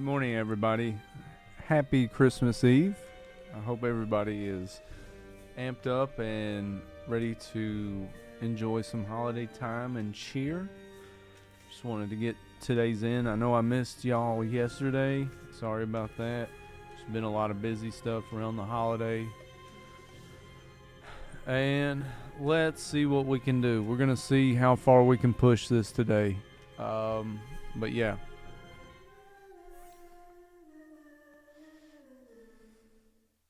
Good morning, everybody. Happy Christmas Eve. I hope everybody is amped up and ready to enjoy some holiday time and cheer. Just wanted to get today's in. I know I missed y'all yesterday. Sorry about that. There's been a lot of busy stuff around the holiday. And let's see what we can do. We're going to see how far we can push this today. But yeah.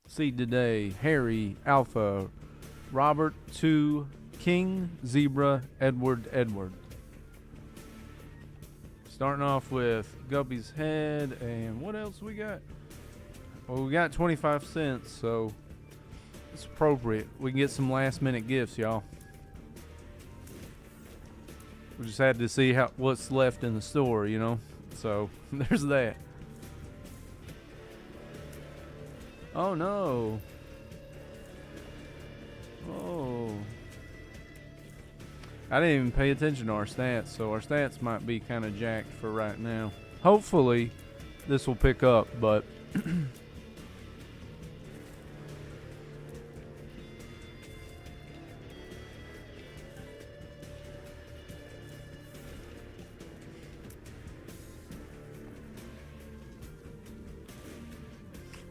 Seed today, Harry, Alpha, Robert, 2, King, Zebra, Edward. Starting off with Guppy's Head, and what else we got? Well, we got 25 cents, so it's appropriate. We can get some last minute gifts, y'all. We just had to see what's left in the store, you know? So, there's that. Oh no. Oh. I didn't even pay attention to our stats, so our stats might be kind of jacked for right now. Hopefully, this will pick up, but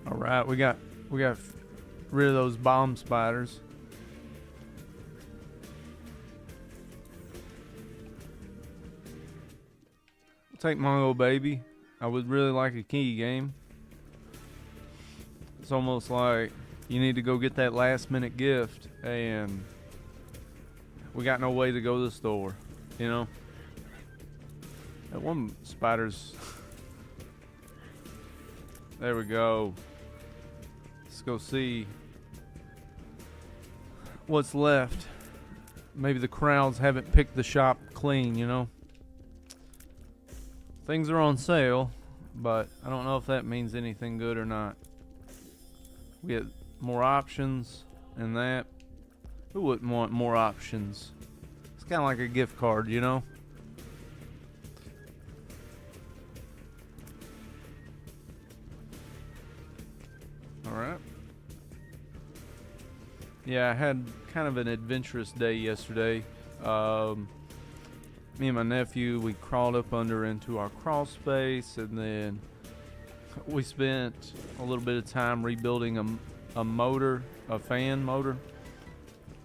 all right, we got rid of those bomb spiders. I'll take Mongo Baby. I would really like a key game. It's almost like you need to go get that last minute gift and we got no way to go to the store, you know? That one spider's there we go. Let's go see what's left. Maybe the crowds haven't picked the shop clean, you know? Things are on sale, but I don't know if that means anything good or not. We get more options and that. Who wouldn't want more options? It's kind of like a gift card, you know? Alright. Yeah, I had kind of an adventurous day yesterday. Me and my nephew, we crawled up into our crawl space, and then we spent a little bit of time rebuilding a motor, a fan motor,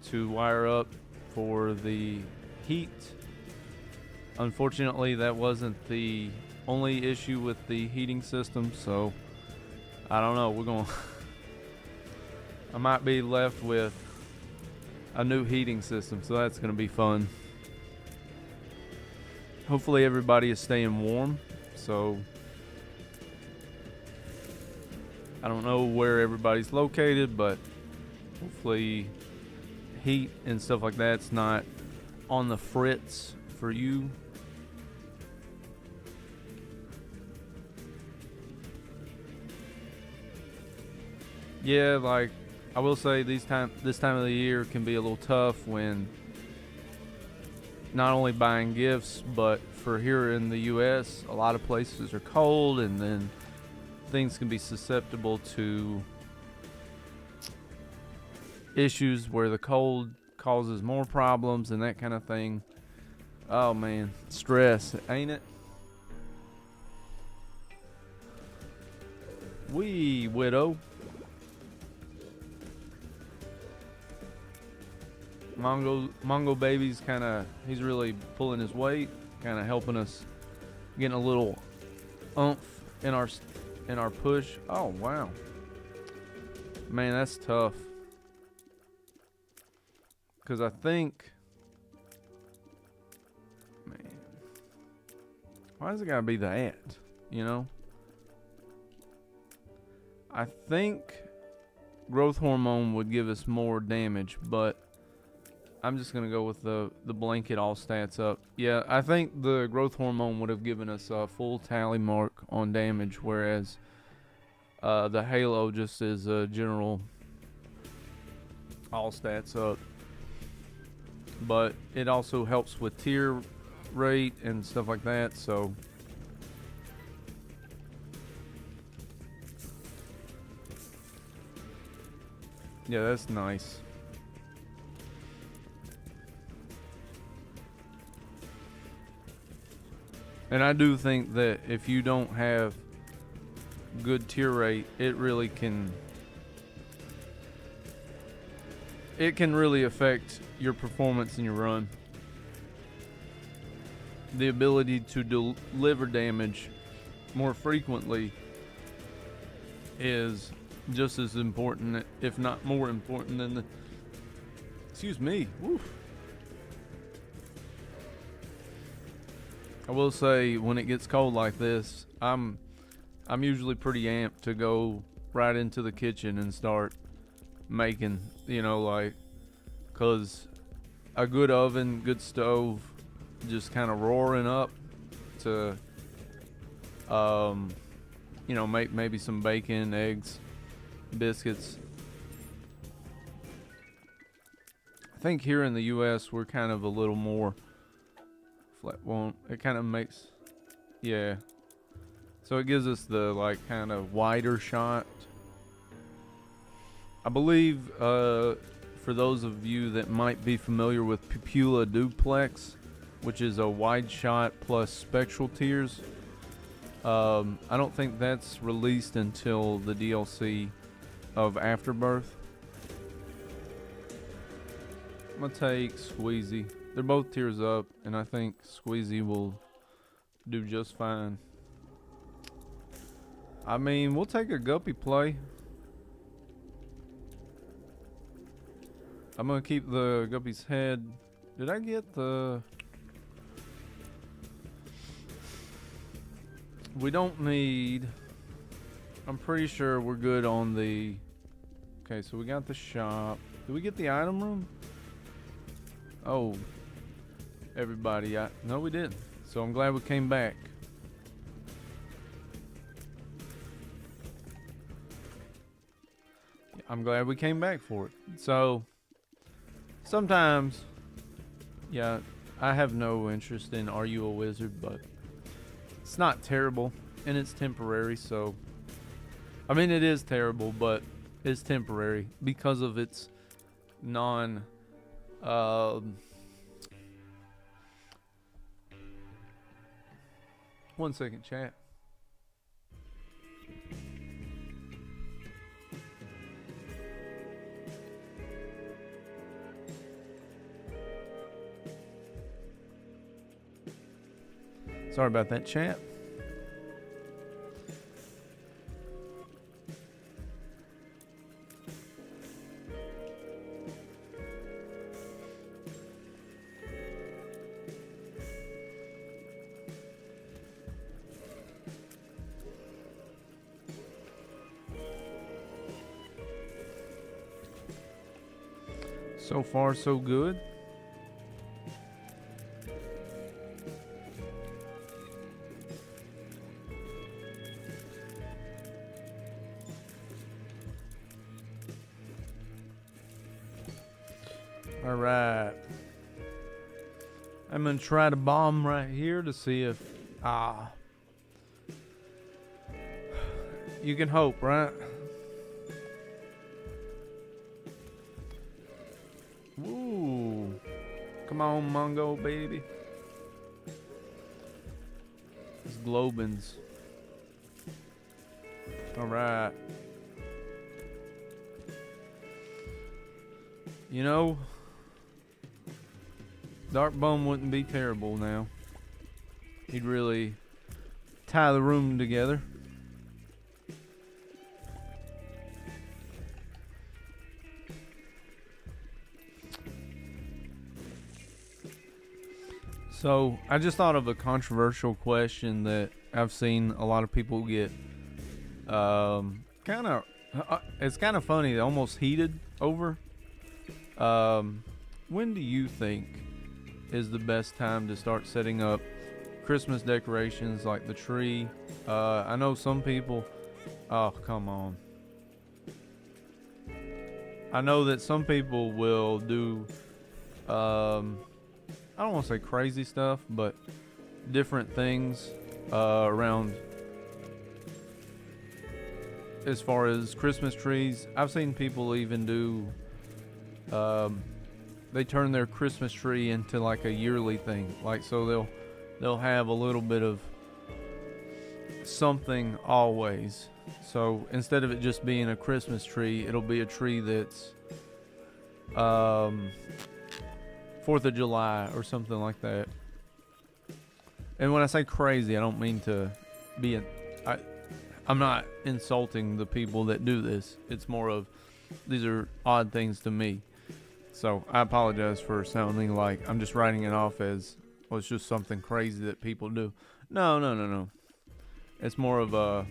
to wire up for the heat. Unfortunately, that wasn't the only issue with the heating system, so I don't know. I might be left with a new heating system, so that's going to be fun. Hopefully everybody is staying warm, so I don't know where everybody's located, but hopefully heat and stuff like that's not on the fritz for you. Yeah, like I will say this time of the year can be a little tough when not only buying gifts, but for here in the US, a lot of places are cold, and then things can be susceptible to issues where the cold causes more problems and that kind of thing. Oh man, stress, ain't it? Wee, widow. Mongo Baby's he's really pulling his weight, kind of helping us, getting a little oomph in our push. Oh wow, man, that's tough. Cause I think, man, why does it gotta be that? You know, I think growth hormone would give us more damage, but I'm just going to go with the blanket all stats up. Yeah, I think the growth hormone would have given us a full tally mark on damage, whereas the halo just is a general all stats up. But it also helps with tear rate and stuff like that, so Yeah, that's nice. And I do think that if you don't have good tier rate, it can really affect your performance in your run. The ability to deliver damage more frequently is just as important, if not more important than the... Excuse me. Woo. I will say, when it gets cold like this, I'm usually pretty amped to go right into the kitchen and start making, cause a good oven, good stove, just kind of roaring up to, make maybe some bacon, eggs, biscuits. I think here in the U.S. we're kind of a little more flat. It kind of makes, yeah. So it gives us the kind of wider shot. I believe, for those of you that might be familiar with Pupula Duplex, which is a wide shot plus spectral tiers, I don't think that's released until the DLC of Afterbirth. I'm gonna take Squeezy. They're both tiers up, and I think Squeezy will do just fine. I mean, we'll take a Guppy play. I'm gonna keep the Guppy's head. Did I get the... We don't need... I'm pretty sure we're good on the... Okay, so we got the shop. Did we get the item room? Oh. Everybody, no we didn't. So I'm glad we came back. I'm glad we came back for it. So, sometimes, yeah, I have no interest in Are You a Wizard, but it's not terrible, and it's temporary, so... I mean, it is terrible, but it's temporary because of its non... 1 second, chat. Sorry about that, chat. So far, so good. All right. I'm gonna try to bomb right here to see if you can hope, right? Ooh. Come on, Mongo, baby. It's Globins. All right. You know, Dark Bum wouldn't be terrible now. He'd really tie the room together. So, I just thought of a controversial question that I've seen a lot of people get it's kind of funny, almost heated over. When do you think is the best time to start setting up Christmas decorations like the tree? I know some people... Oh, come on. I know that some people will do... I don't want to say crazy stuff, but different things around as far as Christmas trees, I've seen people even do. They turn their Christmas tree into like a yearly thing. Like so they'll have a little bit of something always. So instead of it just being a Christmas tree, it'll be a tree that's 4th of July or something like that. And when I say crazy, I don't mean to be I'm not insulting the people that do this. It's more of these are odd things to me. So I apologize for sounding like I'm just writing it off as, well, it's just something crazy that people do. No. It's more of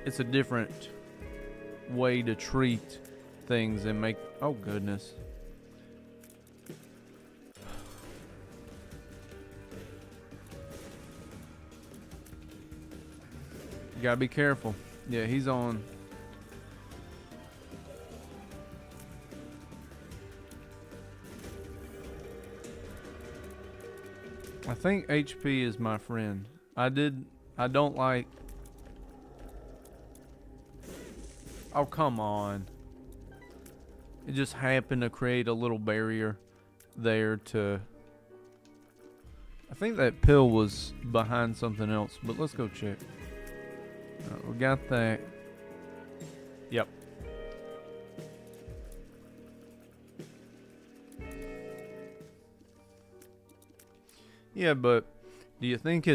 it's a different way to treat things and make, oh goodness. You gotta be careful. Yeah, he's on. I think HP is my friend. I don't like. Oh, come on. It just happened to create a little barrier there to. I think that pill was behind something else, but let's go check. We got that. Yep. Yeah, but do you think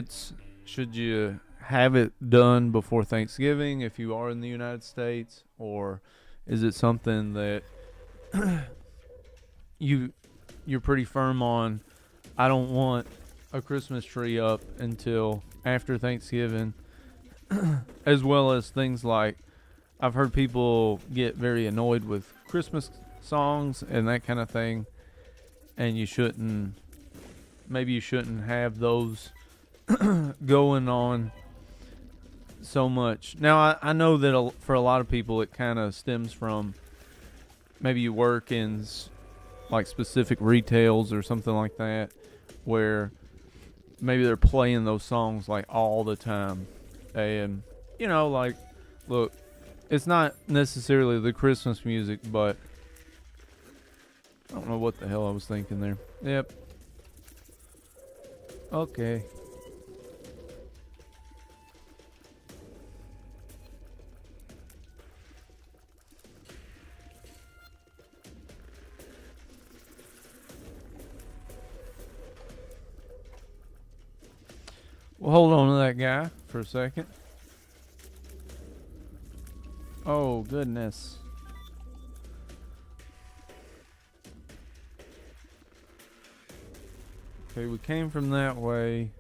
should you have it done before Thanksgiving if you are in the United States, or is it something that you're pretty firm on? I don't want a Christmas tree up until after Thanksgiving, as well as things like I've heard people get very annoyed with Christmas songs and that kind of thing, and maybe you shouldn't have those going on so much. Now, I know that for a lot of people it kind of stems from maybe you work in like specific retails or something like that, where maybe they're playing those songs like all the time. And, like, look, it's not necessarily the Christmas music, but I don't know what the hell I was thinking there. Yep. Okay. Well, hold on to that guy for a second. Oh, goodness. Okay, we came from that way.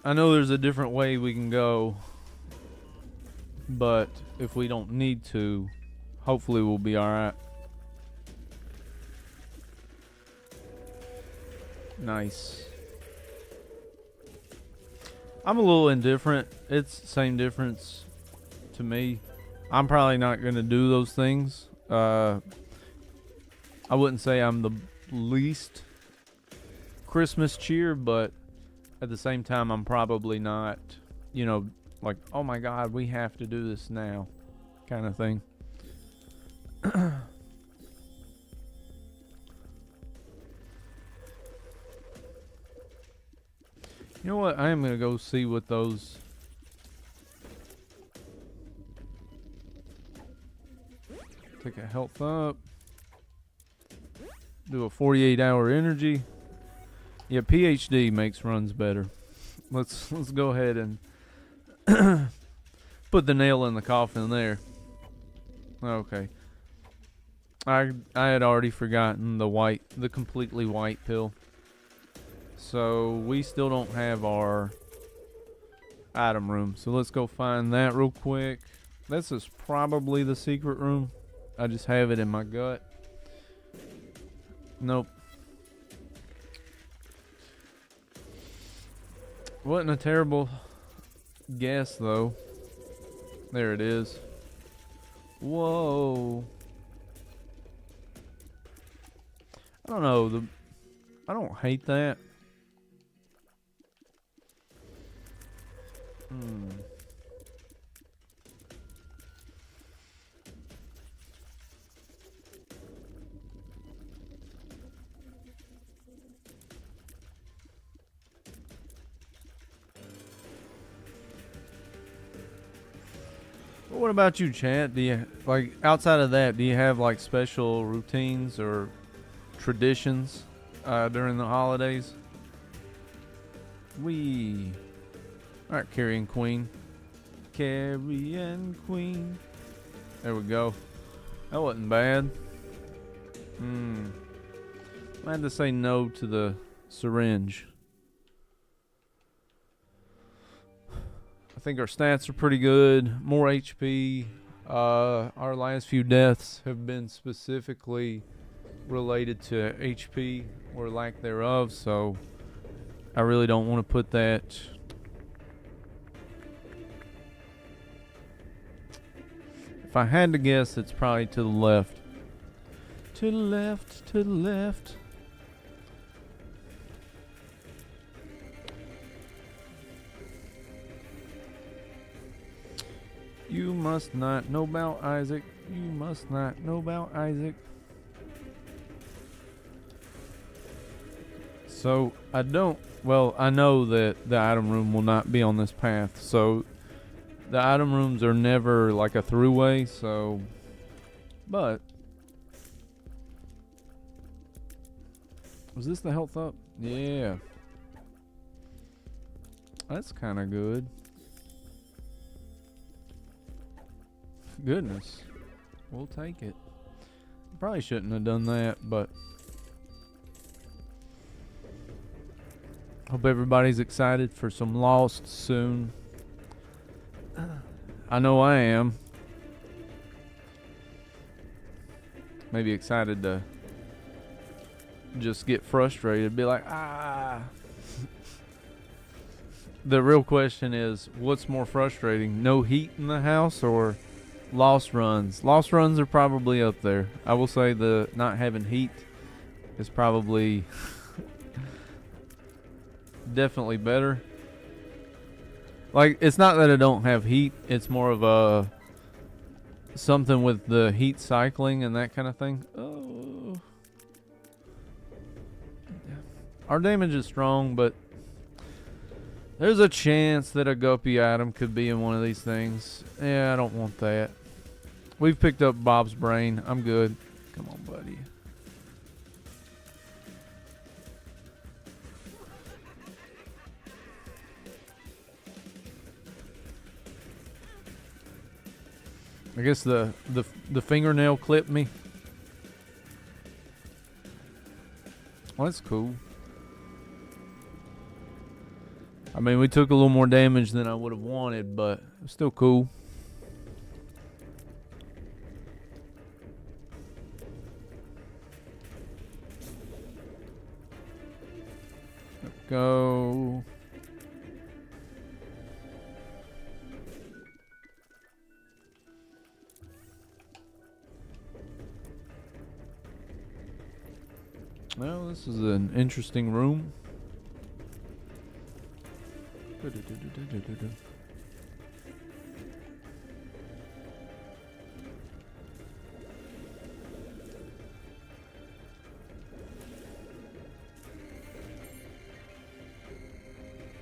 I know there's a different way we can go, but if we don't need to, hopefully we'll be alright. Nice. I'm a little indifferent. It's the same difference to me. I'm probably not going to do those things. I wouldn't say I'm the least Christmas cheer, but at the same time, I'm probably not, like, oh my God, we have to do this now kind of thing. You know what? I am going to go see what those... Take a health up. Do a 48-hour energy. Yeah, PhD makes runs better. Let's go ahead and put the nail in the coffin there. Okay. I had already forgotten the completely white pill. So we still don't have our item room. So let's go find that real quick. This is probably the secret room. I just have it in my gut. Nope. Wasn't a terrible guess though. There it is. Whoa. I don't know. I don't hate that. Hmm. Well, what about you, Chant? Do you like outside of that? Do you have like special routines or traditions during the holidays? We all right, Carrie and Queen, Carrie and Queen. There we go. That wasn't bad. I had to say no to the syringe. I think our stats are pretty good. More HP. Our last few deaths have been specifically related to HP or lack thereof, so I really don't want to put that. If I had to guess, it's probably to the left. To the left, to the left. You must not know about Isaac. You must not know about Isaac. So, I know that the item room will not be on this path. So, the item rooms are never like a throughway. So, but. Was this the health up? Yeah. That's kind of good. Goodness. We'll take it. Probably shouldn't have done that, but hope everybody's excited for some Lost soon. I know I am. Maybe excited to just get frustrated, be like, ah. The real question is, what's more frustrating? No heat in the house or Lost runs? Lost runs are probably up there. I will say the not having heat is probably definitely better. Like, it's not that I don't have heat. It's more of a something with the heat cycling and that kind of thing. Oh. Our damage is strong, but there's a chance that a guppy item could be in one of these things. Yeah, I don't want that. We've picked up Bob's brain. I'm good. Come on, buddy. I guess the fingernail clipped me. Well, that's cool. I mean, we took a little more damage than I would have wanted, but it's still cool. Go. Well, this is an interesting room.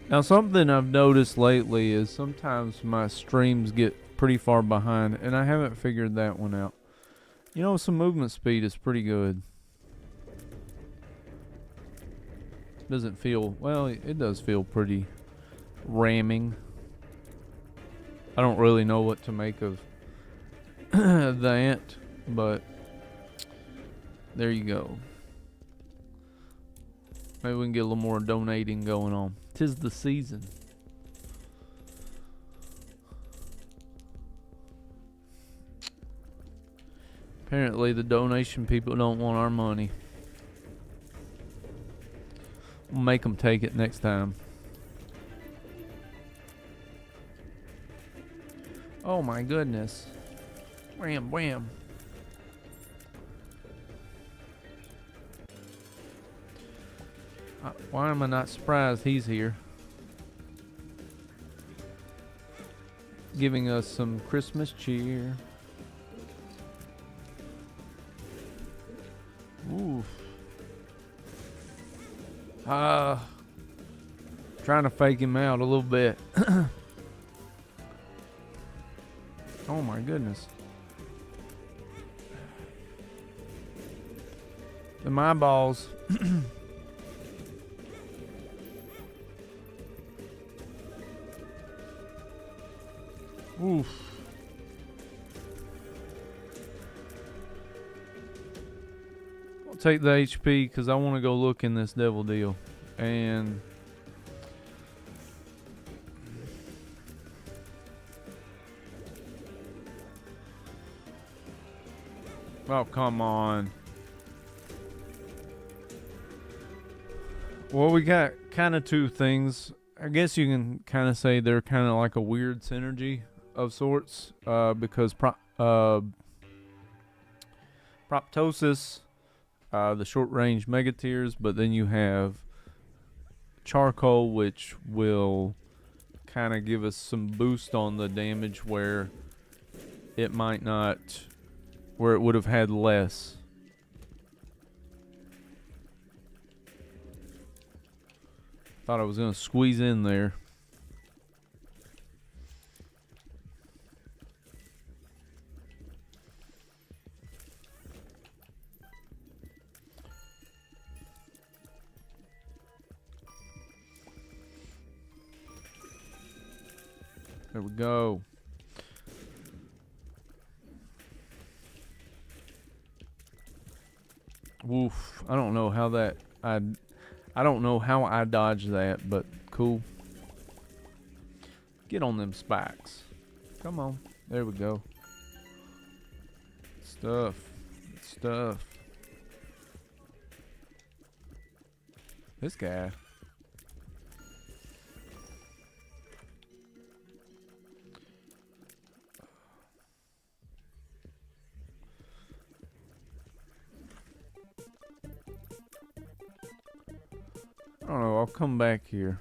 Now, something I've noticed lately is sometimes my streams get pretty far behind, and I haven't figured that one out. You know, some movement speed is pretty good. Doesn't feel, well, it does feel pretty ramming. I don't really know what to make of that, but there you go. Maybe we can get a little more donating going on. 'Tis the season. Apparently the donation people don't want our money. We'll make them take it next time. Oh my goodness. Wham, wham. Why am I not surprised he's here? giving us some Christmas cheer. Oof. Trying to fake him out a little bit. Oh my goodness. My balls. Oof. I'll take the HP because I want to go look in this devil deal. And oh, come on. Well, we got kind of two things. I guess you can kind of say they're kind of like a weird synergy of sorts, because Proptosis, the short-range mega tiers, but then you have Charcoal, which will kind of give us some boost on the damage where it might not, where it would have had less. Thought I was going to squeeze in there. There we go. Woof. I don't know how that I don't know how I dodged that, but cool. Get on them spikes. Come on. There we go. Stuff. Stuff. This guy. I don't know, I'll come back here.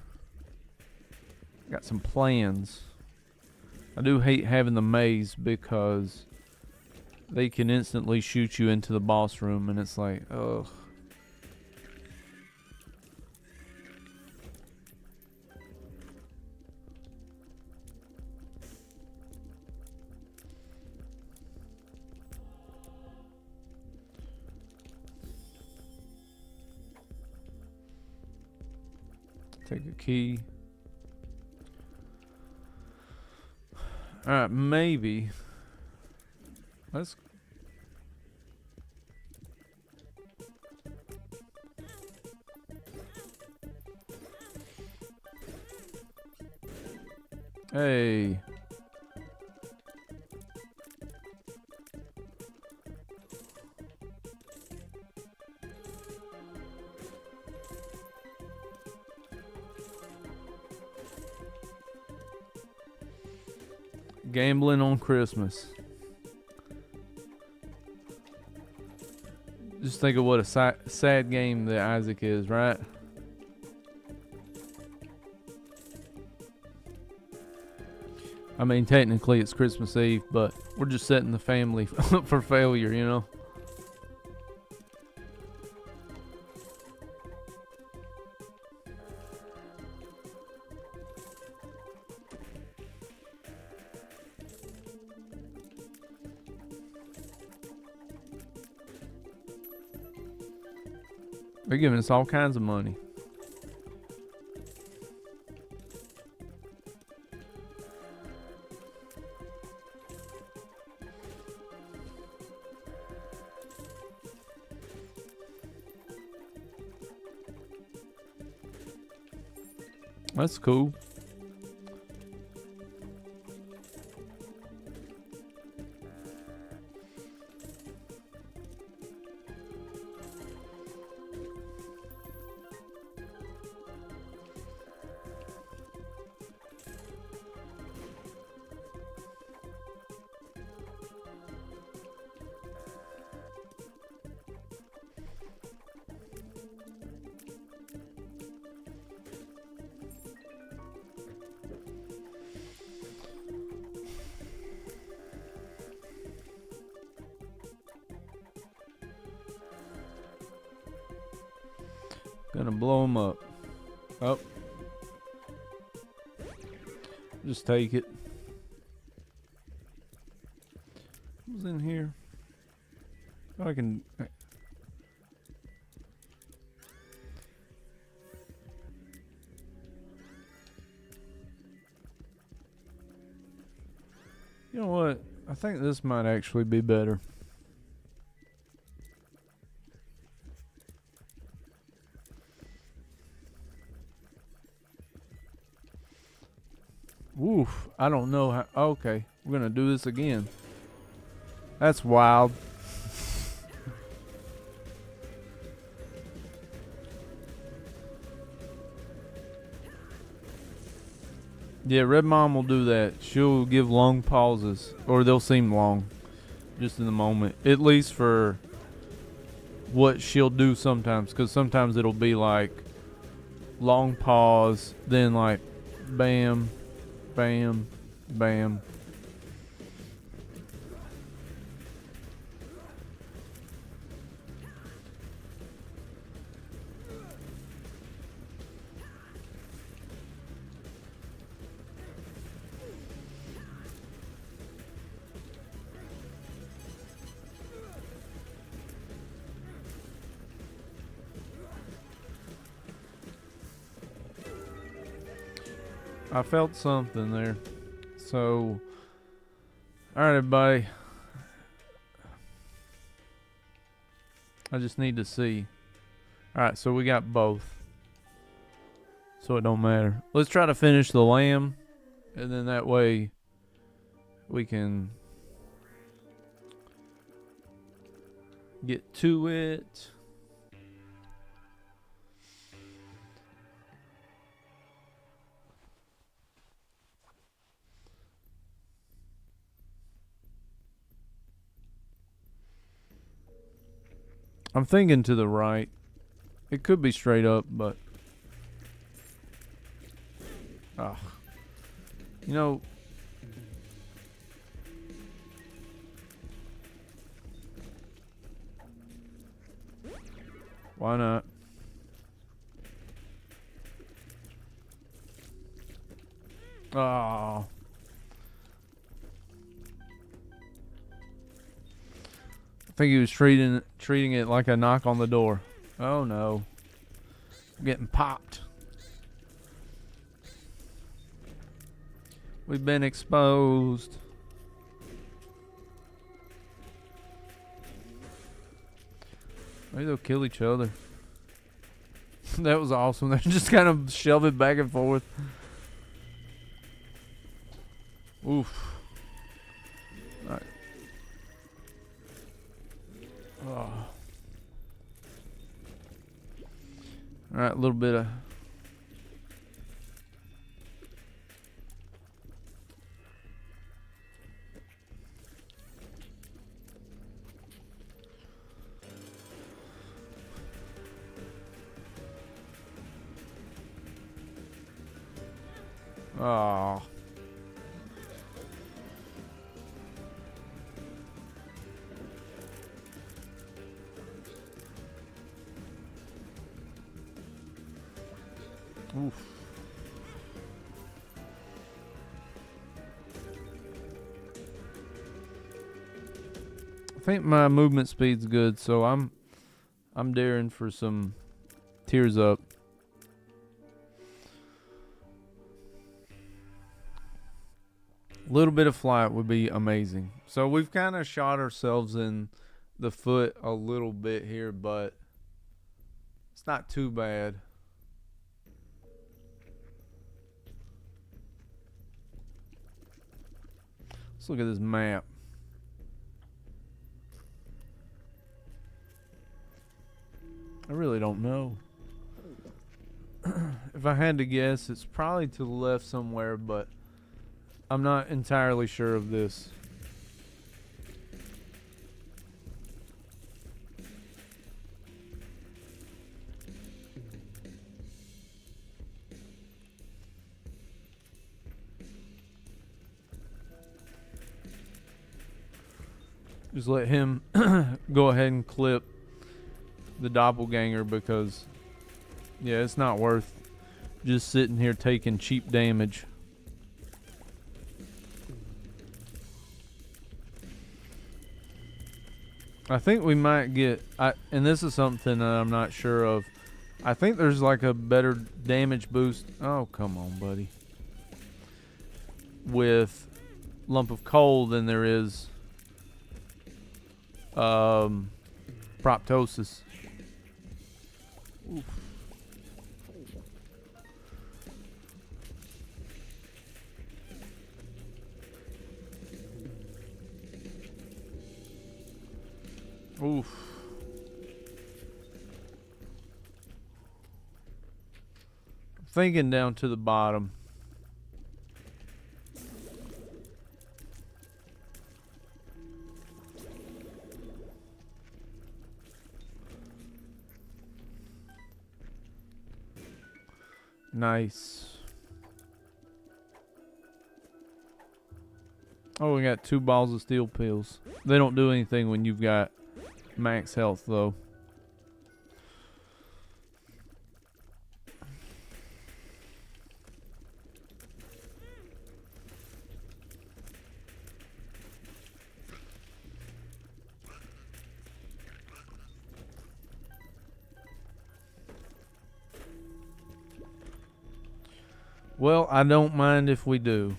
Got some plans. I do hate having the maze because they can instantly shoot you into the boss room and it's like, ugh. Take a key. Alright, maybe. Let's. Hey. Gambling on Christmas. Just think of what a sad game that Isaac is, right? I mean, technically it's Christmas Eve, but we're just setting the family up for failure, you know? They're giving us all kinds of money. That's cool. Gonna blow him up. Oh. Just take it. What's in here? Oh, I can... You know what? I think this might actually be better. Woof. I don't know how... Okay. We're gonna do this again. That's wild. Yeah, Red Mom will do that. She'll give long pauses, or they'll seem long, just in the moment. At least for what she'll do sometimes, because sometimes it'll be like long pause, then like bam, bam, bam. I felt something there. So, alright, everybody. I just need to see. Alright, so we got both. So it don't matter. Let's try to finish the lamb. And then that way we can get to it. I'm thinking to the right. It could be straight up, but... Ah. You know... Why not? Oh. I think he was treating it like a knock on the door. Oh no. I'm getting popped. We've been exposed. Maybe they'll kill each other. That was awesome. They just kind of shove it back and forth. Oof. Alright. Oh. Alright, a little bit of... Oh. Oof. I think my movement speed's good, so I'm daring for some tears up. A little bit of flight would be amazing. So we've kind of shot ourselves in the foot a little bit here, but it's not too bad. Let's look at this map. I really don't know. If I had to guess, it's probably to the left somewhere, but I'm not entirely sure of this. Just let him go ahead and clip the doppelganger because Yeah, it's not worth just sitting here taking cheap damage. I think we might get, and this is something that I'm not sure of. I think there's like a better damage boost. Oh, come on, buddy. With Lump of Coal than there is Proptosis. Oof. Oof. Thinking down to the bottom. Nice. Oh, we got 2 balls of steel pills. They don't do anything when you've got max health, though. Well, I don't mind if we do.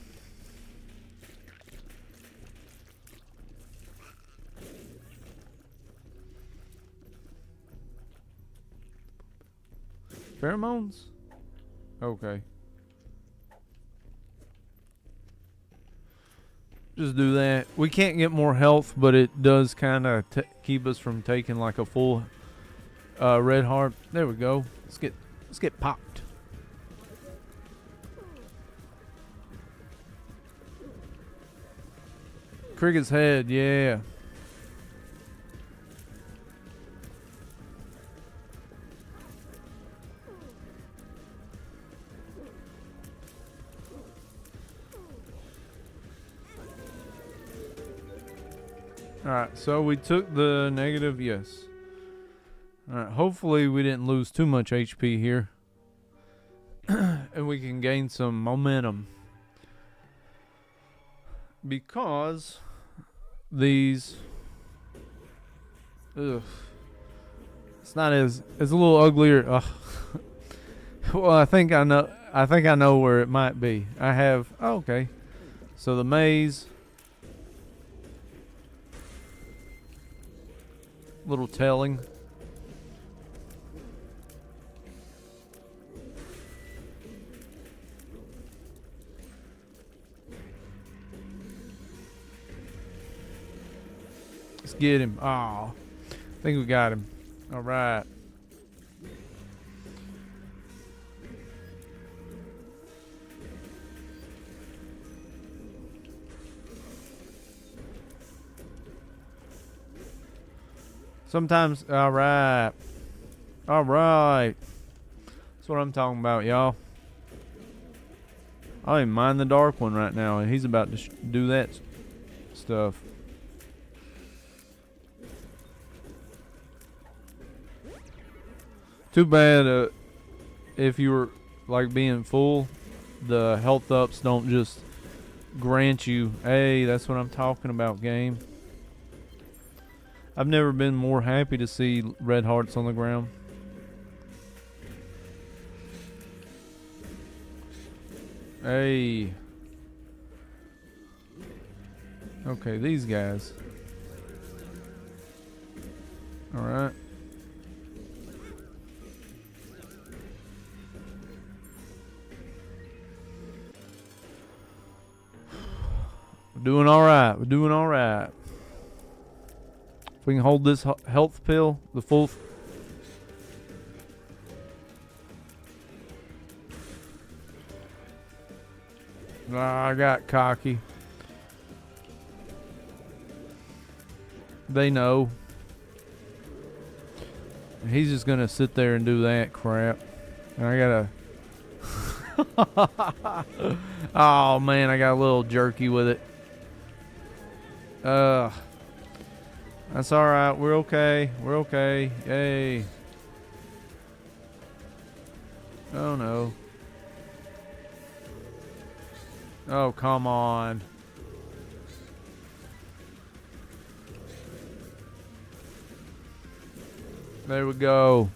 Pheromones? Okay. Just do that. We can't get more health, but it does kind of keep us from taking like a full red heart. There we go. Let's get popped. Cricket's head, yeah. Alright, so we took the negative, yes. Alright, hopefully we didn't lose too much HP here. And we can gain some momentum. Because these... Ugh. It's not as... It's a little uglier. Ugh. Well, I think I know where it might be. I have... Oh, okay. So the maze... Little telling. Let's get him. Oh, I think we got him. All right. Sometimes, all right. All right. That's what I'm talking about, y'all. I don't even mind the dark one right now, and he's about to do that stuff. Too bad if you were like being full, the health ups don't just grant you. Hey, that's what I'm talking about, game. I've never been more happy to see red hearts on the ground. Hey. Okay, these guys. Alright. We're doing alright. We're doing alright. We can hold this health pill, the full... I got cocky. They know. He's just gonna sit there and do that crap. And I gotta... Oh man, I got a little jerky with it. That's alright. We're okay. We're okay. Yay. Oh no. Oh, come on. There we go.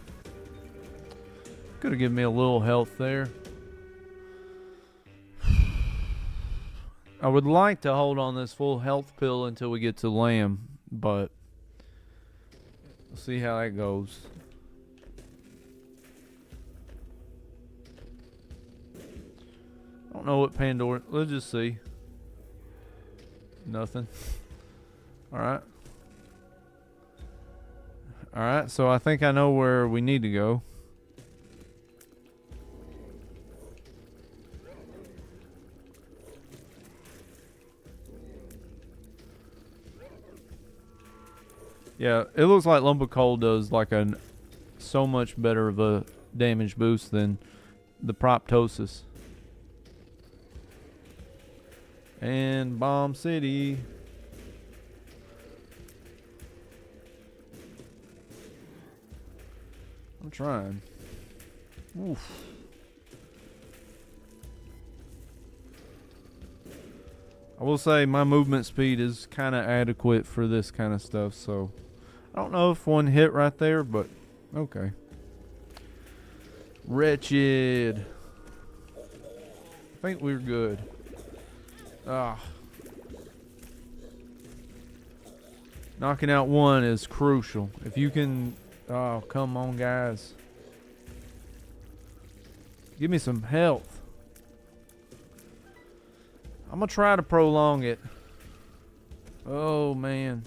Could have given me a little health there. I would like to hold on this full health pill until we get to lamb, but we'll see how that goes. I don't know what Pandora. Let's just see. Nothing. Alright. Alright, so I think I know where we need to go. Yeah, it looks like lump of coal does like so much better of a damage boost than the proptosis. And Bomb City. I'm trying. Oof. I will say my movement speed is kind of adequate for this kind of stuff, so I don't know if one hit right there, but okay. Wretched. I think we're good. Knocking out one is crucial. If you can... Oh, come on, guys. Give me some health. I'm going to try to prolong it. Oh, man.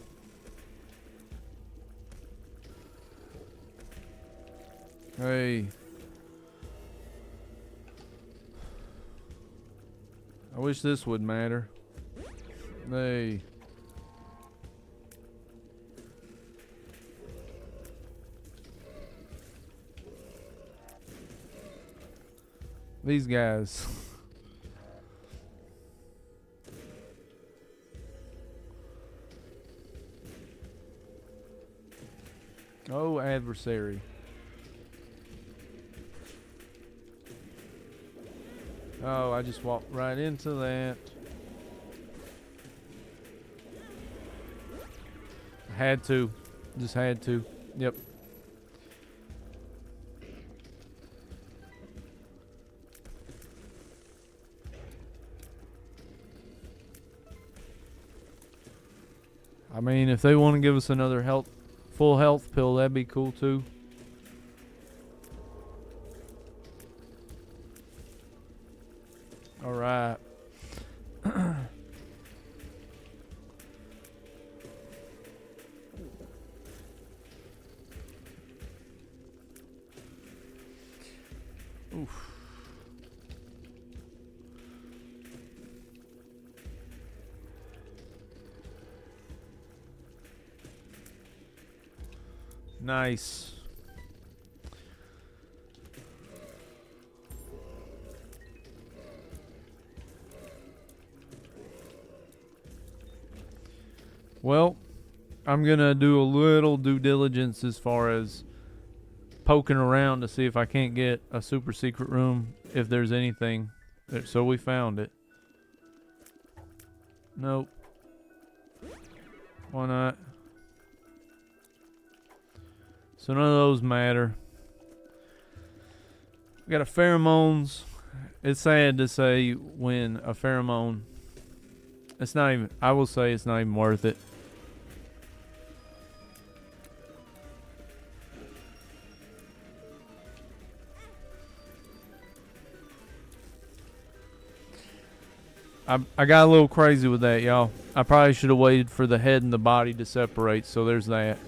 Hey. I wish this would matter. Hey. These guys. Oh, adversary. Oh, I just walked right into that. I had to. Just had to. Yep. I mean, if they want to give us another full health pill, that'd be cool too. All right. Oof. Nice. Well, I'm gonna do a little due diligence as far as poking around to see if I can't get a super secret room, if there's anything. So we found it. Nope. Why not? So none of those matter. We got a pheromones. It's sad to say when a pheromone, it's not even, I will say it's not even worth it. I got a little crazy with that, y'all. I probably should have waited for the head and the body to separate, so there's that.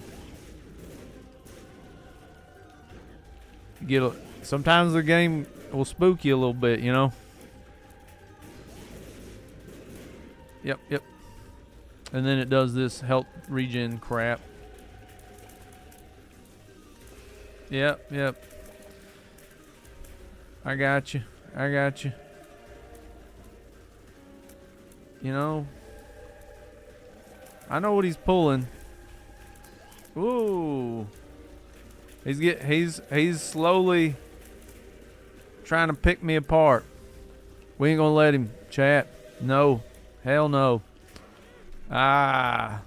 Sometimes the game will spook you a little bit, you know? Yep. And then it does this health regen crap. Yep. I got you. You know, I know what he's pulling. Ooh. He's slowly. trying to pick me apart. We ain't gonna let him, chat. No. Hell no. Ah.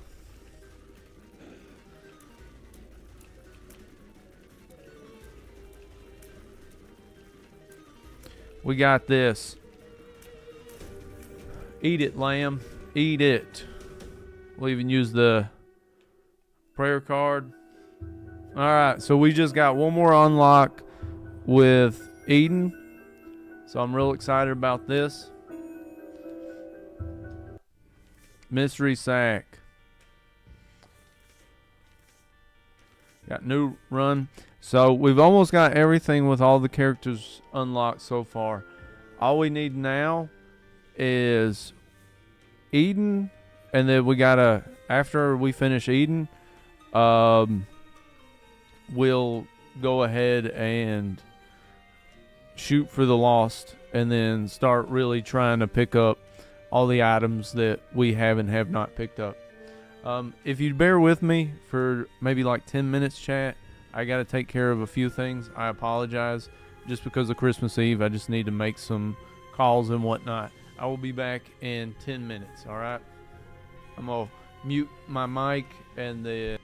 We got this. Eat it, lamb. Eat it. We'll even use the prayer card. Alright, so we just got one more unlock with Eden. So I'm real excited about this. Mystery sack. Got new run. So we've almost got everything with all the characters unlocked so far. All we need now is Eden, and then we gotta, after we finish Eden, we'll go ahead and shoot for the lost, and then start really trying to pick up all the items that we have and have not picked up. If you'd bear with me for maybe like 10 minutes, chat, I got to take care of a few things. I apologize. Just because of Christmas Eve, I just need to make some calls and whatnot. I will be back in 10 minutes, all right? I'm going to mute my mic and then...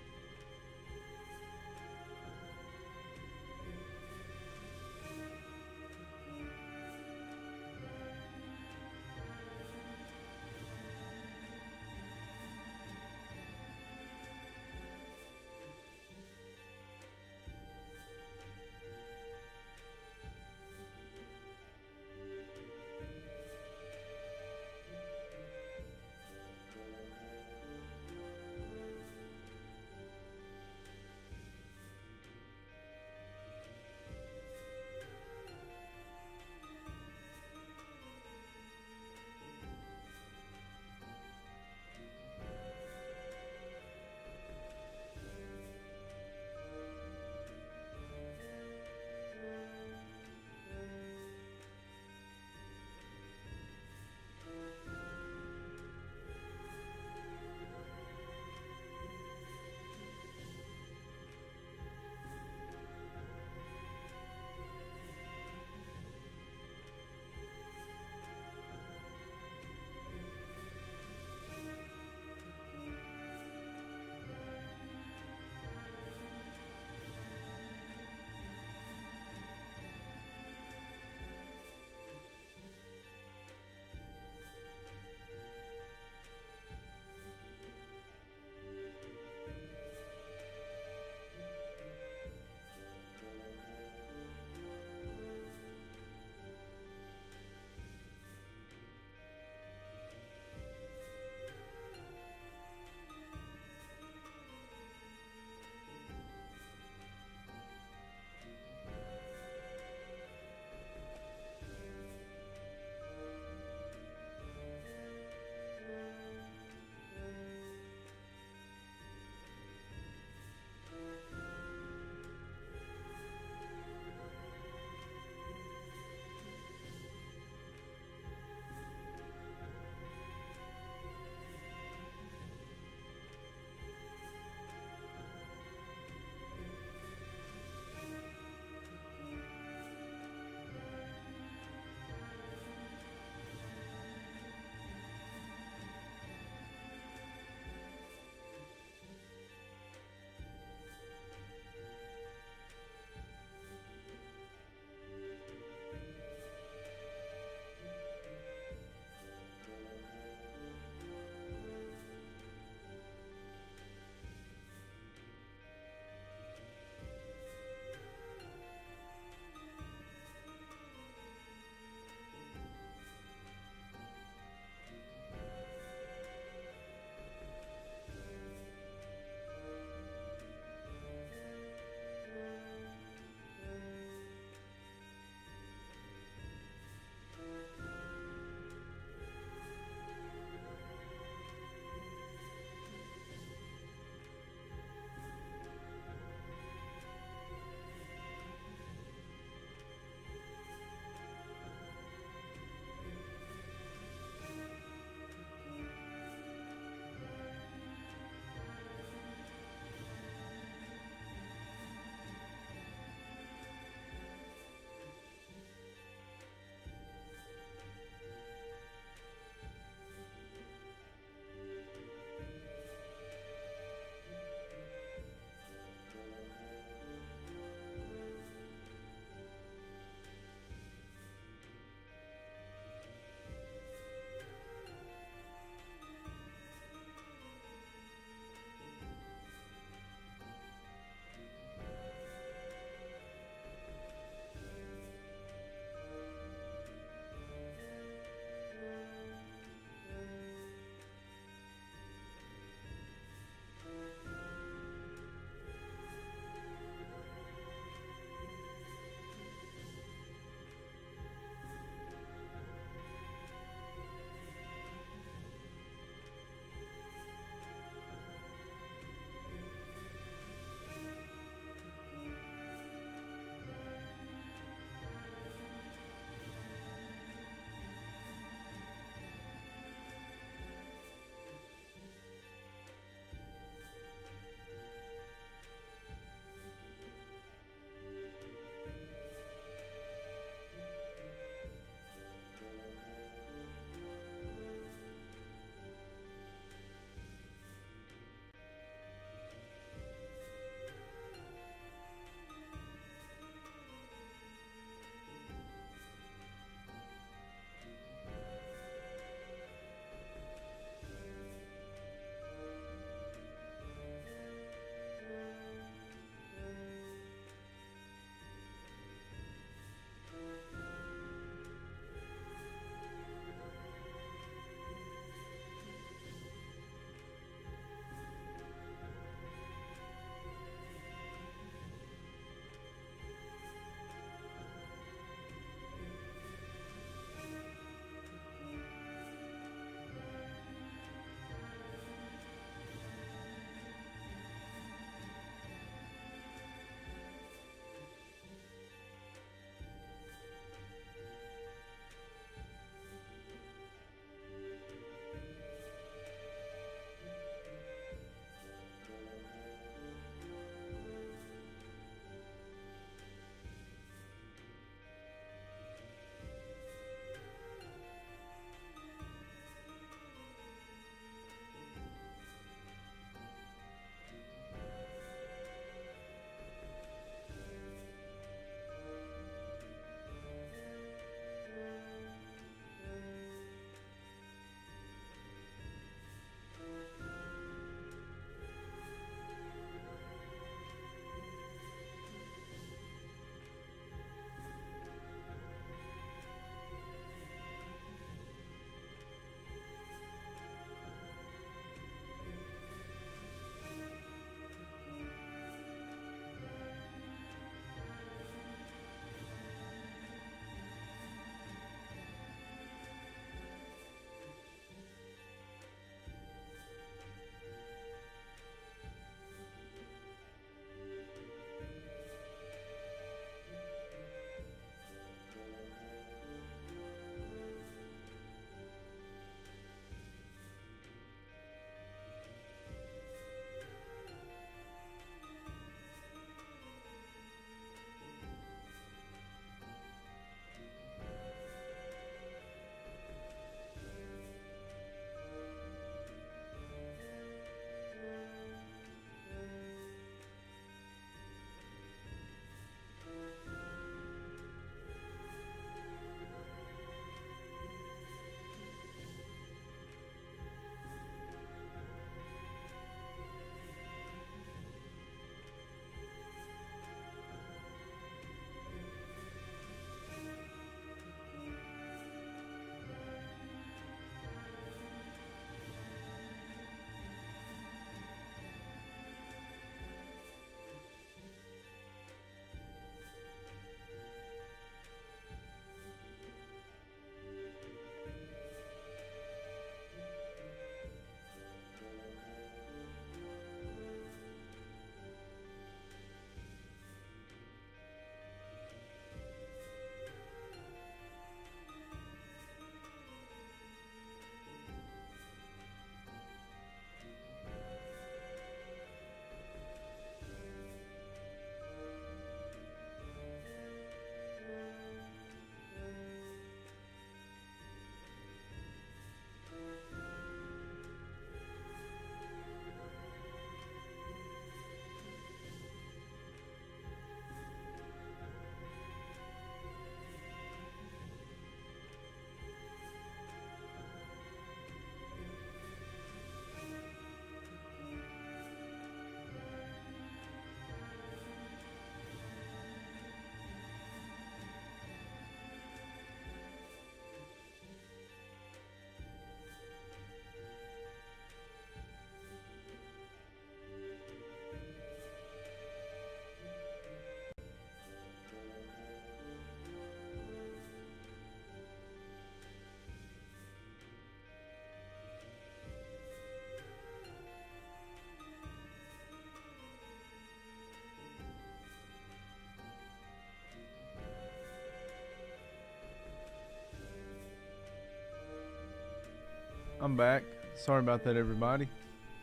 I'm back. Sorry about that, everybody.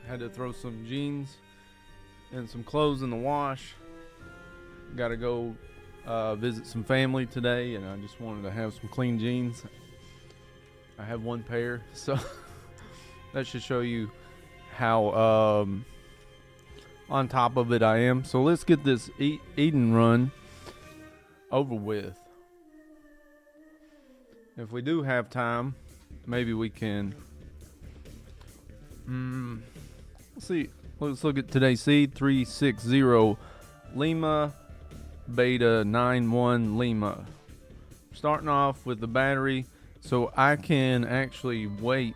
Had to throw some jeans and some clothes in the wash. Got to go visit some family today, and I just wanted to have some clean jeans. I have one pair, so that should show you how on top of it I am. So let's get this Eden run over with. If we do have time, maybe we can. Let's see. Let's look at today's seed. 360 Lima Beta 91 Lima. Starting off with the battery, so I can actually wait.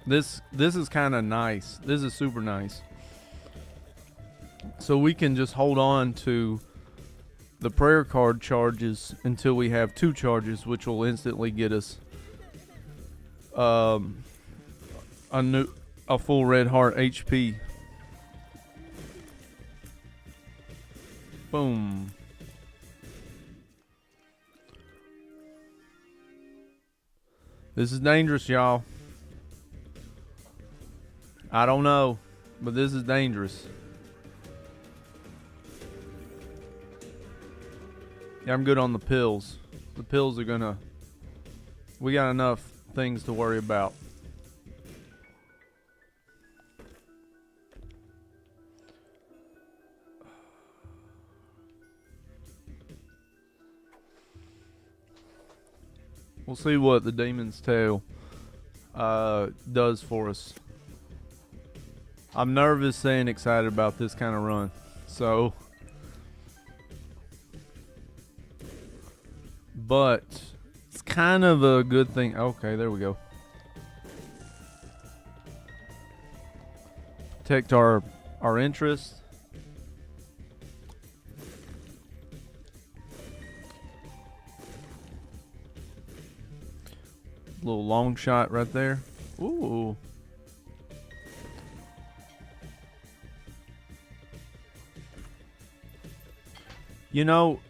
This is kind of nice. This is super nice. So we can just hold on to the prayer card charges until we have 2 charges, which will instantly get us a full red heart HP. Boom. This is dangerous, y'all. I don't know, but this is dangerous. Yeah, I'm good on the pills. The pills are gonna... We got enough things to worry about. We'll see what the Demon's Tail does for us. I'm nervous and excited about this kind of run. So... But it's kind of a good thing. Okay, there we go. Protect our interest. Little long shot right there. Ooh. You know,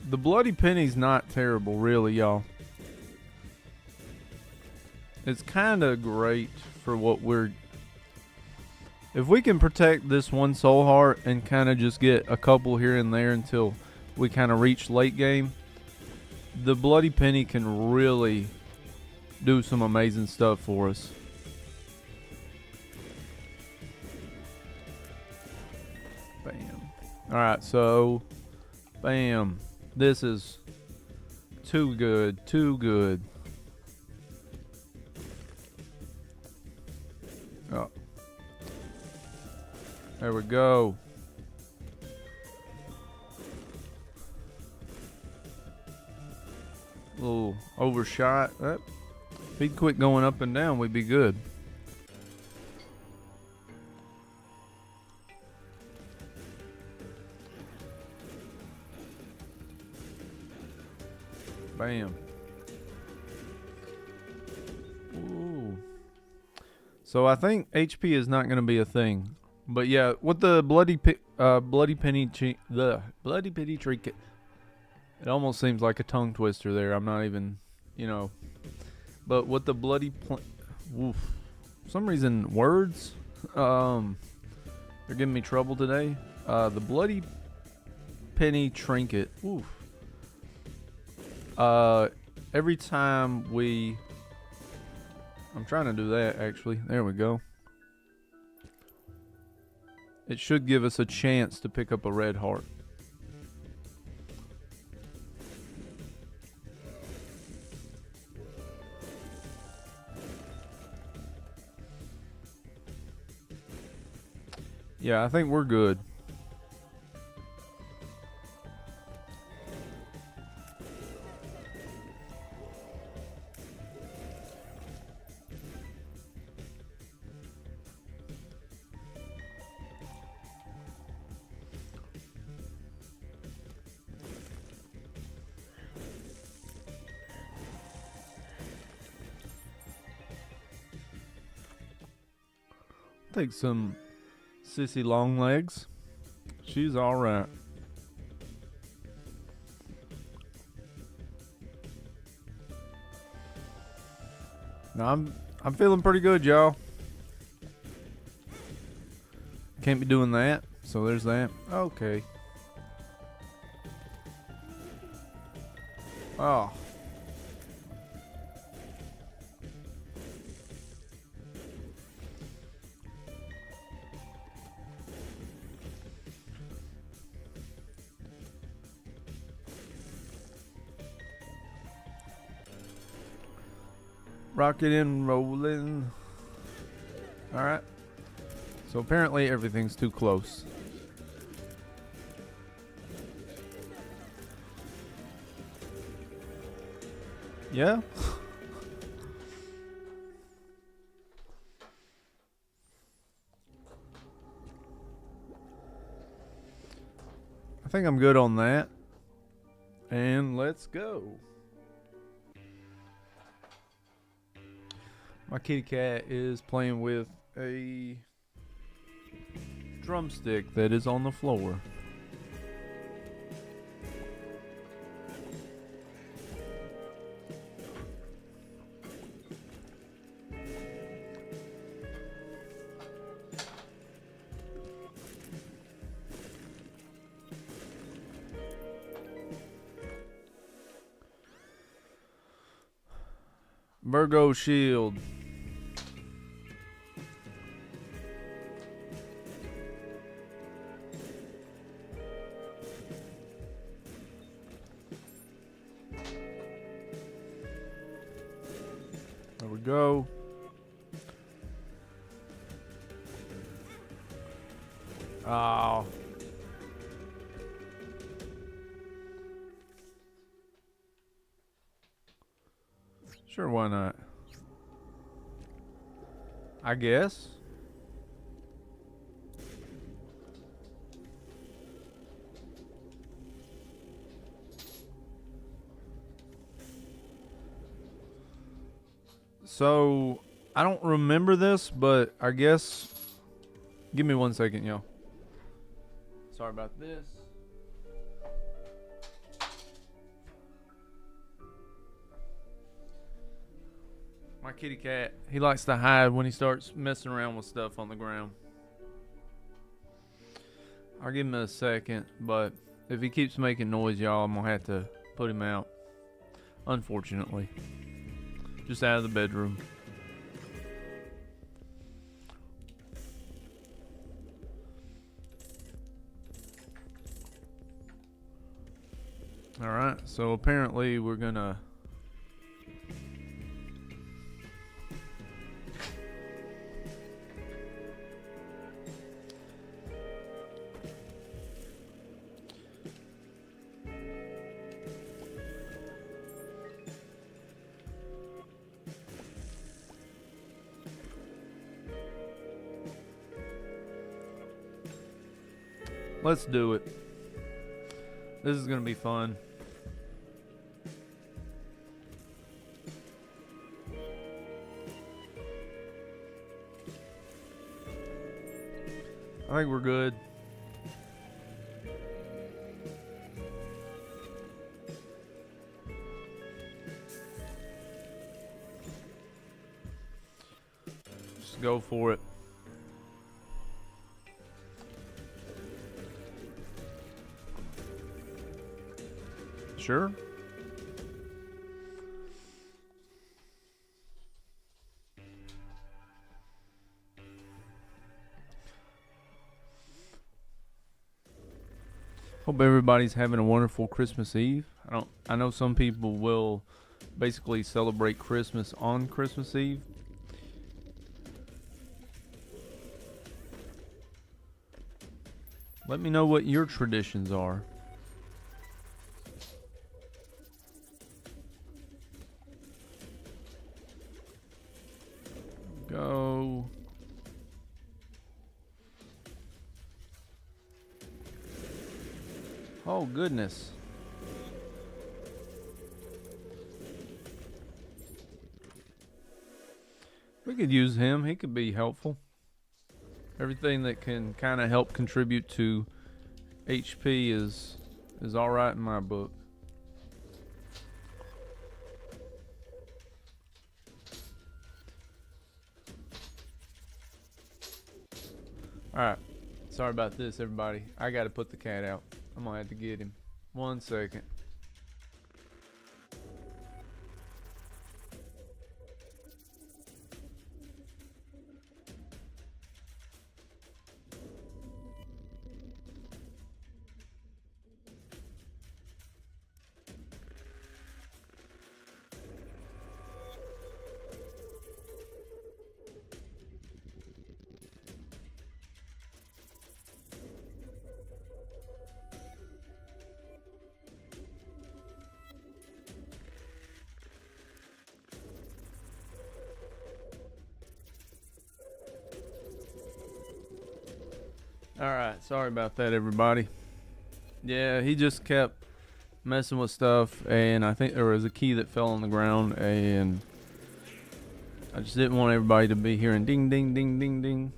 the Bloody Penny's not terrible, really, y'all. It's kind of great for what we're... If we can protect this one soul heart and kind of just get a couple here and there until we kind of reach late game, the Bloody Penny can really do some amazing stuff for us. Bam. Alright, so... Bam. This is too good, too good. Oh. There we go. Little overshot. If he'd quit going up and down, we'd be good. Bam. Ooh. So I think HP is not going to be a thing. But yeah, with the bloody penny trinket, it almost seems like a tongue twister there. I'm not even, But with the for some reason words, they're giving me trouble today. The bloody penny trinket. Oof. Every time I'm trying to do that actually. There we go. It should give us a chance to pick up a red heart. Yeah, I think we're good. Take some Sissy Long Legs. She's alright. Now I'm feeling pretty good, y'all. Can't be doing that, so there's that. Okay. Oh. Rocket and rolling. Alright. So apparently everything's too close. Yeah? I think I'm good on that. And let's go. My kitty cat is playing with a drumstick that is on the floor. Virgo shield. There we go. Oh. Sure, why not? I guess. So, I don't remember this, but I guess... Give me 1 second, yo. Sorry about this. My kitty cat, he likes to hide when he starts messing around with stuff on the ground. I'll give him a second, but if he keeps making noise, y'all, I'm gonna have to put him out. Unfortunately. Just out of the bedroom. Alright, so apparently we're gonna... Let's do it. This is gonna be fun. I think we're good. Just go for it. Sure. Hope everybody's having a wonderful Christmas Eve. I know some people will basically celebrate Christmas on Christmas Eve. Let me know what your traditions are. Go. Oh, goodness. We could use him. He could be helpful. Everything that can kind of help contribute to HP is all right in my book. Alright. Sorry about this, everybody. I gotta put the cat out. I'm gonna have to get him. 1 second. Alright, sorry about that, everybody. Yeah, he just kept messing with stuff, and I think there was a key that fell on the ground, and I just didn't want everybody to be hearing ding, ding, ding, ding, ding.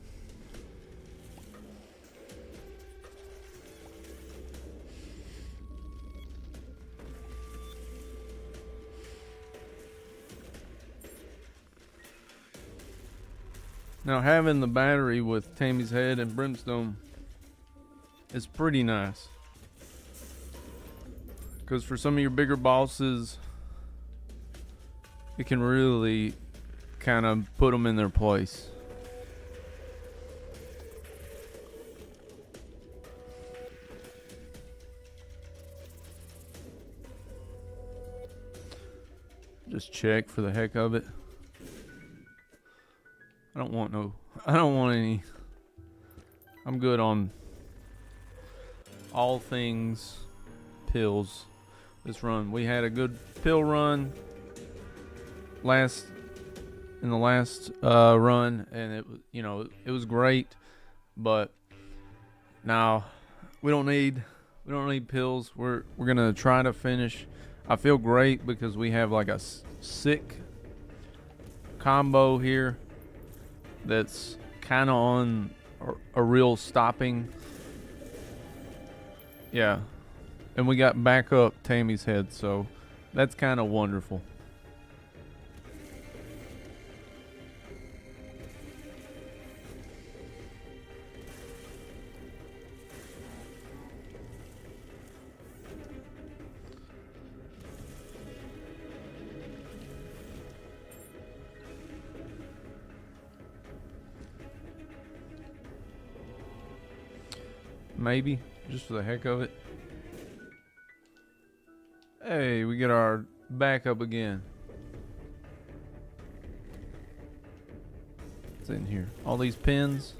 Now, having the battery with Tammy's head and Brimstone is pretty nice. Because for some of your bigger bosses, it can really kind of put them in their place. Just check for the heck of it. I don't want any. I'm good on all things pills this run. We had a good pill run in the last run, and it was great, but now we don't need pills. We're gonna try to finish. I feel great because we have like a sick combo here that's kind of on a real stopping. Yeah. And we got back up Tammy's head, so that's kind of wonderful. Maybe, just for the heck of it. Hey, we get our backup again. What's in here? All these pins.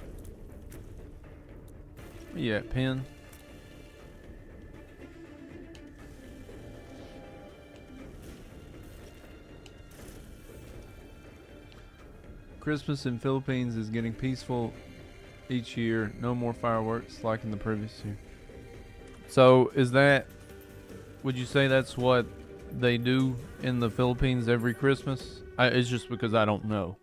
Yeah, pin. Christmas in Philippines is getting peaceful each year. No more fireworks like in the previous year. So would you say that's what they do in the Philippines every Christmas? It's just because I don't know.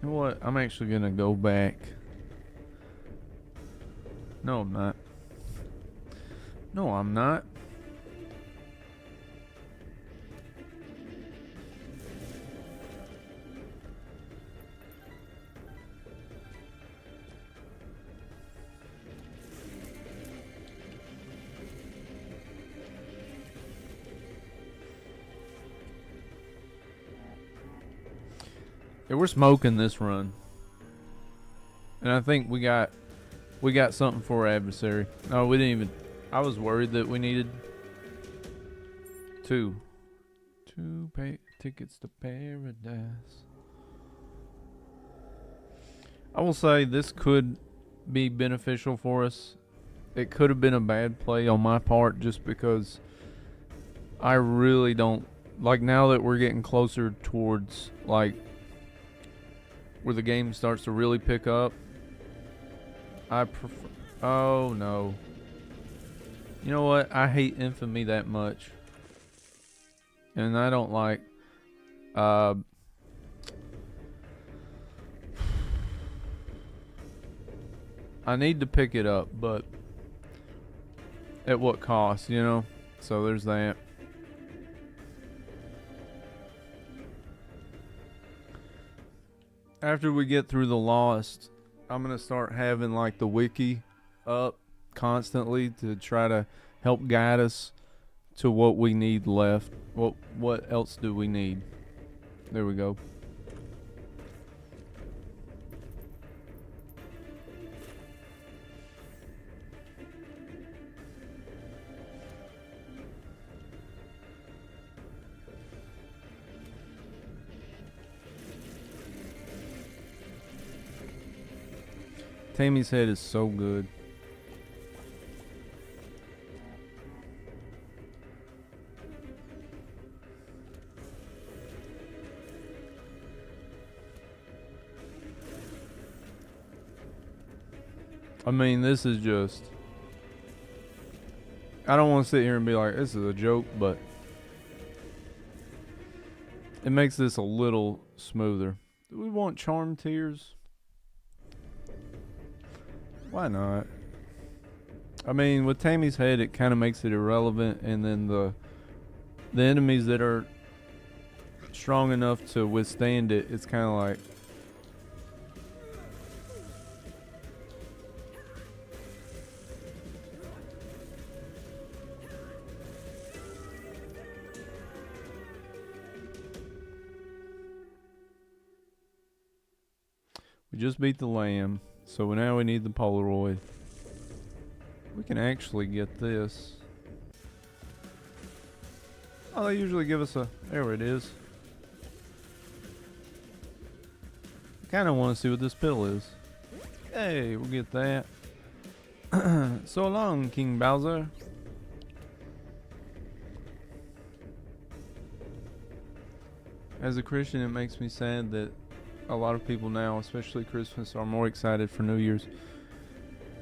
You know what? I'm actually gonna go back. No, I'm not. No, I'm not. Yeah, we're smoking this run, and I think we got something for our adversary. No, we didn't even. I was worried that we needed two tickets to paradise. I will say this could be beneficial for us. It could have been a bad play on my part, just because I really don't like, now that we're getting closer towards like where the game starts to really pick up. I prefer. Oh no. You know what? I hate infamy that much, and I don't like. I need to pick it up, but at what cost? You know. So there's that. After we get through the Lost, I'm gonna start having like the wiki up constantly to try to help guide us to what we need left. What else do we need? There we go. Tammy's head is so good. I mean, this is just... I don't want to sit here and be like, this is a joke, but it makes this a little smoother. Do we want charm tears? Why not? I mean, with Tammy's head, it kind of makes it irrelevant, and then the enemies that are strong enough to withstand it, it's kind of like... We just beat the lamb, so now we need the Polaroid. We can actually get this. Oh, they usually give us a... There it is. Kind of want to see what this pill is. Hey, we'll get that. So long, King Bowser. As a Christian, it makes me sad that a lot of people now, especially Christmas, are more excited for New Year's.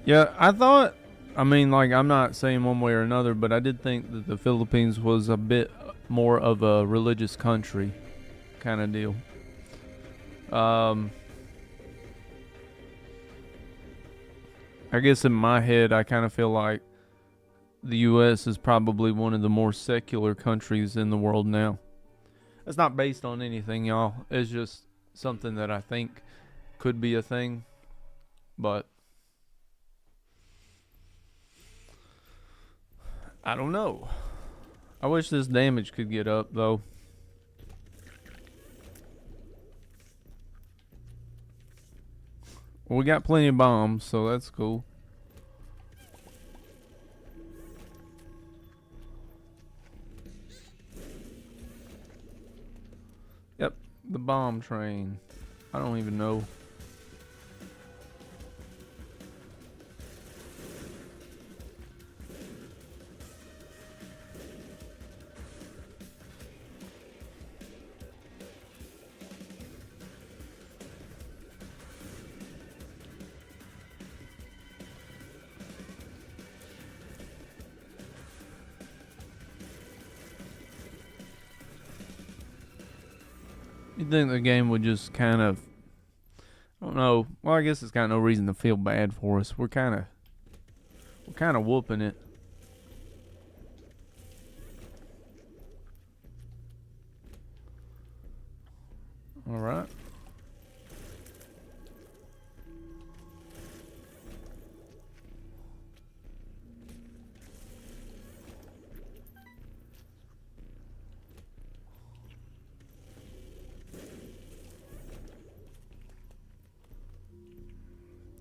Yeah, I thought, I mean, like, I'm not saying one way or another, but I did think that the Philippines was a bit more of a religious country kind of deal. I guess in my head, I kind of feel like the U.S. is probably one of the more secular countries in the world now. It's not based on anything, y'all. It's just something that I think could be a thing, but I don't know. I wish this damage could get up, though. Well, we got plenty of bombs, so that's cool. Yep, the bomb train. I don't even know. You'd think the game would just kind of, I don't know. Well, I guess it's got no reason to feel bad for us. We're kind of whooping it. All right.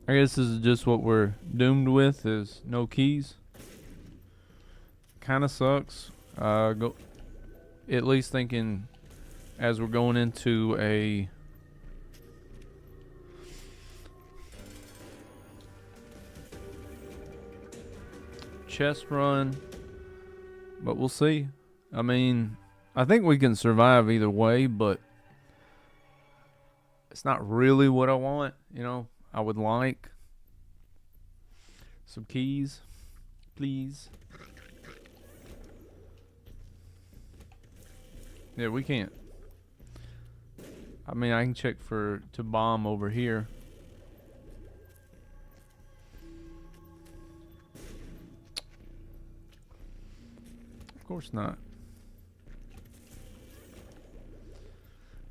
I guess this is just what we're doomed with, is no keys. Kind of sucks. Go at least thinking as we're going into a chest run, but we'll see. I mean, I think we can survive either way, but it's not really what I want, you know. I would like some keys, please. Yeah, we can't. I mean, I can check to bomb over here. Of course not.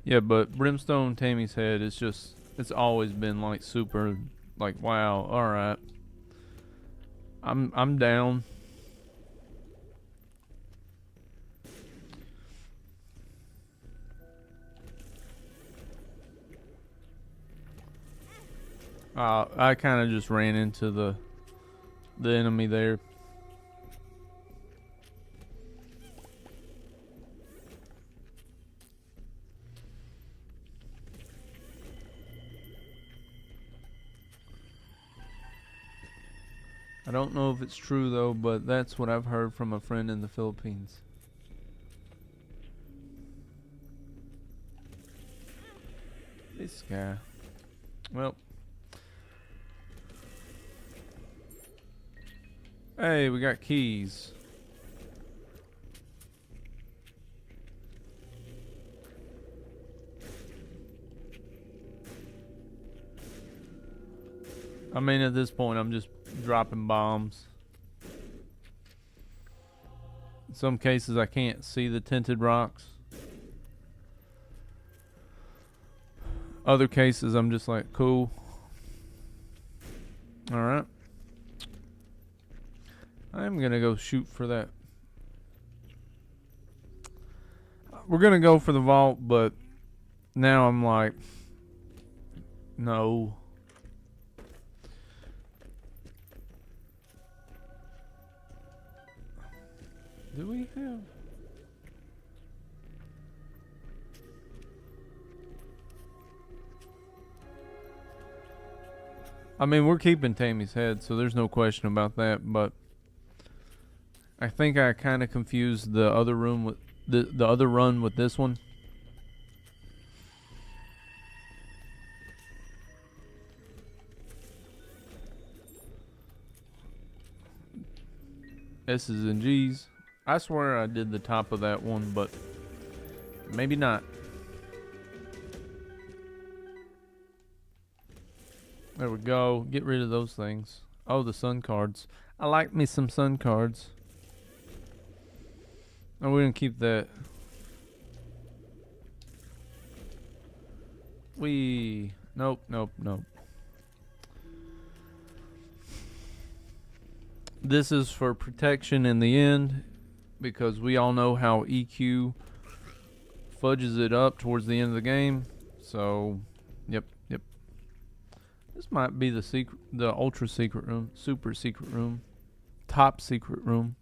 Yeah, but Brimstone Tammy's Head is just, it's always been like super, like, wow, alright. I'm down. I kind of just ran into the enemy there. I don't know if it's true though, but that's what I've heard from a friend in the Philippines. This guy. Well. Hey, we got keys. I mean, at this point, I'm just dropping bombs. In some cases, I can't see the tinted rocks. Other cases, I'm just like, cool. Alright. I'm gonna go shoot for that. We're gonna go for the vault, but now I'm like, no. Do we have? I mean, we're keeping Tammy's Head, so there's no question about that, but I think I kind of confused the other room with the other run with this one. S's and G's. I swear I did the top of that one, but maybe not. There we go. Get rid of those things. Oh, the sun cards. I like me some sun cards. Oh, we're gonna keep that. Nope, nope, nope. This is for protection in the end, because we all know how EQ fudges it up towards the end of the game. So, yep. This might be the secret, the ultra secret room, super secret room, top secret room.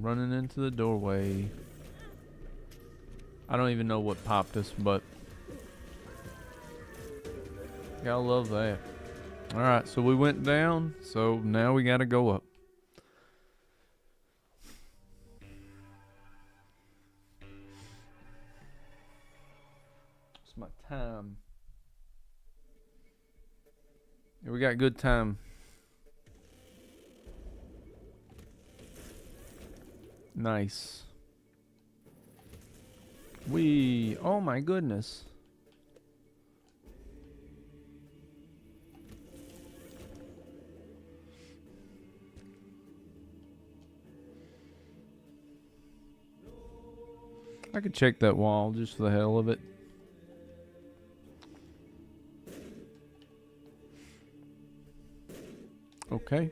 Running into the doorway. I don't even know what popped us, but gotta love that. Alright, so we went down, so now we gotta go up. It's my time. Yeah, we got good time. Nice. Oh my goodness. I could check that wall just for the hell of it. Okay.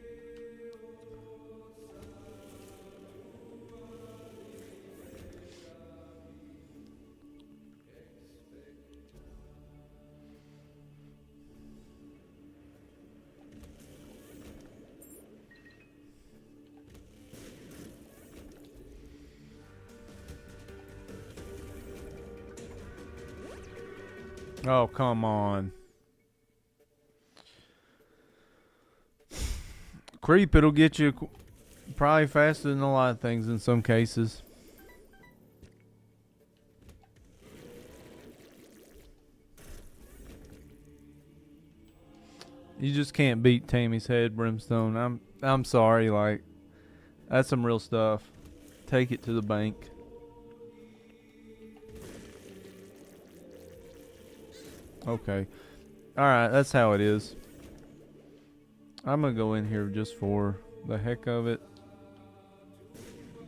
Oh, come on. Creep, it'll get you probably faster than a lot of things in some cases. You just can't beat Tammy's Head, Brimstone. I'm sorry, like, that's some real stuff. Take it to the bank. Okay. Alright, that's how it is. I'm gonna go in here just for the heck of it.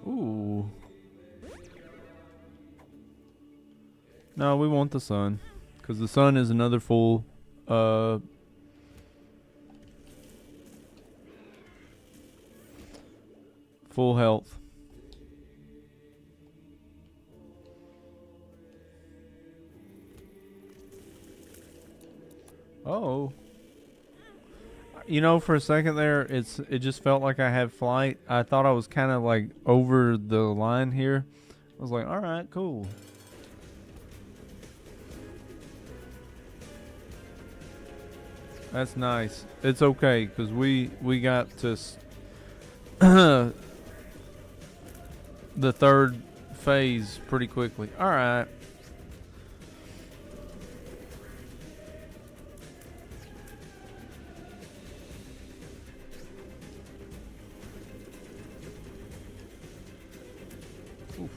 Ooh. No, we want the sun. Because the sun is another full, full health. Oh. You know, for a second there, it just felt like I had flight. I thought I was kind of like over the line here. I was like, all right, cool. That's nice. It's okay because we got to the third phase pretty quickly. All right. Oof.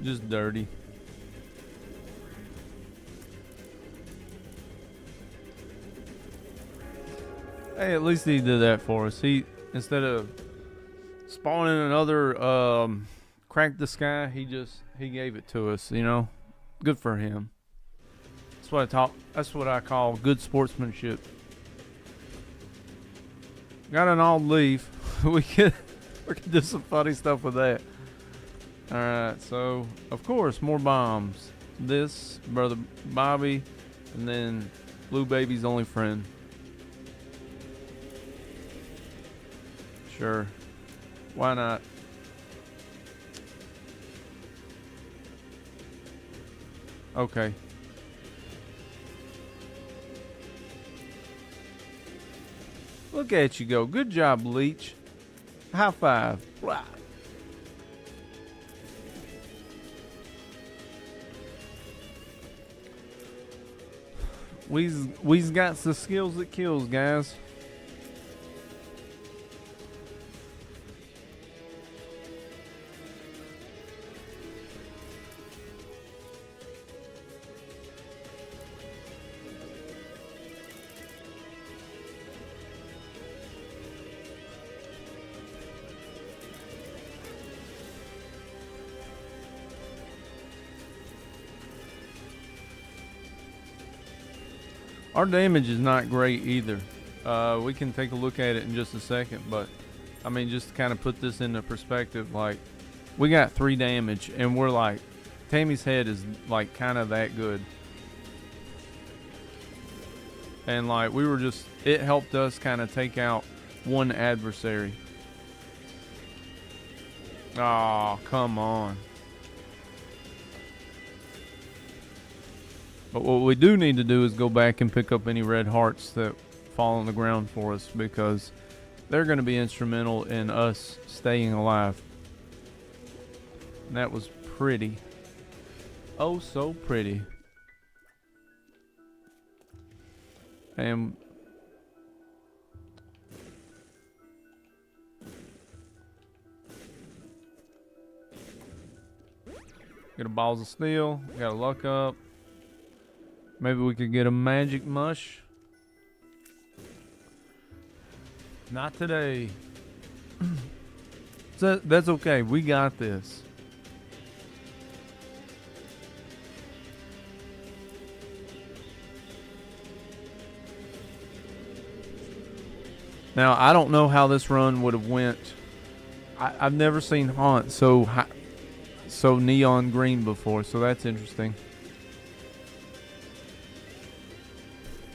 Just dirty. Hey, at least he did that for us. He, instead of spawning another crack the sky, he gave it to us, you know. Good for him. That's what I call good sportsmanship. Got an old leaf. we could do some funny stuff with that. Alright, so of course more bombs. This, Brother Bobby, and then Blue Baby's only friend. Sure. Why not? Okay. Look at you go. Good job, Leech. High five. Blah. We's got the skills that kills, guys. Our damage is not great either. We can take a look at it in just a second, but I mean, just to kind of put this into perspective, like we got 3 damage and we're like, Tammy's head is like kind of that good. And like it helped us kind of take out one adversary. Oh, come on. But what we do need to do is go back and pick up any red hearts that fall on the ground for us, because they're going to be instrumental in us staying alive. And that was pretty. Oh, so pretty. And get a balls of steel. Got a luck up. Maybe we could get a magic mush. Not today. So that's okay. We got this. Now, I don't know how this run would have went. I've never seen Haunt so neon green before, so that's interesting.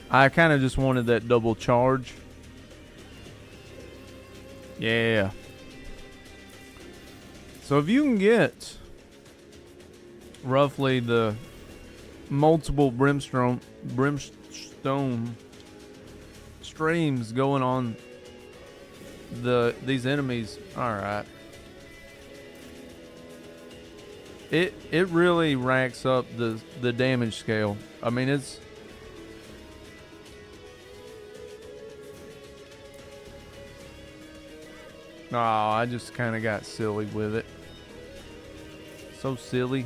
I kind of just wanted that double charge. Yeah. So if you can get roughly the multiple brimstone streams going on these enemies, all right. It really racks up the damage scale. I mean, it's oh, I just kind of got silly with it. So silly.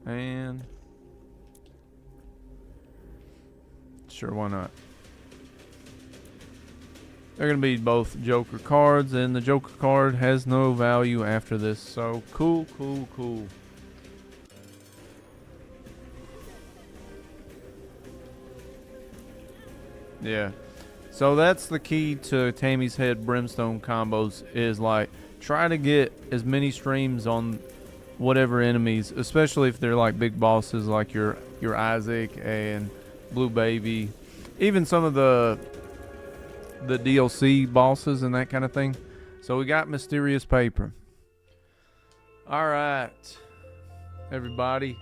And sure, why not? They're going to be both Joker cards, and the Joker card has no value after this. So, cool. Yeah. So that's the key to Tammy's Head Brimstone combos is like try to get as many streams on whatever enemies, especially if they're like big bosses like your Isaac and Blue Baby, even some of the DLC bosses and that kind of thing. So we got Mysterious Paper. All right, everybody.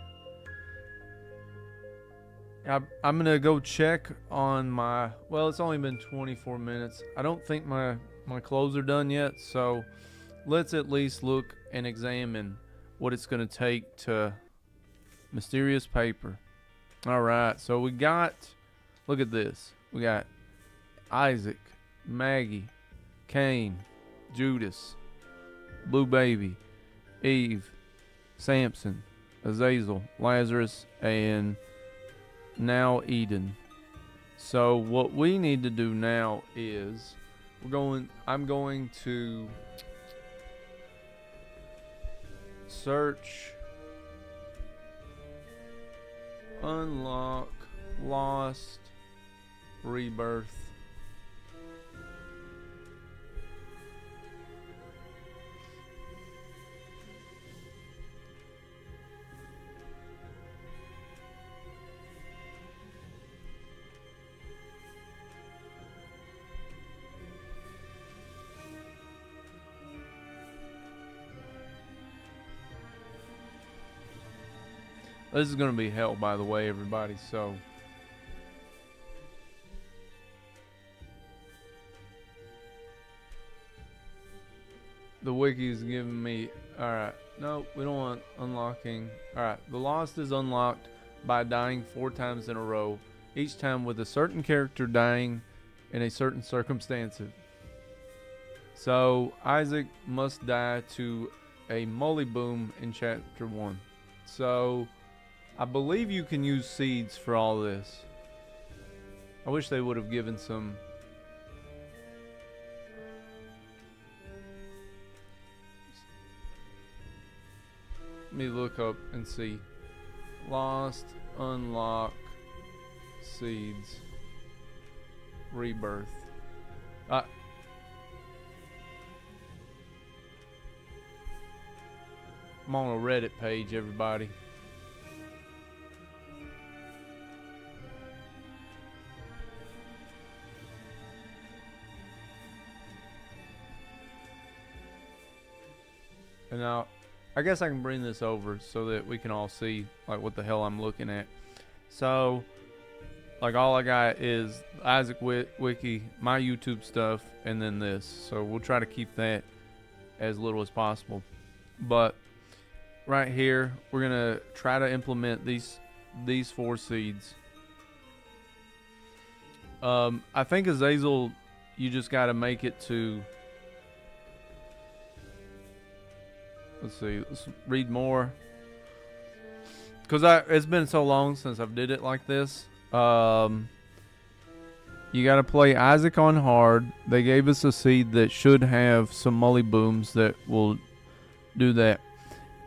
I'm gonna go check on my. Well, it's only been 24 minutes. I don't think my clothes are done yet. So let's at least look and examine what it's gonna take to Mysterious Paper. All right. So we got. Look at this. We got Isaac, Maggie, Cain, Judas, Blue Baby, Eve, Samson, Azazel, Lazarus, and now Eden. So what we need to do now is I'm going to search, unlock, lost, rebirth. This is going to be hell, by the way, everybody, so the wiki is giving me, alright, no, we don't want unlocking. Alright, the lost is unlocked by dying 4 times in a row, each time with a certain character dying in a certain circumstance. So Isaac must die to a Molly Boom in chapter 1. So I believe you can use seeds for all this. I wish they would have given some. Let me look up and see. Lost, unlock, seeds, rebirth. I'm on a Reddit page, everybody. And now, I guess I can bring this over so that we can all see like what the hell I'm looking at. So, like all I got is Isaac Wiki, my YouTube stuff, and then this. So we'll try to keep that as little as possible. But right here, we're gonna try to implement these 4 seeds. I think Azazel, you just gotta make it to. Let's see. Let's read more. Cause it's been so long since I've did it like this. You gotta play Isaac on hard. They gave us a seed that should have some Molly Booms that will do that.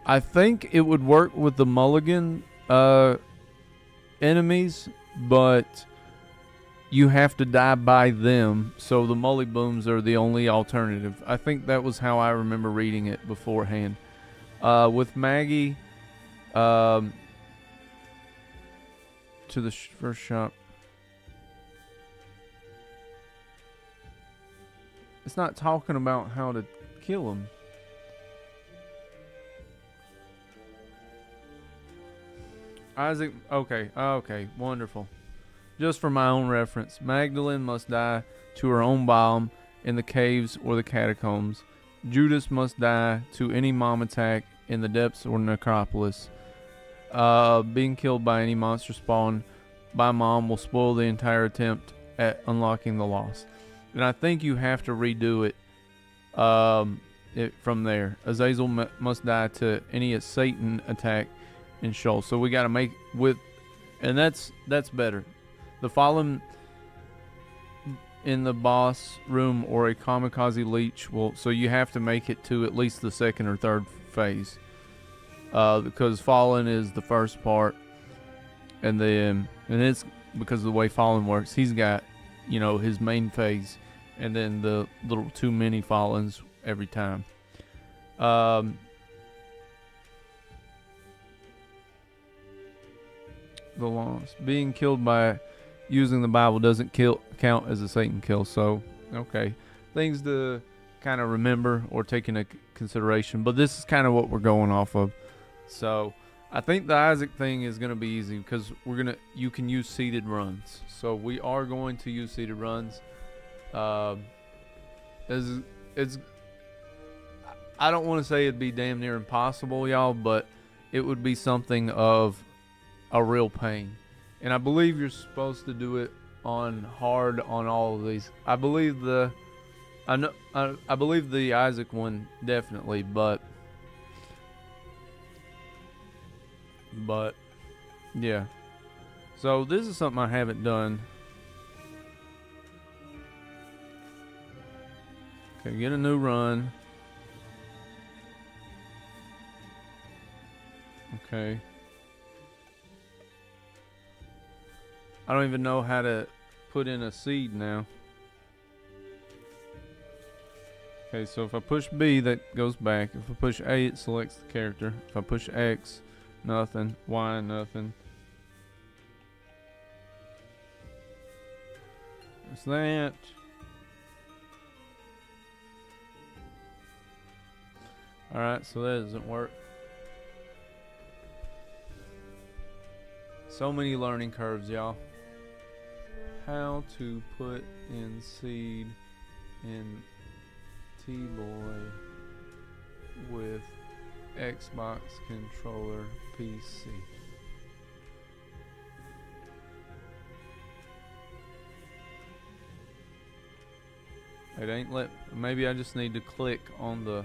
I think it would work with the Mulligan enemies, but you have to die by them. So the Molly Booms are the only alternative. I think that was how I remember reading it beforehand. With Maggie, to the first shop. It's not talking about how to kill him. Isaac, okay, wonderful. Just for my own reference, Magdalene must die to her own biome in the caves or the catacombs. Judas must die to any mom attack in the depths or necropolis. Being killed by any monster spawn by mom will spoil the entire attempt at unlocking the lost. And I think you have to redo it, from there. Azazel must die to any Satan attack in Shoal. So we got to make with, and that's better. The Fallen in the boss room or a kamikaze leech will, so you have to make it to at least the second or third phase. Because Fallen is the first part, and it's because of the way Fallen works. He's got, his main phase, and then the little 2 mini Fallens every time. The loss. Being killed by using the Bible doesn't count as a Satan kill. So, okay. Things to kind of remember or take into consideration. But this is kind of what we're going off of. So, I think the Isaac thing is going to be easy because you can use seeded runs. So, we are going to use seeded runs. I don't want to say it'd be damn near impossible, y'all, but it would be something of a real pain. And I believe you're supposed to do it on hard on all of these. I believe the Isaac one definitely, but yeah. So this is something I haven't done. Okay, get a new run. Okay. I don't even know how to put in a seed now. Okay, so if I push B, that goes back. If I push A, it selects the character. If I push X, nothing. Y, nothing. There's that. Alright, so that doesn't work. So many learning curves, y'all. How to put in seed in TBOI with Xbox controller PC. It ain't maybe I just need to click on the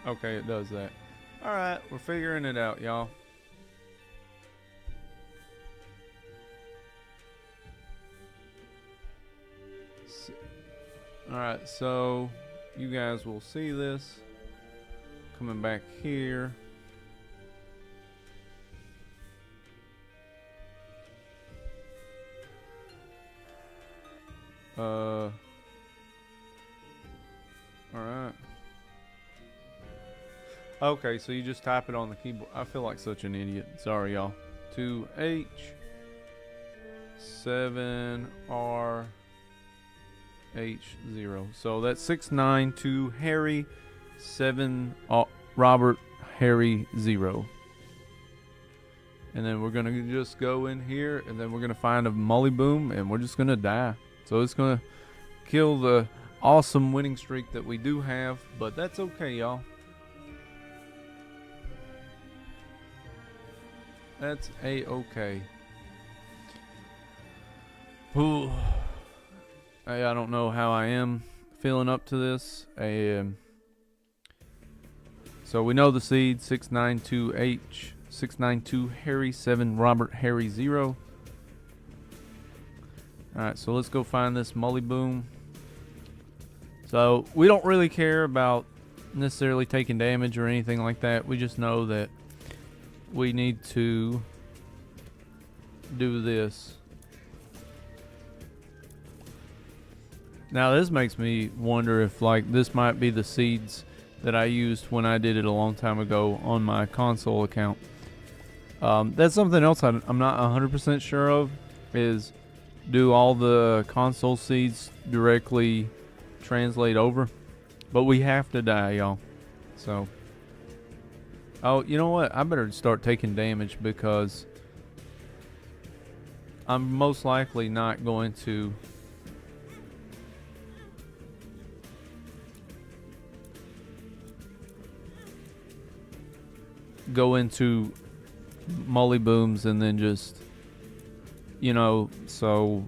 Okay, it does that. Alright, we're figuring it out, y'all. Alright, so you guys will see this. Coming back here. Alright. Okay, so you just type it on the keyboard. I feel like such an idiot. Sorry, y'all. 2H 7R H0. So that's 692 Harry 7 Robert Harry 0. And then we're gonna just go in here, and then we're gonna find a Molly Boom, and we're just gonna die. So it's gonna kill the awesome winning streak that we do have, but that's okay, y'all. That's a-okay. Ooh. I don't know how I am feeling up to this. So we know the seed 692H 692 Harry 7 Robert Harry 0. Alright, so let's go find this Molly Boom. So we don't really care about necessarily taking damage or anything like that. We just know that we need to do this. Now this makes me wonder if this might be the seeds that I used when I did it a long time ago on my console account. That's something else I'm not 100% sure of, is do all the console seeds directly translate over? But we have to die, y'all. So, oh, you know what? I better start taking damage because I'm most likely not going to go into Molly Booms and then just, so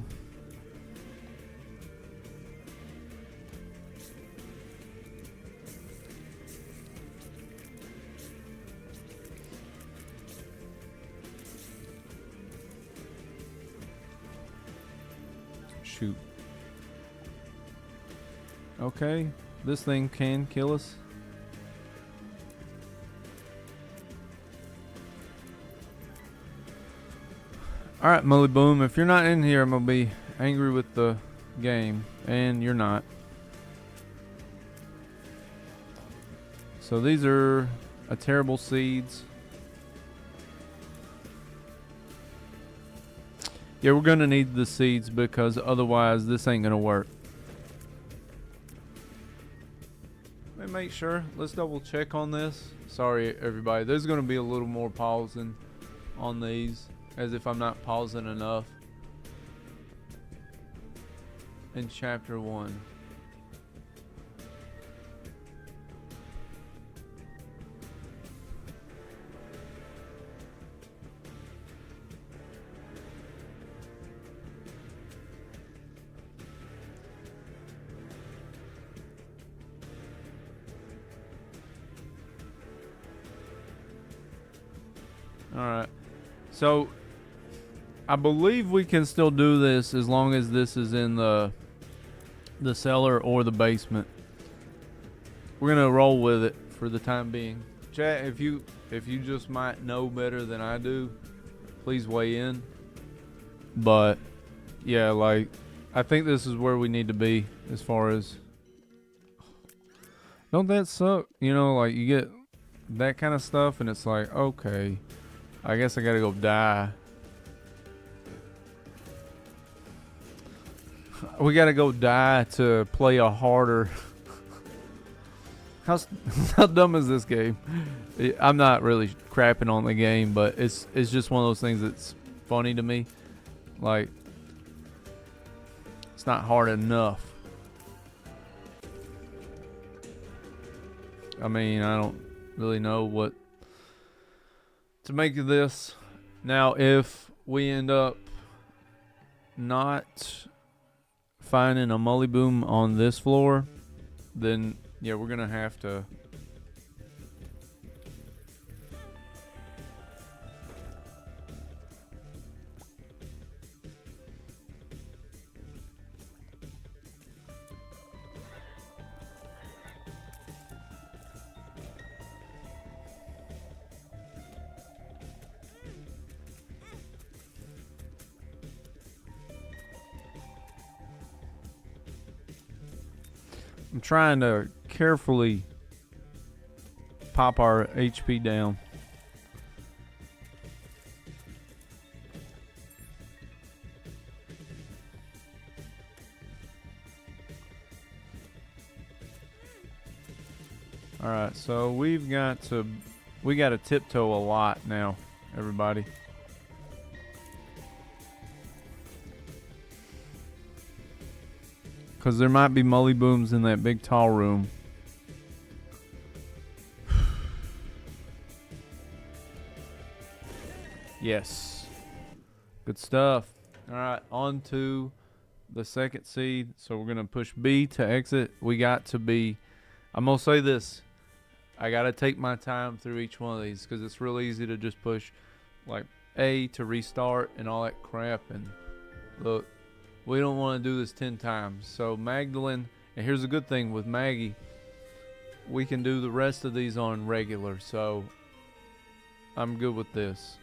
shoot. Okay, this thing can kill us. Alright, Mully Boom, if you're not in here, I'm going to be angry with the game, and you're not. So these are a terrible seeds. Yeah, we're going to need the seeds because otherwise this ain't going to work. Let me make sure. Let's double check on this. Sorry, everybody. There's going to be a little more pausing on these, as if I'm not pausing enough. In chapter 1. Alright, so I believe we can still do this as long as this is in the cellar or the basement. We're gonna roll with it for the time being. Chat, if you just might know better than I do, please weigh in. But yeah, like I think this is where we need to be as far as. Don't that suck? You know, like you get that kind of stuff and it's like, okay, I guess I gotta go die. We gotta go die to play a harder. How dumb is this game? I'm not really crapping on the game, but it's just one of those things that's funny to me. Like, it's not hard enough. I mean, I don't really know what to make of this. Now, if we end up not finding a Mully Boom on this floor, then yeah, we're gonna have to. I'm trying to carefully pop our HP down. Alright, so we got to tiptoe a lot now, everybody. Because there might be Mully Booms in that big tall room. Yes. Good stuff. Alright, on to the second seed. So we're going to push B to exit. We got to be... I'm going to say this. I got to take my time through each one of these because it's real easy to just push like A to restart and all that crap. And look. We don't want to do this 10 times. So Magdalene, and here's a good thing with Maggie, we can do the rest of these on regular. So I'm good with this.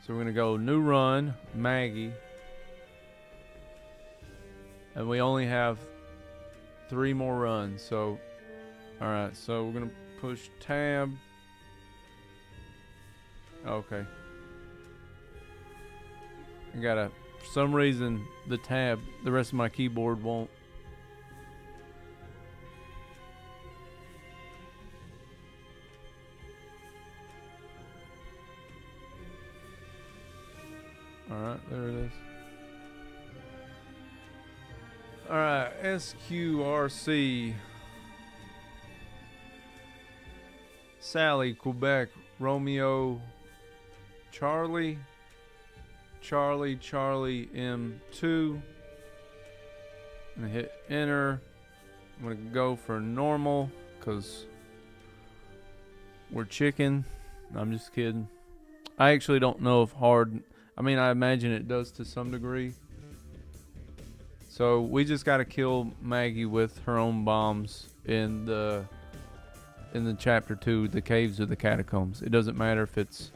So we're going to go new run, Maggie. And we only have 3 more runs. So, alright, so we're going to push tab. Okay. I got to... For some reason, the tab, the rest of my keyboard won't. Alright, there it is. Alright, SQRC. Sally, Quebec, Romeo, Charlie. Charlie M2. I'm gonna hit enter. I'm gonna go for normal because we're chicken. I'm just kidding. I actually don't know if hard. I mean, I imagine it does to some degree. So we just gotta kill Maggie with her own bombs in the chapter 2, the caves or the catacombs. It doesn't matter if it's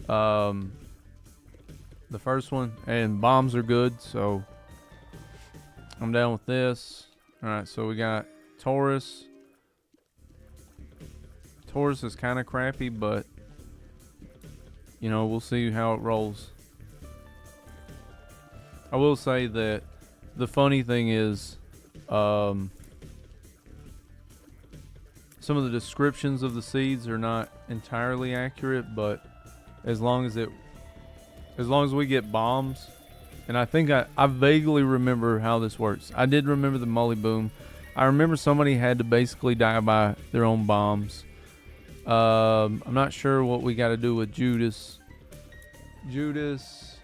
the first one, and bombs are good, so I'm down with this. Alright, so we got Taurus. Taurus is kind of crappy, but you know, we'll see how it rolls. I will say that the funny thing is, some of the descriptions of the seeds are not entirely accurate, but as long as we get bombs, and I think I vaguely remember how this works. I did remember the Mully Boom. I remember somebody had to basically die by their own bombs. I'm not sure what we got to do with Judas. Judas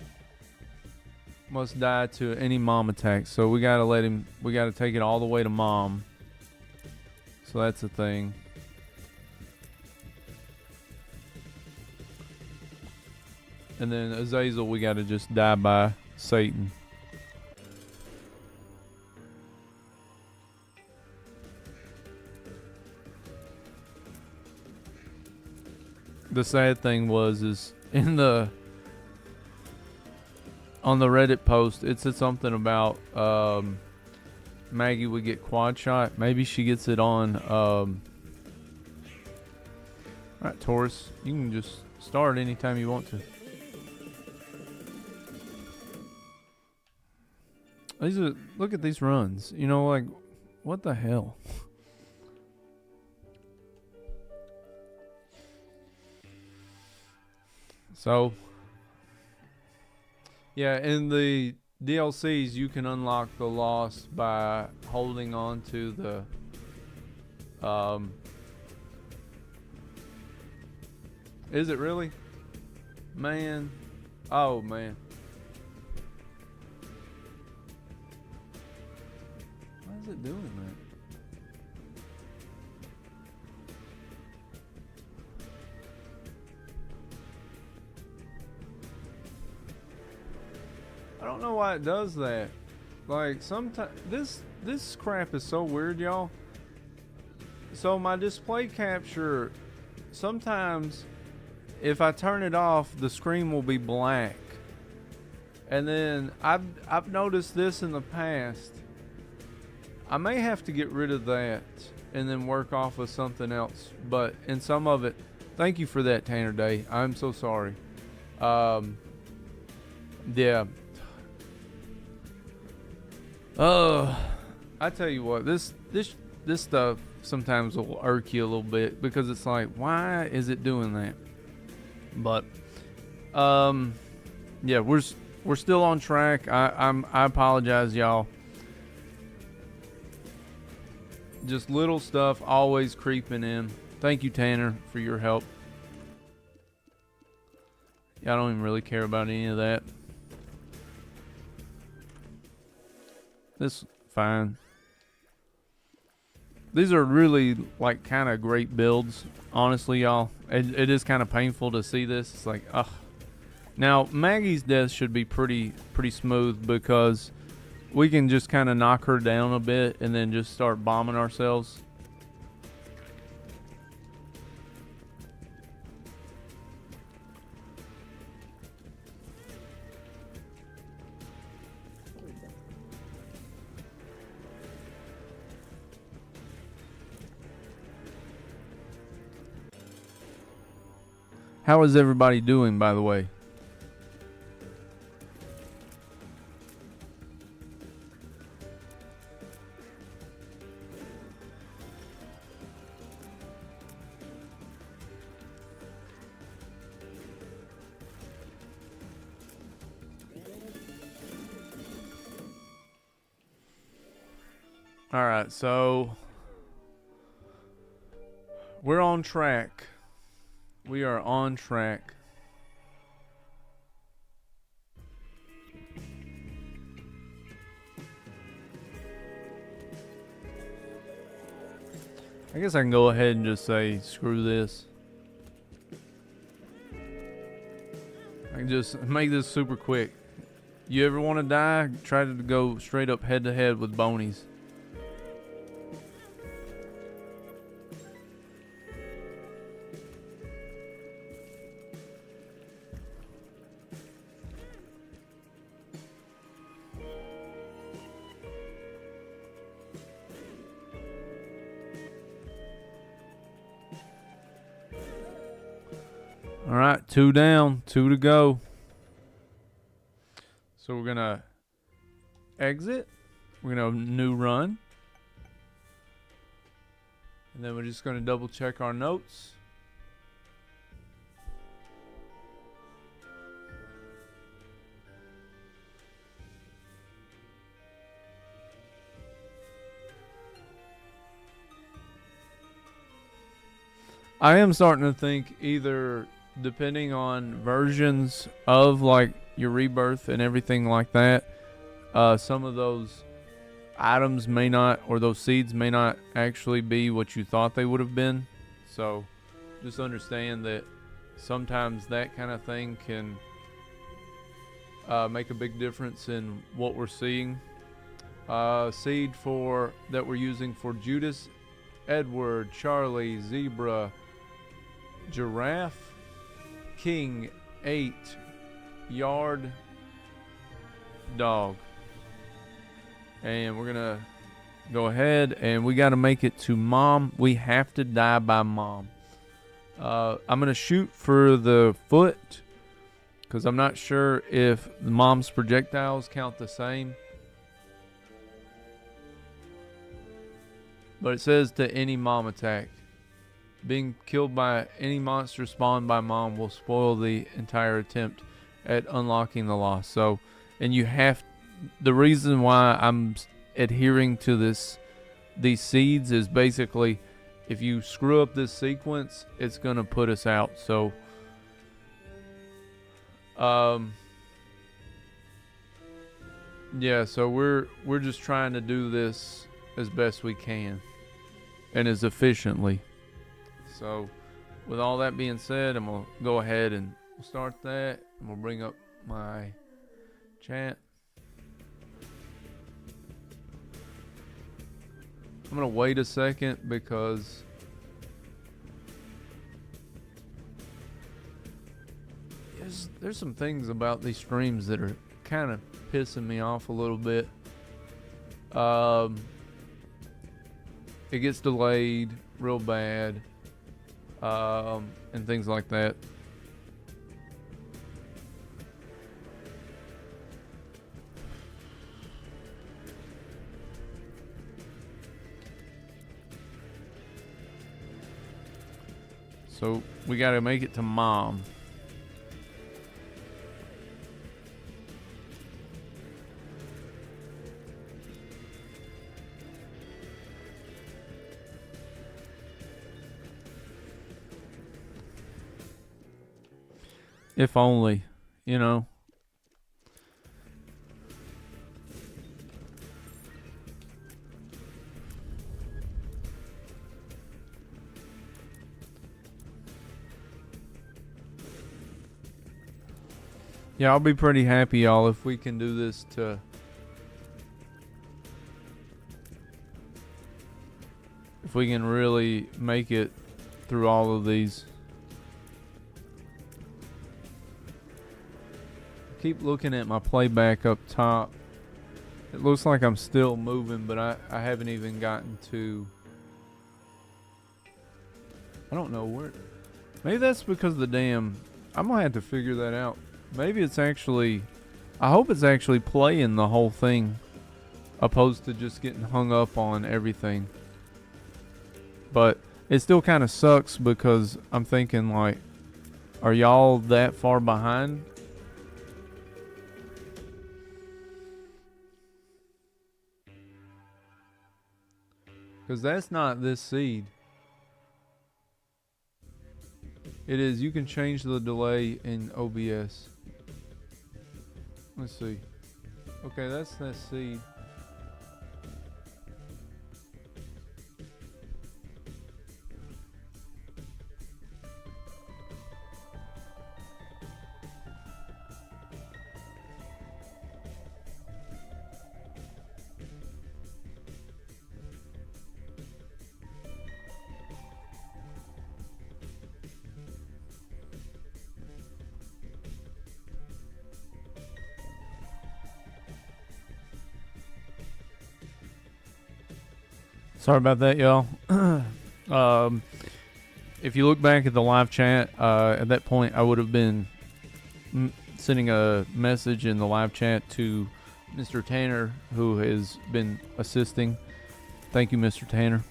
must die to any mom attack, so we got to take it all the way to mom. So that's the thing. And then Azazel, we got to just die by Satan. The sad thing is on the Reddit post, it said something about Maggie would get quad shot. Maybe she gets it on. Alright, Taurus, you can just start anytime you want to. Look at these runs. You know, like, what the hell? So, yeah, in the DLCs, you can unlock the Lost by holding on to the, is it really? Man. Oh, man. Why is it doing that? I don't know why it does that. Like, sometimes this crap is so weird, y'all. So my display capture, sometimes if I turn it off, the screen will be black. And then I've noticed this in the past. I may have to get rid of that and then work off of something else. But in some of it, thank you for that, Tanner Day. I'm so sorry. Yeah. I tell you what, this stuff sometimes will irk you a little bit because it's like, why is it doing that? But yeah, we're still on track. I apologize, y'all. Just little stuff always creeping in. Thank you, Tanner, for your help. Yeah, I don't even really care about any of that. This fine. These are really like kind of great builds, honestly, y'all. It is kind of painful to see this. It's like, ugh. Now Maggie's death should be pretty smooth because we can just kind of knock her down a bit and then just start bombing ourselves. How is everybody doing, by the way? All right, so we're on track. We are on track. I guess I can go ahead and just say, screw this. I can just make this super quick. You ever want to die? Try to go straight up head to head with bonies. All right, 2 down, 2 to go. So we're going to exit. We're going to new run. And then we're just going to double check our notes. I am starting to think either depending on versions of like your Rebirth and everything like that, some of those items may not, or those seeds may not actually be what you thought they would have been. So just understand that sometimes that kind of thing can make a big difference in what we're seeing. Seed for that we're using for Judas, Edward, Charlie, Zebra, Giraffe, King, 8, Yard, Dog. And we're gonna go ahead and we gotta make it to Mom. We have to die by Mom. I'm gonna shoot for the foot because I'm not sure if Mom's projectiles count the same. But it says to any Mom attack. Being killed by any monster spawned by Mom will spoil the entire attempt at unlocking the loss. So, and you have, the reason why I'm adhering to these seeds is basically if you screw up this sequence, it's going to put us out. So, yeah, so we're just trying to do this as best we can and as efficiently. So, with all that being said, I'm going to go ahead and we'll start that. I'm going to bring up my chat. I'm going to wait a second because there's some things about these streams that are kind of pissing me off a little bit. It gets delayed real bad. And things like that. So we got to make it to Mom. If only, you know. Yeah, I'll be pretty happy, y'all, if we can do this to... If we can really make it through all of these. Keep looking at my playback up top. It looks like I'm still moving, but I haven't even gotten to... I don't know where... Maybe that's because the damn... I'm going to have to figure that out. Maybe it's actually... I hope it's actually playing the whole thing, opposed to just getting hung up on everything. But it still kind of sucks because I'm thinking like, are y'all that far behind? Because that's not this seed. It is. You can change the delay in OBS. Let's see. Okay, that's that seed. Sorry about that, y'all. If you look back at the live chat, at that point I would have been sending a message in the live chat to Mr. Tanner, who has been assisting. Thank you, Mr. Tanner.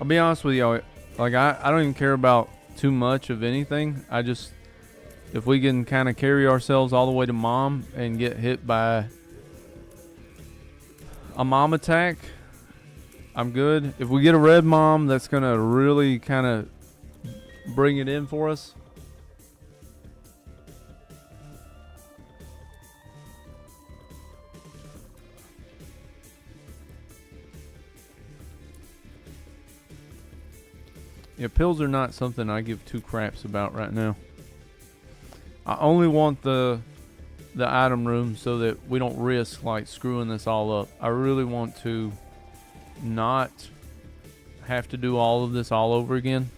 I'll be honest with y'all, like I don't even care about too much of anything. I just, if we can kind of carry ourselves all the way to mom and get hit by a mom attack, I'm good. If we get a red mom, that's going to really kind of bring it in for us. Yeah, pills are not something I give two craps about right now. I only want the item room so that we don't risk like screwing this all up. I really want to not have to do all of this all over again.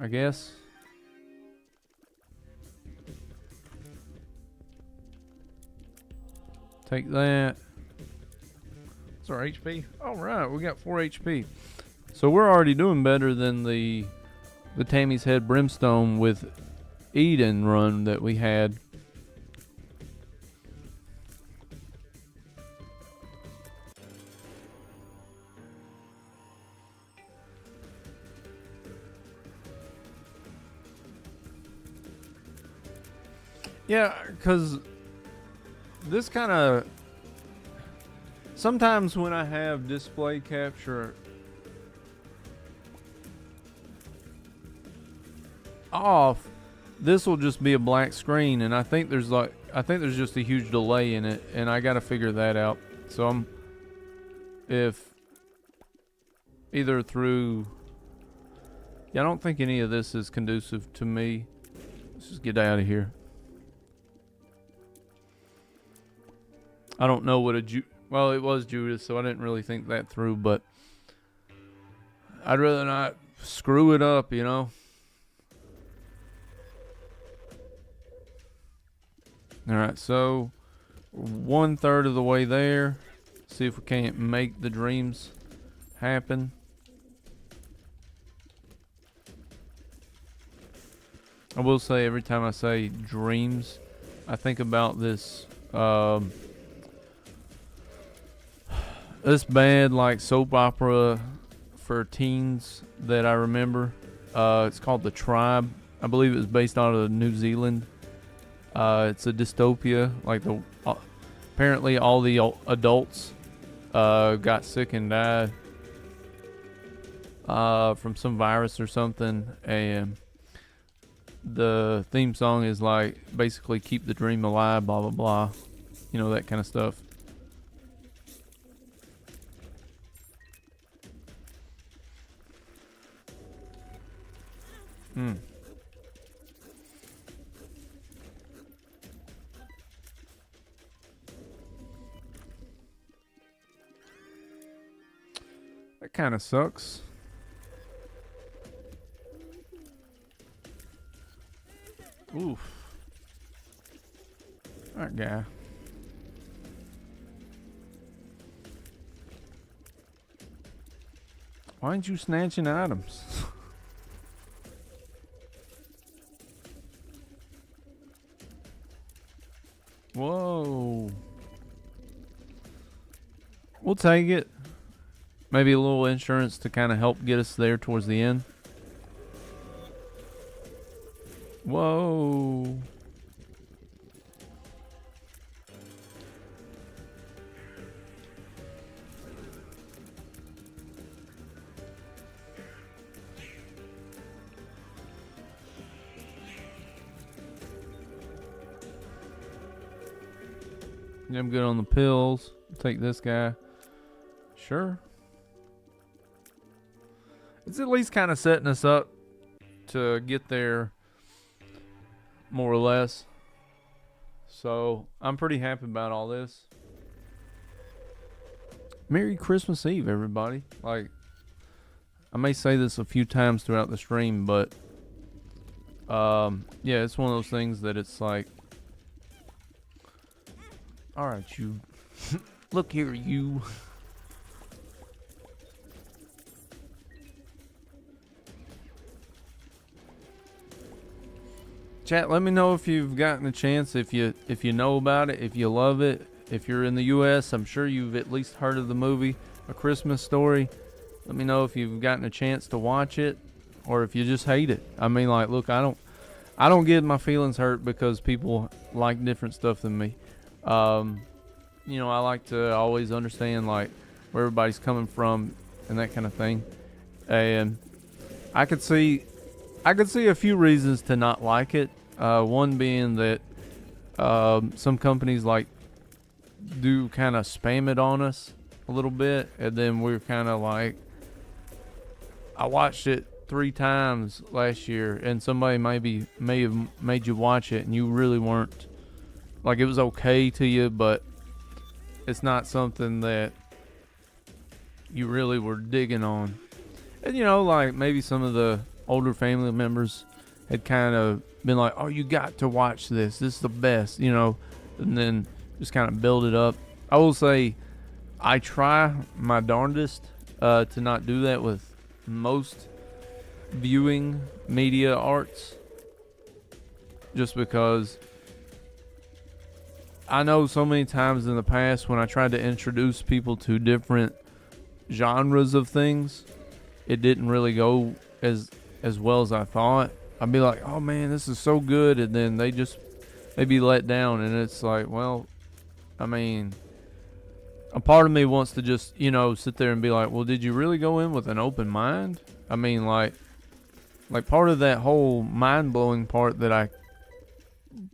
I guess. Take that. That's our HP. Alright, we got 4 HP. So we're already doing better than the Tammy's Head Brimstone with Eden run that we had. Yeah, because this kind of... Sometimes when I have display capture off, this will just be a black screen, and I think there's just a huge delay in it, and I got to figure that out. So if either through... Yeah, I don't think any of this is conducive to me. Let's just get out of here. I don't know what well, it was Judas, so I didn't really think that through, but I'd rather not screw it up, you know? Alright, so 1/3 of the way there. See if we can't make the dreams happen. I will say, every time I say dreams, I think about this this bad like soap opera for teens that I remember. It's called The Tribe. I believe it was based out of New Zealand. It's a dystopia. Like apparently all the adults got sick and died from some virus or something, and the theme song is like basically keep the dream alive, blah blah blah, you know, that kind of stuff. That kind of sucks. Oof. That guy. Why aren't you snatching items? Whoa. We'll take it. Maybe a little insurance to kind of help get us there towards the end. Whoa. Yeah, I'm good on the pills. Take this guy. Sure. It's at least kind of setting us up to get there, more or less. So I'm pretty happy about all this. Merry Christmas Eve, everybody. Like, I may say this a few times throughout the stream, but yeah, it's one of those things that it's like, all right, you, look here, you. Chat, let me know if you've gotten a chance, if you know about it, if you love it. If you're in the U.S., I'm sure you've at least heard of the movie A Christmas Story. Let me know if you've gotten a chance to watch it, or if you just hate it. I mean, like, look, I don't get my feelings hurt because people like different stuff than me. You know, I like to always understand like where everybody's coming from and that kind of thing. And I could see a few reasons to not like it. One being that some companies like do kind of spam it on us a little bit, and then we're kind of like, I watched it 3 times last year, and somebody may have made you watch it, and you really weren't, like, it was okay to you, but it's not something that you really were digging on. And you know, like, maybe some of the older family members had kind of been like, oh, you got to watch this is the best, you know, and then just kind of build it up. I will say I try my darndest to not do that with most viewing media arts, just because I know so many times in the past when I tried to introduce people to different genres of things, it didn't really go as well as I thought. I'd be like, oh man, this is so good, and then they'd be let down, and it's like, well, I mean, a part of me wants to just, you know, sit there and be like, well, did you really go in with an open mind? I mean, like part of that whole mind-blowing part that I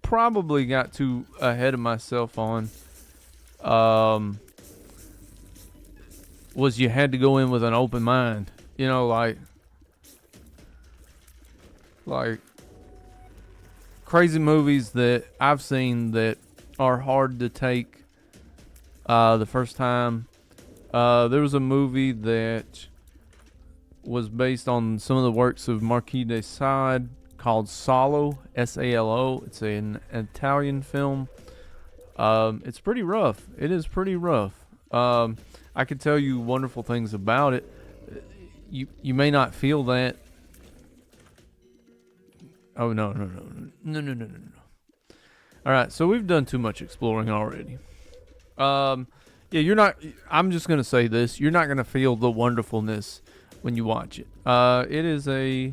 probably got too ahead of myself on, was you had to go in with an open mind. You know, like crazy movies that I've seen that are hard to take the first time. There was a movie that was based on some of the works of Marquis de Sade called Salo, S-A-L-O. It's an Italian film. It's pretty rough. It is pretty rough. I could tell you wonderful things about it. You may not feel that. Oh, no. All right, so we've done too much exploring already. Yeah, you're not, I'm just going to say this. You're not going to feel the wonderfulness when you watch it. It is a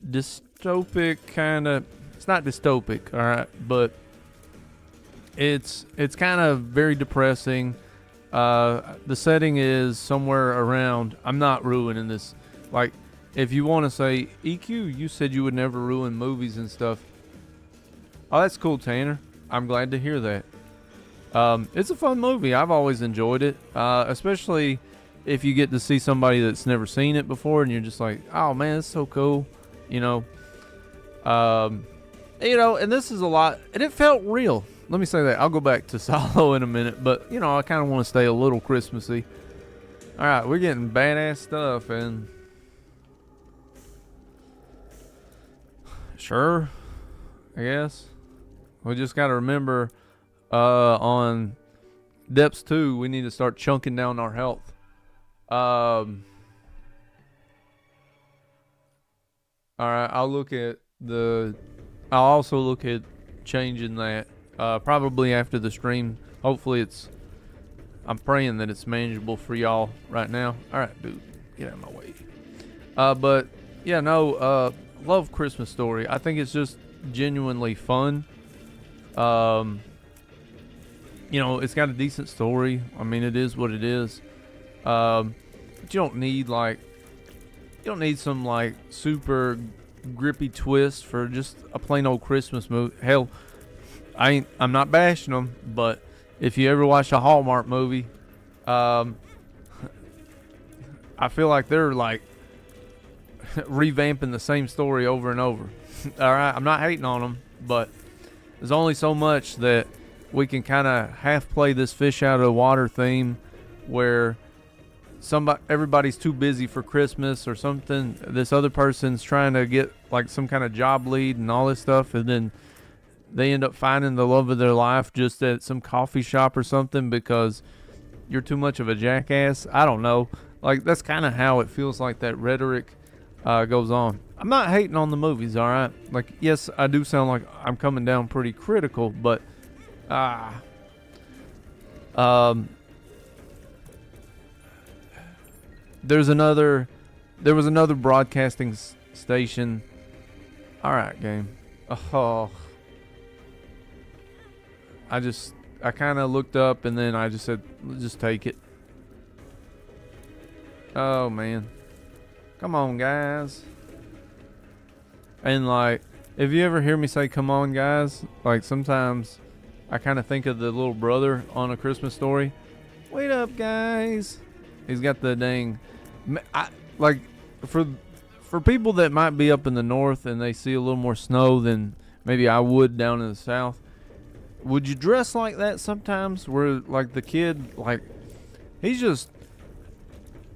dystopic kind of, it's not dystopic, all right, but it's kind of very depressing. The setting is somewhere around, I'm not ruining this. Like, if you want to say, EQ, you said you would never ruin movies and stuff. Oh, that's cool, Tanner. I'm glad to hear that. It's a fun movie. I've always enjoyed it, especially if you get to see somebody that's never seen it before, and you're just like, oh man, it's so cool, you know. And this is a lot, and it felt real. Let me say that. I'll go back to Solo in a minute, but you know, I kind of want to stay a little Christmassy. All right, we're getting badass stuff, and sure, I guess we just got to remember on Depths 2, we need to start chunking down our health. All right, I'll also look at changing that probably after the stream. Hopefully I'm praying that it's manageable for y'all right now. All right, dude, get out of my way. But yeah, no, love Christmas Story. I think it's just genuinely fun. You know, it's got a decent story. I mean, it is what it is. But you don't need some like super grippy twist for just a plain old Christmas movie. Hell, I'm not bashing them, but if you ever watch a Hallmark movie, I feel like they're like revamping the same story over and over. All right, I'm not hating on them, but there's only so much that we can kind of half play this fish out of the water theme, where everybody's too busy for Christmas or something. This other person's trying to get like some kind of job lead and all this stuff, and then they end up finding the love of their life just at some coffee shop or something because you're too much of a jackass. I don't know. Like, that's kind of how it feels like that rhetoric goes on. I'm not hating on the movies, all right? Like, yes, I do sound like I'm coming down pretty critical, but there was another broadcasting station. All right, game. Oh, I kind of looked up and then I just said, just take it. Oh man, come on, guys. And like, if you ever hear me say "come on, guys," like sometimes I kind of think of the little brother on A Christmas Story. Wait up, guys. He's got the dang. Like for people that might be up in the north and they see a little more snow than maybe I would down in the south. Would you dress like that sometimes? Where like the kid, like he's just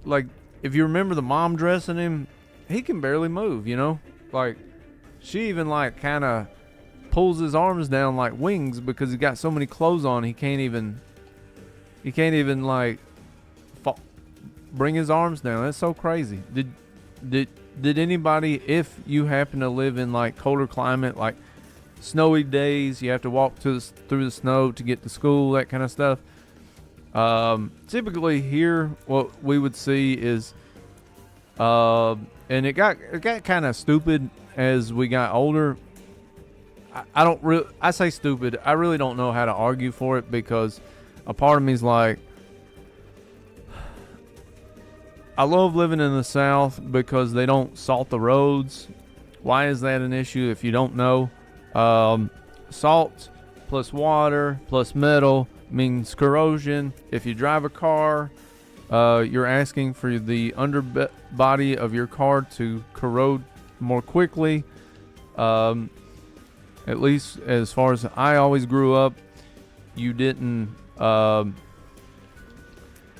like, if you remember the mom dressing him, he can barely move, you know? Like she even like kind of pulls his arms down like wings because he's got so many clothes on. He can't even like bring his arms down. That's so crazy. Did anybody, if you happen to live in like colder climate, like snowy days, you have to walk through the snow to get to school, that kind of stuff. Typically here, what we would see is, and it got kind of stupid as we got older. I say stupid. I really don't know how to argue for it because a part of me is like, I love living in the South because they don't salt the roads. Why is that an issue if you don't know? Salt plus water plus metal means corrosion. If you drive a car, you're asking for the underbody of your car to corrode more quickly. At least as far as I always grew up, you didn't.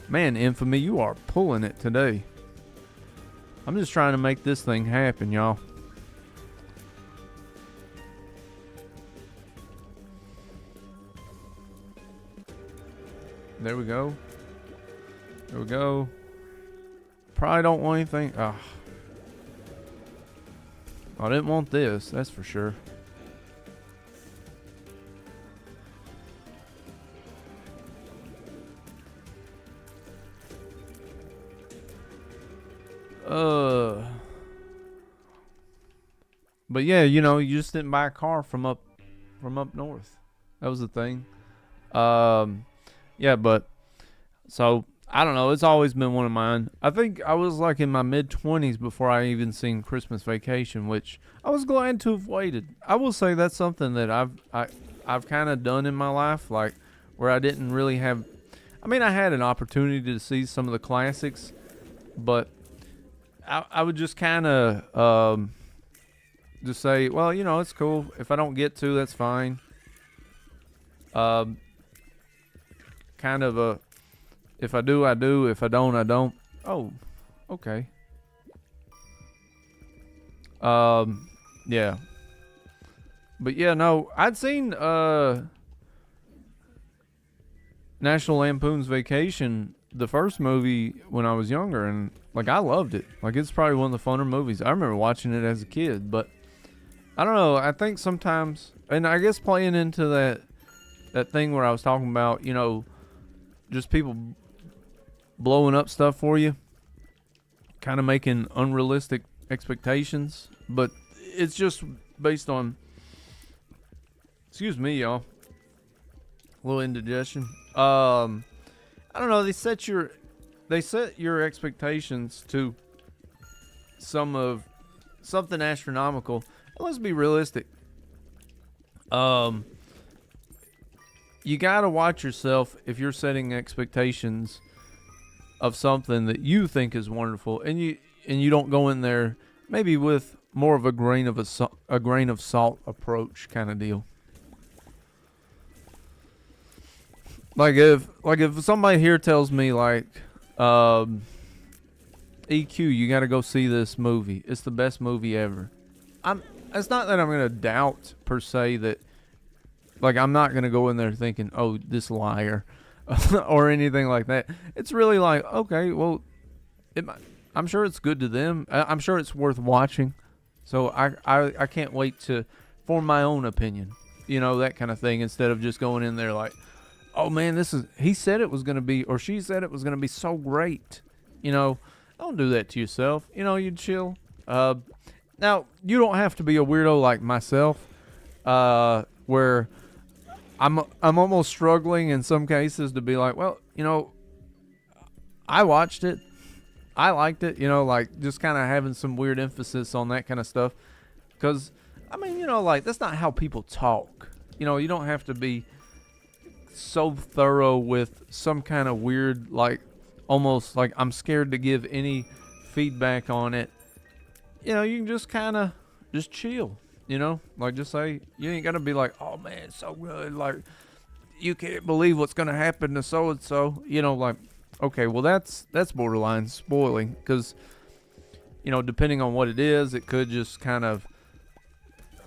Man, Infamy, you are pulling it today. I'm just trying to make this thing happen, y'all. There we go. There we go. Probably don't want anything. I didn't want this, that's for sure. But yeah, you know, you just didn't buy a car from up north. That was the thing. Yeah, but so I don't know. It's always been one of mine. I think I was like in my mid-20s before I even seen Christmas Vacation, which I was glad to have waited. I will say that's something that I've kind of done in my life, like where I didn't really have. I mean, I had an opportunity to see some of the classics, but I would just kind of just say, well, you know, it's cool. If I don't get to, that's fine. Kind of a, if I do, I do. If I don't, I don't. Oh, okay. Yeah. But yeah, no, I'd seen National Lampoon's Vacation, the first movie, when I was younger, and like I loved it. Like it's probably one of the funner movies. I remember watching it as a kid, but I don't know. I think sometimes, and I guess playing into that thing where I was talking about, you know, just people blowing up stuff for you, kind of making unrealistic expectations, but it's just based on, excuse me, y'all, a little indigestion. I don't know. They set your expectations to something astronomical. And let's be realistic. You gotta watch yourself if you're setting expectations of something that you think is wonderful, and you don't go in there maybe with more of a grain of salt approach kind of deal. Like if somebody here tells me like, EQ, you got to go see this movie. It's the best movie ever. It's not that I'm gonna doubt per se that, like, I'm not gonna go in there thinking, oh, this liar, or anything like that. It's really like, okay, well, I'm sure it's good to them. I'm sure it's worth watching. So I can't wait to form my own opinion, that kind of thing, instead of just going in there like, oh man, he said it was gonna be, or she said it was gonna be so great. Don't do that to yourself. You chill. Now, you don't have to be a weirdo like myself, where I'm almost struggling in some cases to be like, well, I watched it. I liked it, like just kind of having some weird emphasis on that kind of stuff. Because, like, that's not how people talk. You don't have to be so thorough with some kind of weird, like, almost like I'm scared to give any feedback on it. You can just kind of just chill, like just say, you ain't got to be like, oh man, it's so good. Like, you can't believe what's going to happen to so-and-so, like, okay, well that's borderline spoiling, because, depending on what it is, it could just kind of,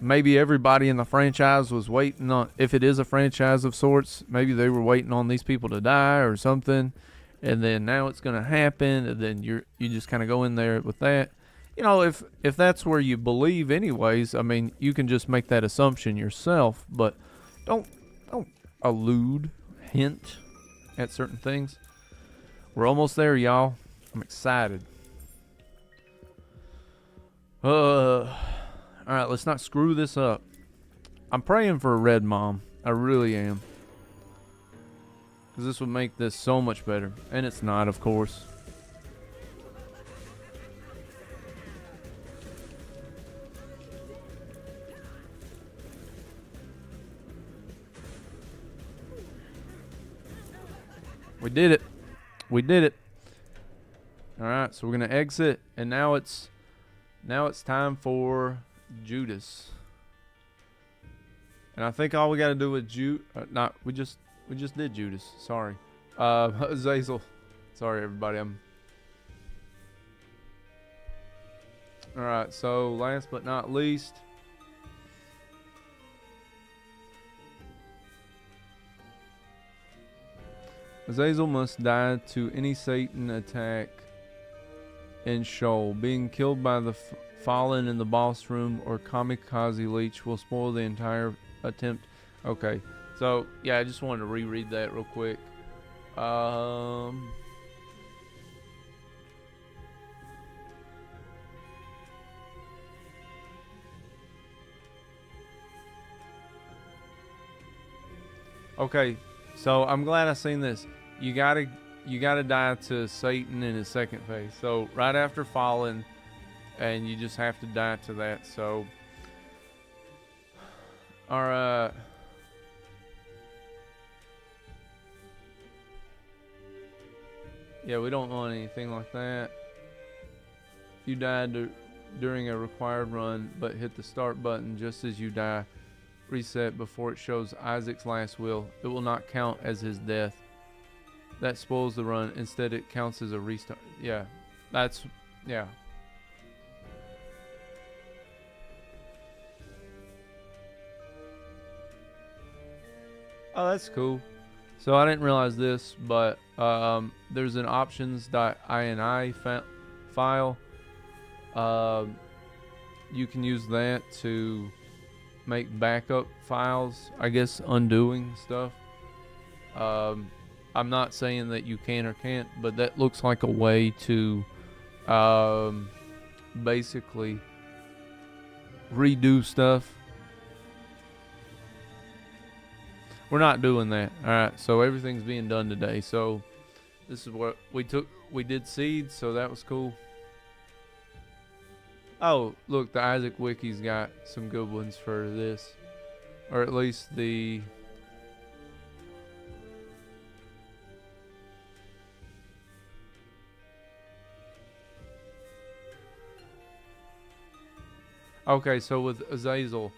maybe everybody in the franchise was waiting on, if it is a franchise of sorts, maybe they were waiting on these people to die or something, and then now it's going to happen, and then you just kind of go in there with that. If that's where you believe anyways, you can just make that assumption yourself, but don't hint at certain things. We're almost there, y'all. I'm excited. All right, let's not screw this up. I'm praying for a red mom. I really am. Because this would make this so much better. And it's not, of course. We did it. We did it. All right, so we're gonna exit, and now it's time for Judas. And I think all we gotta do with we just did Judas. Sorry, Azazel. Sorry, everybody. All right. So last but not least. Azazel must die to any Satan attack in Sheol. Being killed by the fallen in the boss room or kamikaze leech will spoil the entire attempt. Okay, so yeah, I just wanted to reread that real quick. Okay. So I'm glad I seen this. You gotta die to Satan in his second phase. So right after fallen, and you just have to die to that. So, all right. Yeah, we don't want anything like that. You died during a required run, but hit the start button just as you die. Reset before it shows Isaac's last will. It will not count as his death. That spoils the run. Instead, it counts as a restart. Yeah, yeah. Oh, that's cool. So I didn't realize this, but there's an options.ini file. You can use that to make backup files, I guess, undoing stuff. I'm not saying that you can or can't, but that looks like a way to basically redo stuff. We're not doing that. All right, so everything's being done today. So this is what we did seeds, so that was cool. Oh, look, the Isaac Wiki's got some good ones for this. Or at least the... Okay, so with Azazel,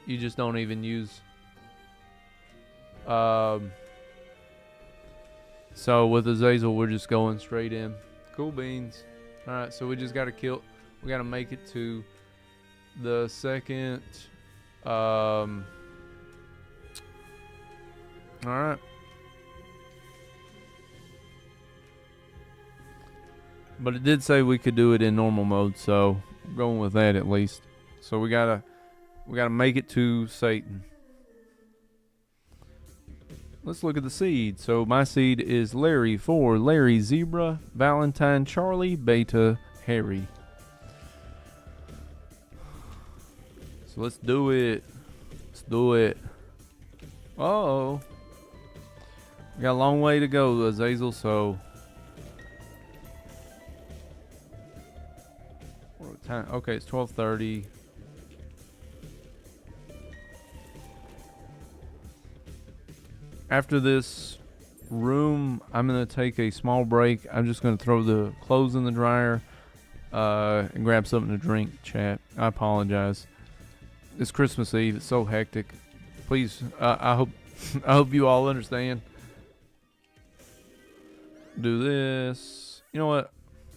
you just don't even use... So with Azazel, we're just going straight in. Cool beans. All right, so we just got to kill. We got to make it to the second. All right. But it did say we could do it in normal mode, so I'm going with that at least. So we gotta make it to Satan. Let's look at the seed. So my seed is Larry for Larry, Zebra, Valentine, Charlie, Beta, Harry. So let's do it. Let's do it. Uh-oh. We got a long way to go, Azazel, so... Time. Okay, it's 12:30. After this room, I'm going to take a small break. I'm just going to throw the clothes in the dryer and grab something to drink, chat. I apologize. It's Christmas Eve. It's so hectic. Please, I hope you all understand. Do this. You know what?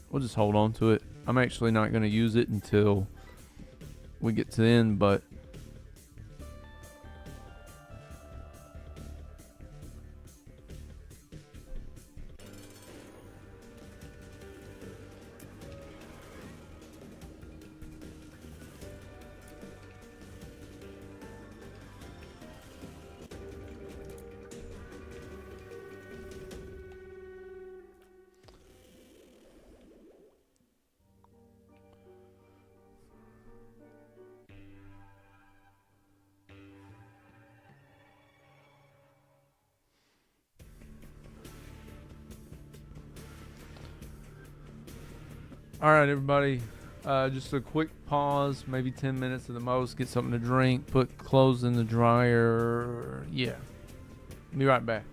We'll just hold on to it. I'm actually not going to use it until we get to the end, but all right, everybody. Just a quick pause, maybe 10 minutes at the most. Get something to drink. Put clothes in the dryer. Yeah. Be right back.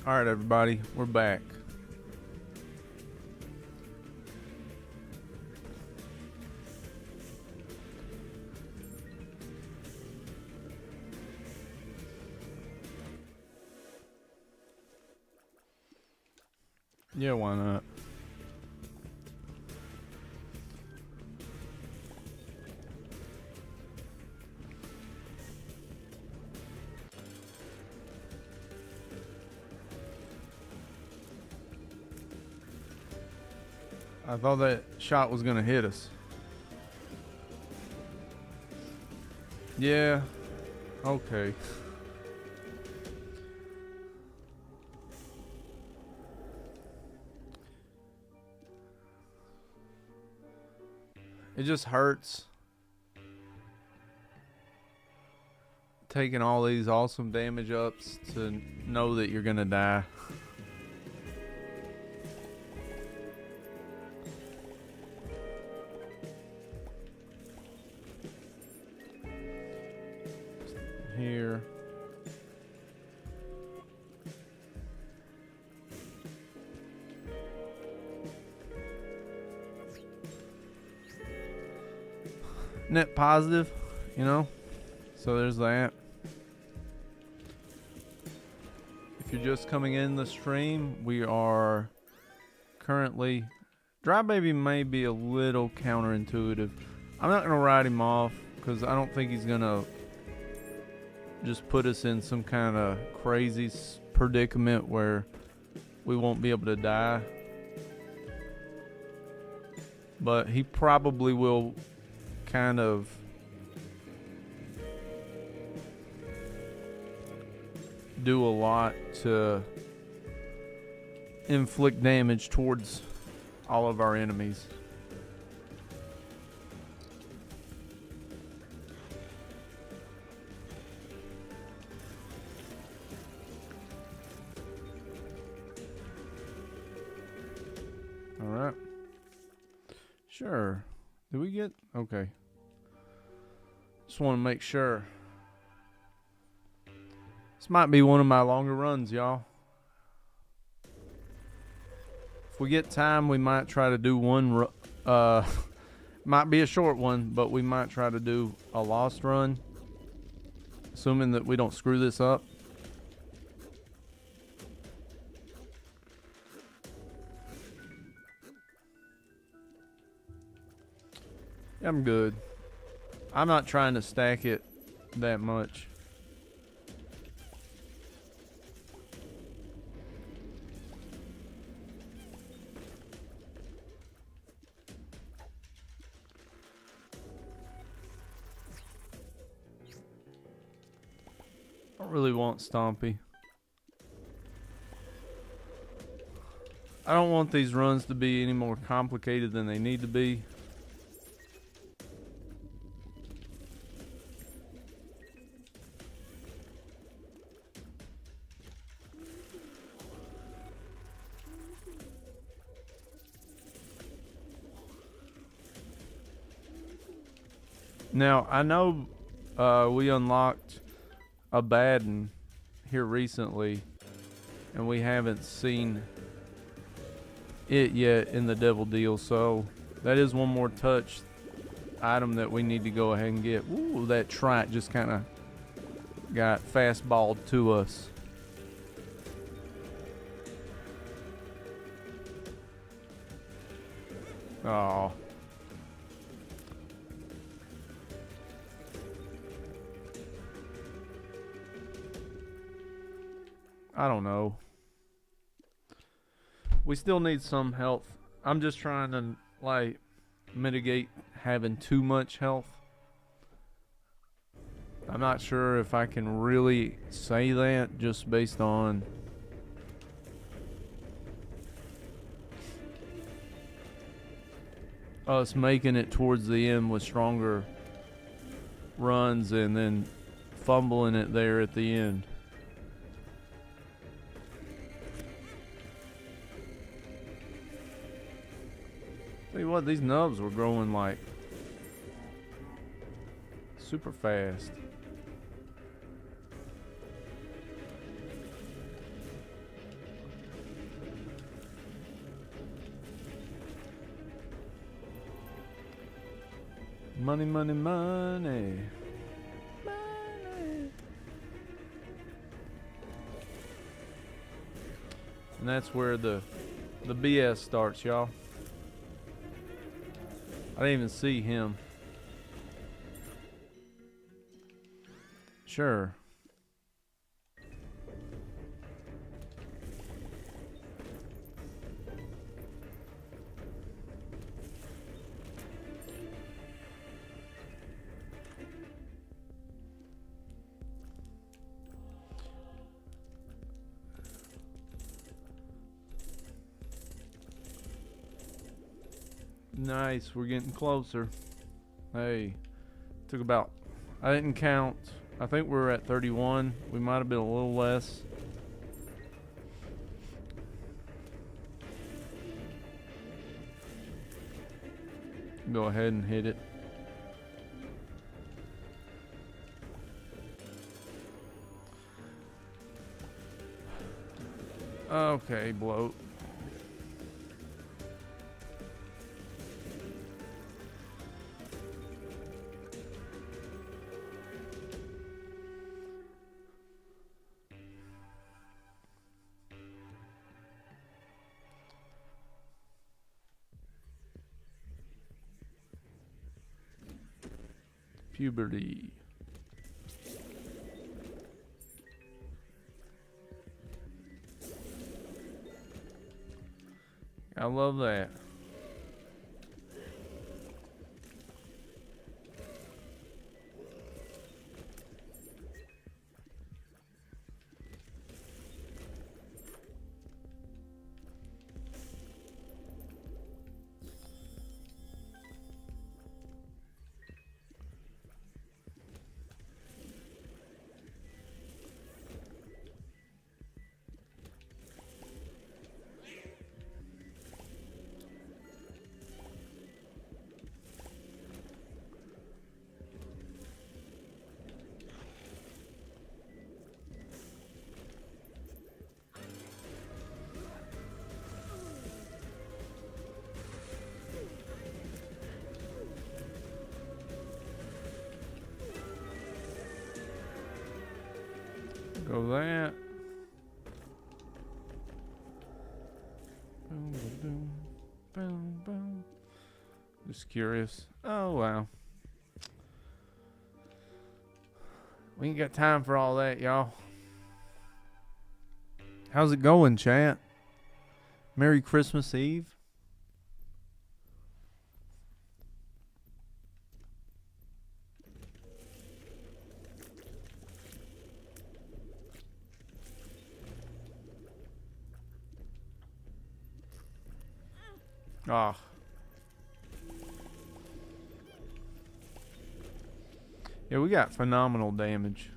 Alright, everybody, we're back. Yeah, why not? I thought that shot was gonna hit us. Yeah. Okay. It just hurts taking all these awesome damage ups to know that you're gonna die. Here. Net positive, you know? So there's that. If you're just coming in the stream, we are currently... Dry Baby may be a little counterintuitive. I'm not going to write him off because I don't think he's going to just put us in some kind of crazy predicament where we won't be able to die. But he probably will kind of do a lot to inflict damage towards all of our enemies. All right. Sure. Did we get... Okay. Just want to make sure. This might be one of my longer runs, y'all. If we get time, we might try to do one... might be a short one, but we might try to do a lost run. Assuming that we don't screw this up. I'm good. I'm not trying to stack it that much. I don't really want Stompy. I don't want these runs to be any more complicated than they need to be. Now, I know we unlocked a bad one here recently, and we haven't seen it yet in the Devil Deal, so that is one more touch item that we need to go ahead and get. Ooh, that trike just kind of got fastballed to us. Oh. I don't know. We still need some health. I'm just trying to, like, mitigate having too much health. I'm not sure if I can really say that just based on us making it towards the end with stronger runs and then fumbling it there at the end. Tell you what, these nubs were growing like super fast. Money, money, money. Money. And that's where the BS starts, y'all. I didn't even see him. Sure. Nice, we're getting closer. Hey, took about, I didn't count. I think we're at 31. We might have been a little less. Go ahead and hit it. Okay, bloat. Puberty. I love that. Go that. Boom, boom, boom, boom. Just curious. Oh, wow. We ain't got time for all that, y'all. How's it going, chat? Merry Christmas Eve. Ah. Yeah, we got phenomenal damage.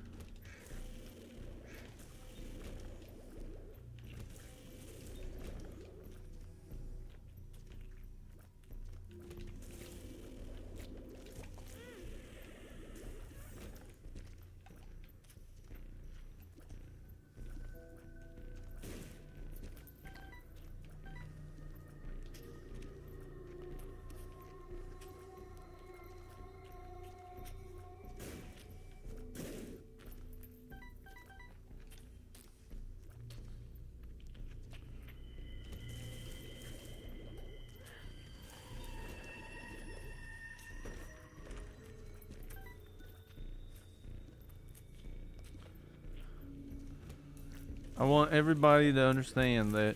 I want everybody to understand that,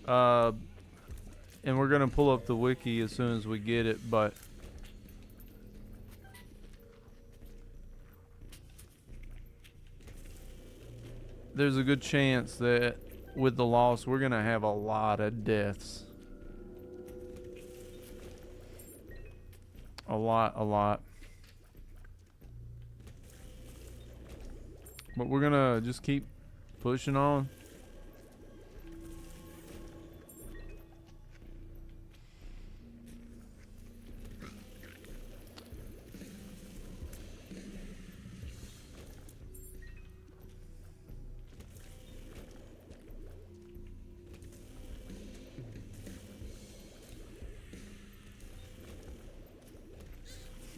and we're going to pull up the wiki as soon as we get it, but there's a good chance that with the loss, we're going to have a lot of deaths. A lot. But we're going to just keep pushing on.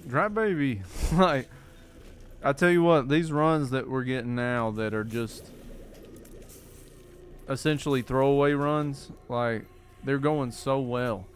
Dry baby. Like, I tell you what, these runs that we're getting now that are just essentially throwaway runs, like, they're going so well.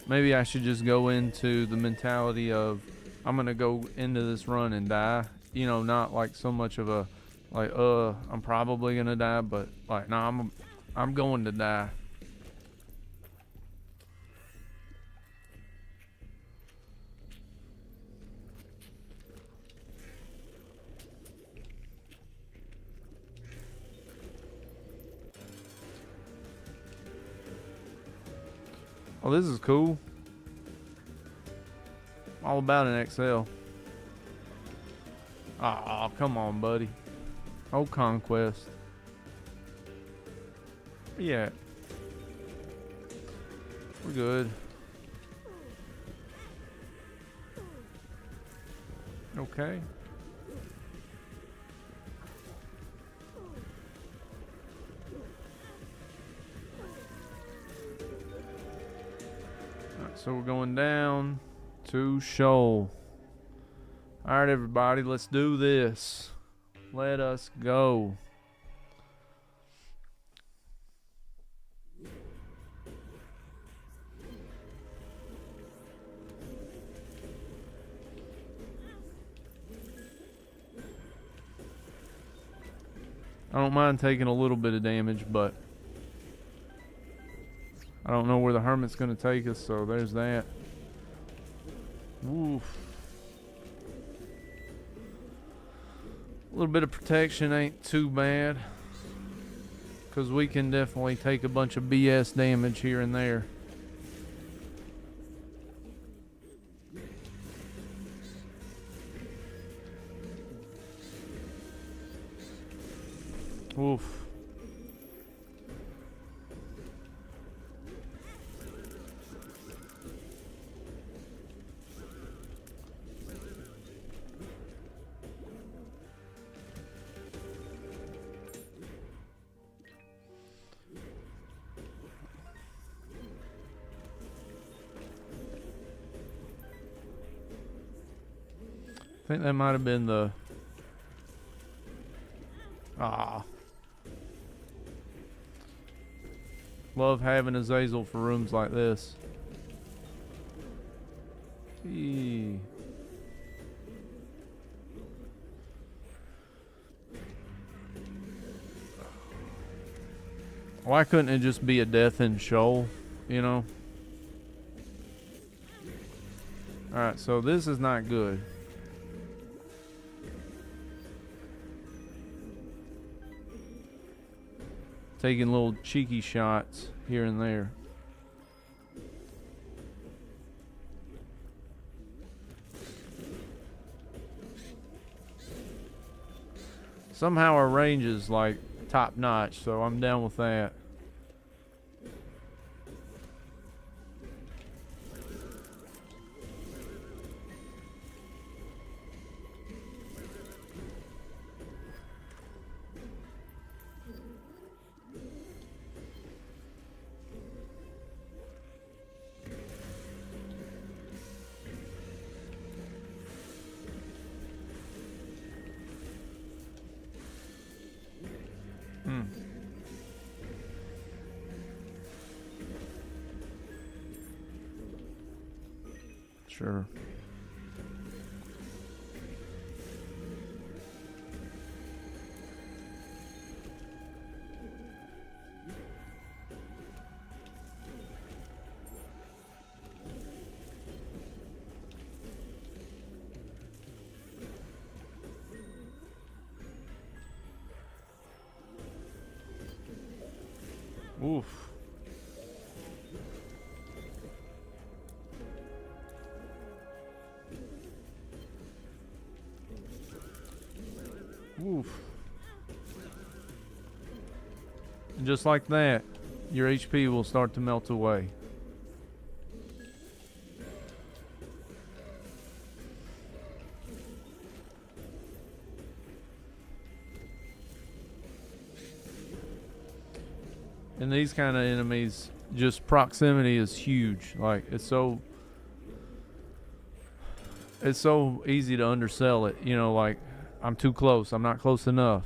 Maybe I should just go into the mentality of I'm gonna go into this run and die. You know, not like so much of a like I'm probably gonna die, but like no, I'm going to die. Oh, this is cool. All about an XL. Oh, come on, buddy. Oh, Conquest. Yeah. We're good. Okay. Alright, so we're going down to Shoal. Alright, everybody, let's do this. Let us go. I don't mind taking a little bit of damage, but I don't know where the Hermit's going to take us, so there's that. Oof. A little bit of protection ain't too bad, because we can definitely take a bunch of BS damage here and there. Oof. I think that might have been the... Love having Azazel for rooms like this. Eee. Why couldn't it just be a death in Shoal, you know? Alright, so this is not good. Taking little cheeky shots here and there. Somehow our range is like top notch, so I'm down with that. Sure. Oof. Oof. And just like that, your HP will start to melt away. And these kind of enemies, just proximity is huge. Like, it's so easy to undersell it. You know, like, I'm too close. I'm not close enough.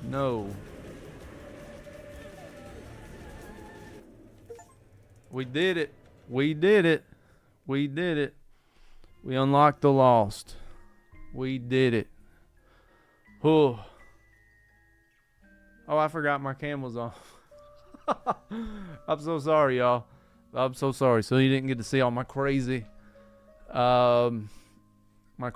No. We did it. We did it. We did it. We unlocked the lost. We did it. Oh. Oh, I forgot my cam was on. I'm so sorry, y'all. I'm so sorry. So you didn't get to see all my crazy my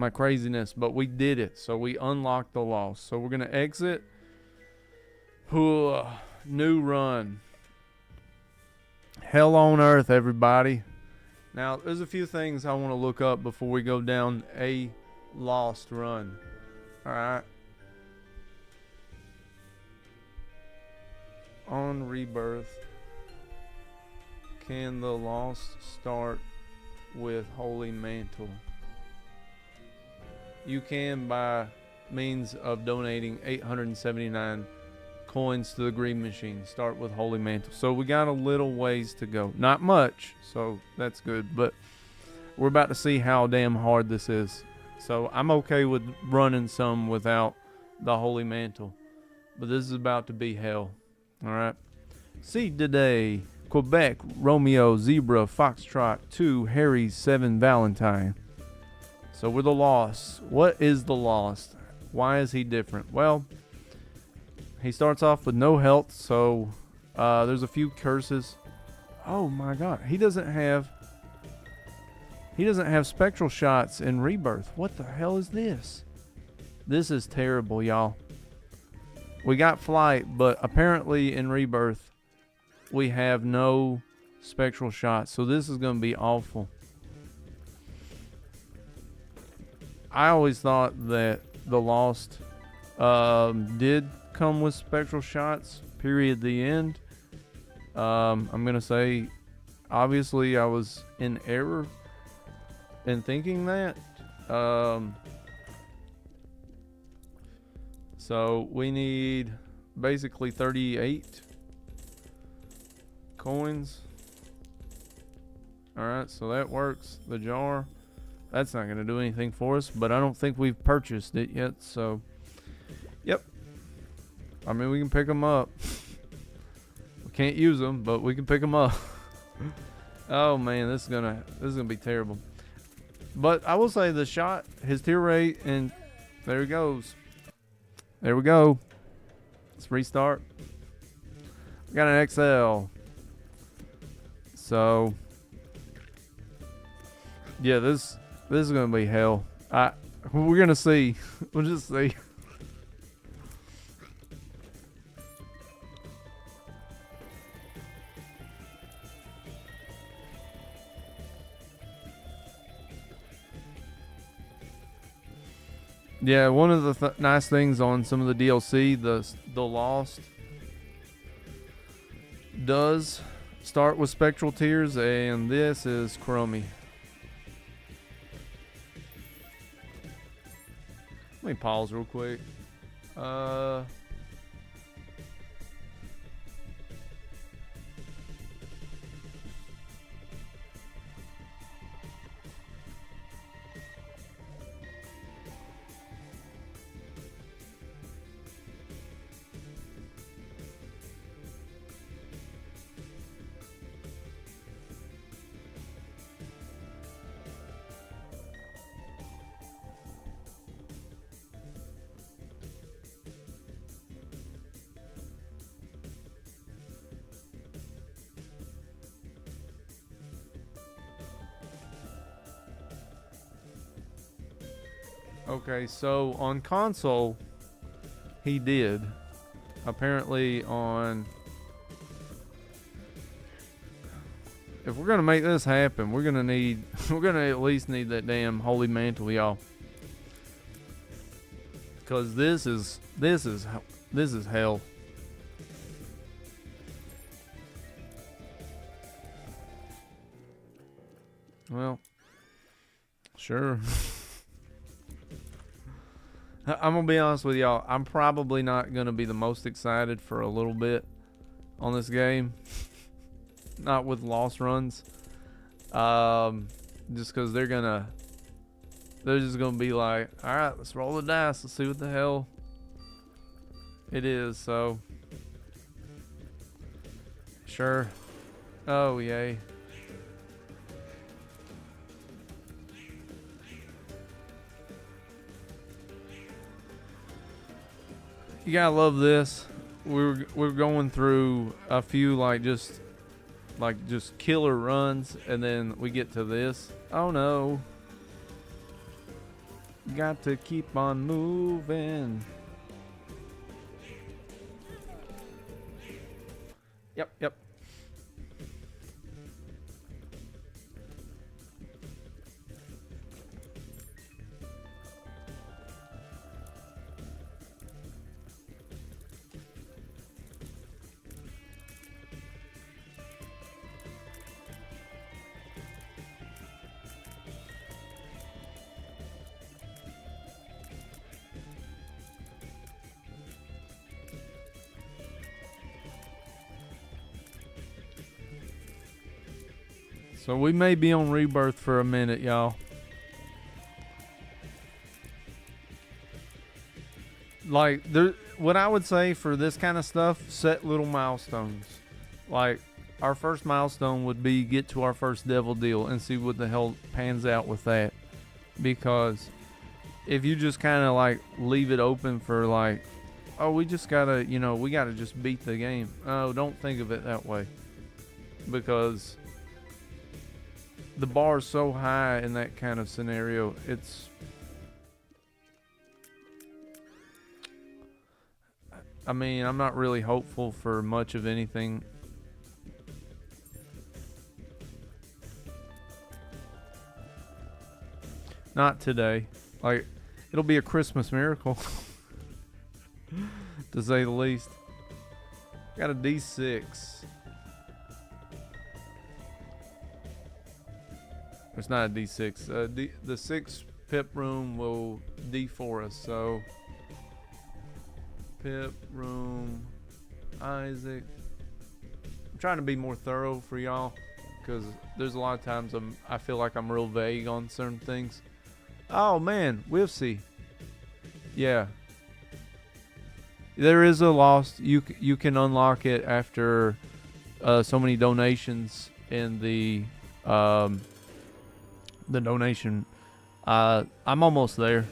craziness, but we did it. So we unlocked the lost. So we're gonna exit. New run. Hell on earth, everybody. Now, there's a few things I want to look up before we go down a lost run. Alright. On Rebirth, can the lost start with Holy Mantle? You can by means of donating 879 coins to the Green Machine. Start with Holy Mantle. So we got a little ways to go. Not much, so that's good. But we're about to see how damn hard this is. So I'm okay with running some without the Holy Mantle. But this is about to be hell. Alright. Seed today. Quebec, Romeo, Zebra, Foxtrot, 2, Harry, 7, Valentine. So we're the lost. What is the lost? Why is he different? Well, he starts off with no health, so there's a few curses. Oh my god, he doesn't have spectral shots in Rebirth. What the hell is this? This is terrible, y'all. We got flight, but apparently in Rebirth we have no spectral shots, so this is going to be awful. I always thought that the Lost did come with spectral shots, period, the end. I'm going to say, obviously, I was in error in thinking that. So we need basically 38 coins. Alright, so that works. The jar. That's not going to do anything for us, but I don't think we've purchased it yet, so yep. I mean, we can pick them up. We can't use them, but we can pick them up. Oh man, this is gonna be terrible. But I will say the shot, his tear rate, and there he goes. There we go. Let's restart. We got an XL. So yeah, this is gonna be hell. We're gonna see. We'll just see. Yeah, one of the nice things on some of the DLC, the Lost does start with spectral tears, and this is crummy. Let me pause real quick. Okay, so on console, he did. Apparently on if we're gonna make this happen, we're gonna at least need that damn holy mantle, y'all. Cause this is hell. Well, sure. I'm gonna be honest with y'all. I'm probably not gonna be the most excited for a little bit on this game. Not with lost runs. Just because they're just gonna be like, all right, let's roll the dice. Let's see what the hell it is. So, sure. Oh yay. You gotta love this. We're going through a few just killer runs, and then we get to this. Oh no. Got to keep on moving. Yep. So we may be on Rebirth for a minute, y'all. Like, what I would say for this kind of stuff, set little milestones. Like, our first milestone would be get to our first devil deal and see what the hell pans out with that. Because if you just kind of leave it open for oh, we just gotta, we gotta just beat the game. Oh, don't think of it that way. Because the bar is so high in that kind of scenario. I'm not really hopeful for much of anything. Not today. It'll be a Christmas miracle. To say the least. Got a D6. It's not a D6. The 6 pip room will D4 us. So, pip room, Isaac. I'm trying to be more thorough for y'all, because there's a lot of times I feel like I'm real vague on certain things. Oh man, we'll see. Yeah, there is a lost. You can unlock it after so many donations in the donation. I'm almost there.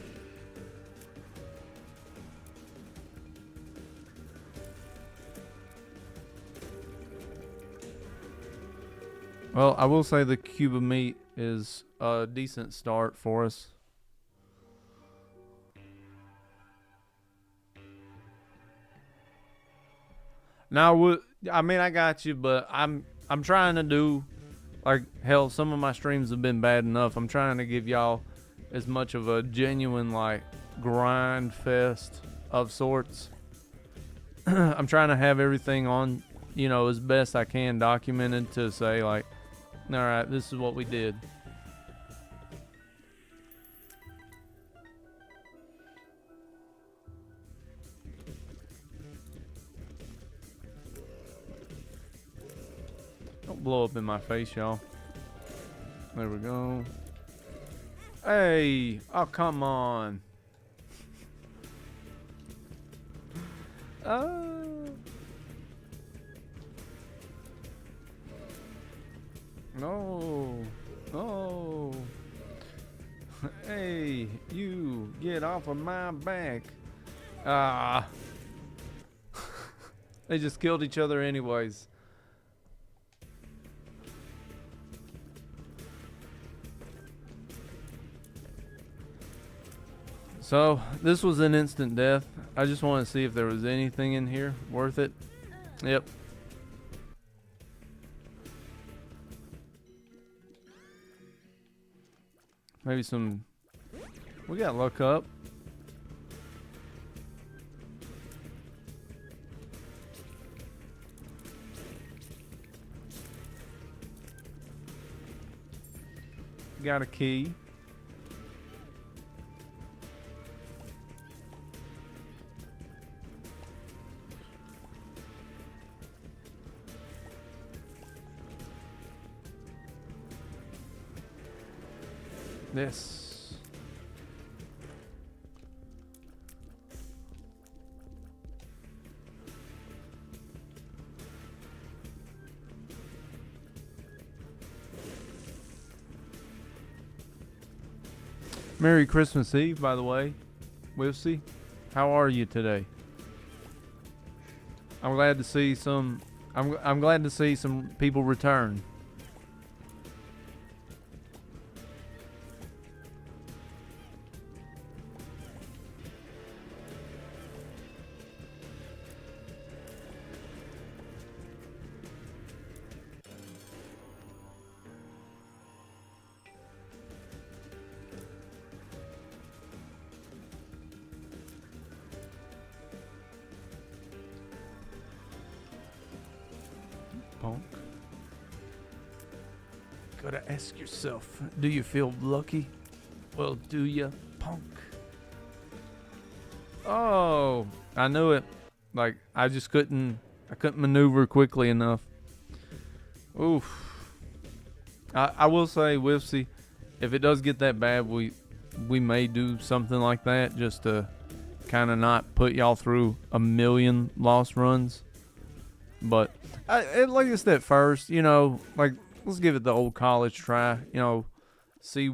Well, I will say the cube of meat is a decent start for us. Now, I got you, but I'm trying to do, hell, some of my streams have been bad enough. I'm trying to give y'all as much of a genuine, grind fest of sorts. I'm trying to have everything on, as best I can documented to say, all right, this is what we did. Don't blow up in my face, y'all. There we go. Hey! Oh, come on. No. No. Hey, you get off of my back. Ah. They just killed each other anyways. So, this was an instant death. I just want to see if there was anything in here worth it. Yep. Maybe some. We got luck up. Got a key. This. Merry Christmas Eve, by the way. Wilsey, how are you today? I'm glad to see some. I'm glad to see some people return. Punk. Gotta ask yourself, do you feel lucky? Well, do you, punk? Oh, I knew it. Like, I couldn't maneuver quickly enough. Oof. I will say, Whipsy, if it does get that bad, we may do something like that just to kind of not put y'all through a million lost runs. But at least at first, like, let's give it the old college try. See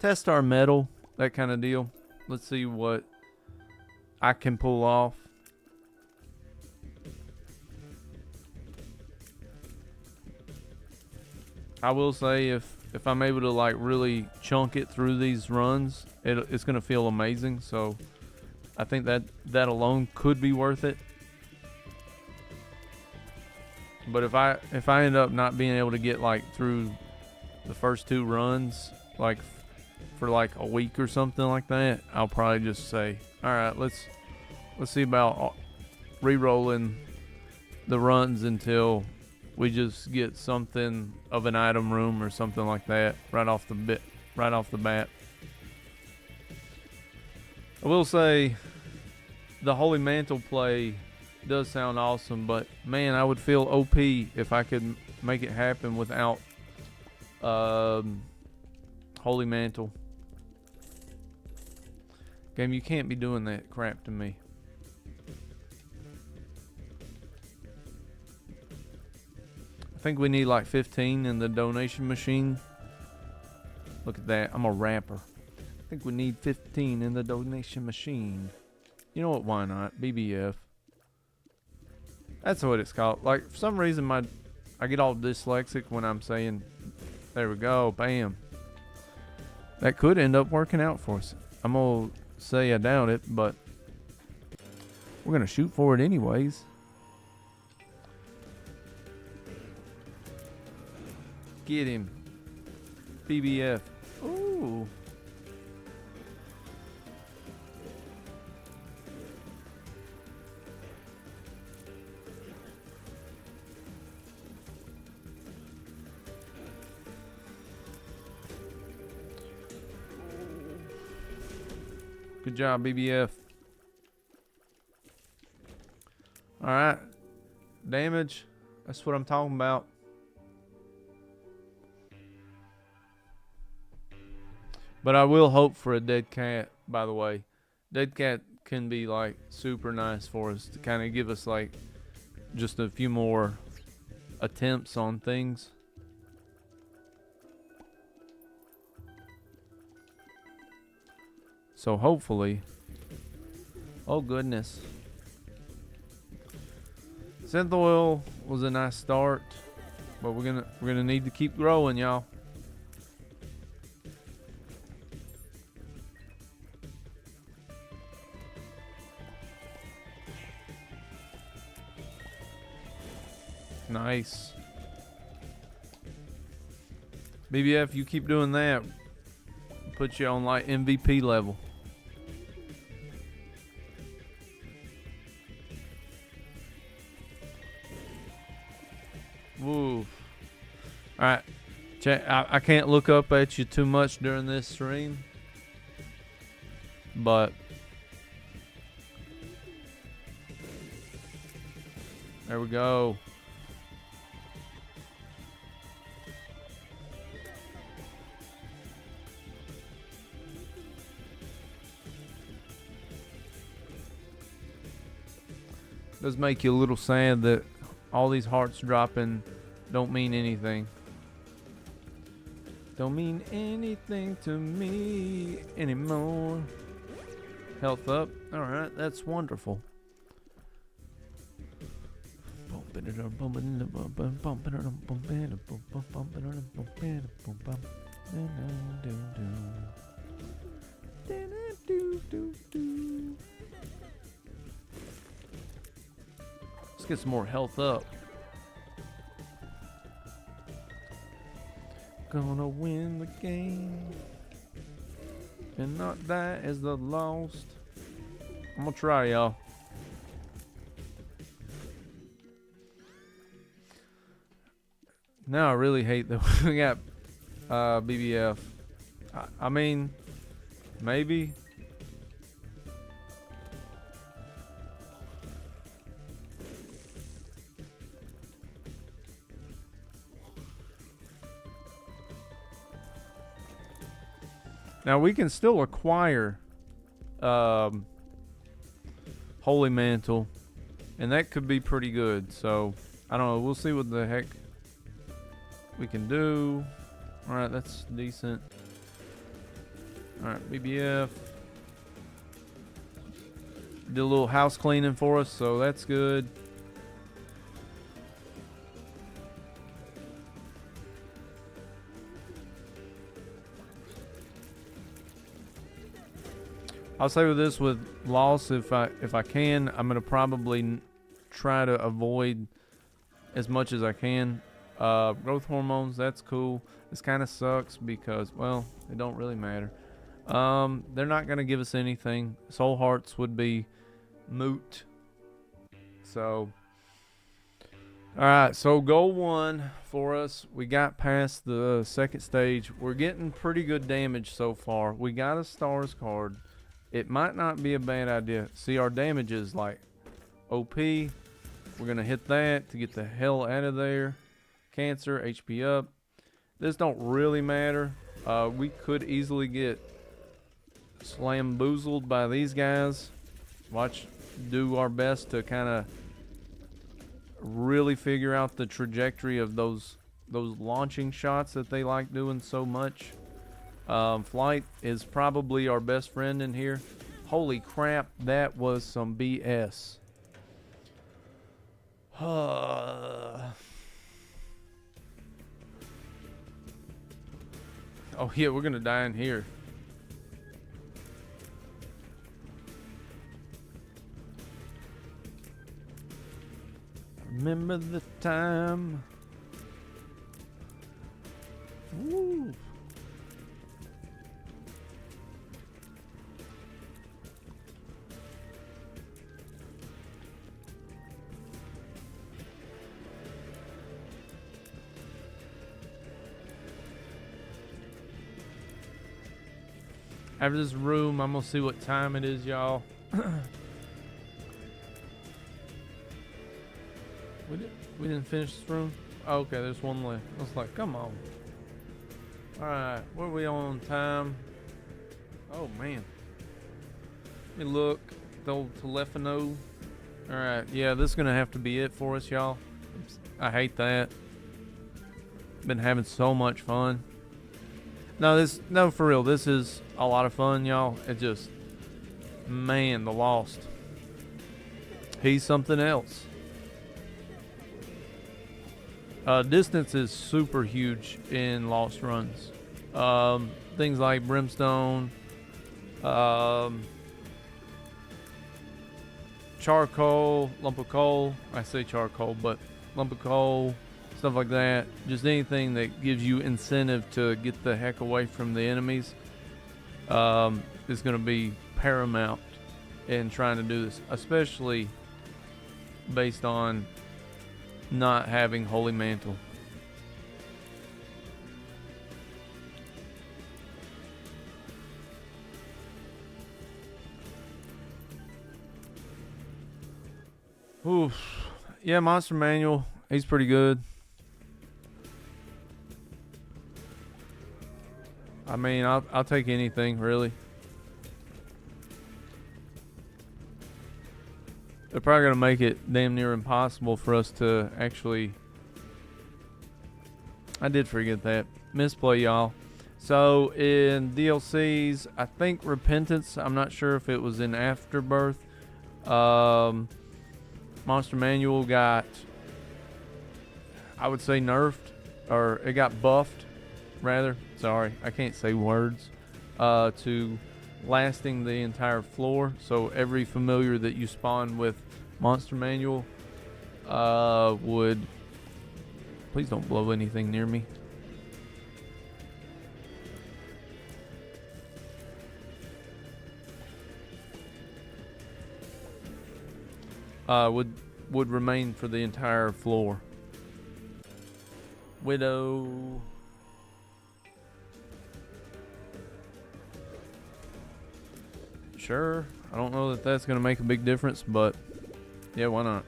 test our metal, that kind of deal. Let's see what I can pull off. I will say if I'm able to like really chunk it through these runs, it's gonna feel amazing. So I think that alone could be worth it. But if I end up not being able to get like through the first two runs, like for like a week or something like that, I'll probably just say, all right, let's see about re-rolling the runs until we just get something of an item room or something like that right off the bat. I will say the Holy Mantle play does sound awesome, but man, I would feel OP if I could make it happen without Holy Mantle. Game, you can't be doing that crap to me. I think we need like 15 in the donation machine. Look at that, I'm a rapper. I think we need 15 in the donation machine. You know what, why not? BBF. That's what it's called. Like, for some reason, I get all dyslexic when I'm saying, there we go, bam. That could end up working out for us. I'm going to say I doubt it, but we're going to shoot for it anyways. Get him. BBF. Ooh. Good job, BBF. Alright. Damage. That's what I'm talking about. But I will hope for a dead cat, by the way. Dead cat can be like super nice for us to kind of give us like just a few more attempts on things. So hopefully, oh goodness. Synth oil was a nice start, but we're gonna need to keep growing, y'all. Nice. BBF, you keep doing that. put you on like MVP level. Woo. Alright. I can't look up at you too much during this stream. But there we go. Does make you a little sad that all these hearts dropping don't mean anything. Don't mean anything to me anymore. Health up. Alright, that's wonderful. Let's get some more health up. Gonna win the game and not die as the lost. I'm gonna try, y'all. Now I really hate that we got BBF. I mean, maybe. Now we can still acquire Holy Mantle, and that could be pretty good. So I don't know. We'll see what the heck we can do. All right, that's decent. All right, BBF did a little house cleaning for us, so that's good. I'll say with this, with loss, if I can, I'm gonna probably try to avoid as much as I can. Growth hormones, that's cool. This kind of sucks because, well, it don't really matter. They're not gonna give us anything. Soul hearts would be moot. So, all right. So goal 1 for us. We got past the second stage. We're getting pretty good damage so far. We got a stars card. It might not be a bad idea. See, our damage is like OP. We're going to hit that to get the hell out of there. Cancer, HP up. This don't really matter. We could easily get slamboozled by these guys. Do our best to kind of really figure out the trajectory of those launching shots that they like doing so much. Flight is probably our best friend in here. Holy crap, that was some BS. Oh yeah, we're gonna die in here. Remember the time. Woo. After this room, I'm gonna see what time it is, y'all. We didn't finish this room? Oh, okay, there's one left. I was like, come on. Alright, what are we on time? Oh, man. Let me look. The old telephone. Alright, yeah, this is gonna have to be it for us, y'all. I hate that. Been having so much fun. No, for real, this is a lot of fun, y'all. It just, man, the Lost. He's something else. Distance is super huge in Lost runs. Things like Brimstone, charcoal, lump of coal. I say charcoal, but lump of coal, stuff like that. Just anything that gives you incentive to get the heck away from the enemies. is going to be paramount in trying to do this, especially based on not having Holy Mantle. Oof. Yeah, Monster Manual, he's pretty good. I mean, I'll take anything, really. They're probably going to make it damn near impossible for us to actually... I did forget that. Misplay, y'all. So, in DLCs, I think Repentance, I'm not sure if it was in Afterbirth. Monster Manual got, I would say, nerfed. Or it got buffed, rather. Sorry, I can't say words. To lasting the entire floor. So every familiar that you spawn with Monster Manual would... Please don't blow anything near me. Would remain for the entire floor. Widow. Sure. I don't know that that's going to make a big difference, but yeah, why not?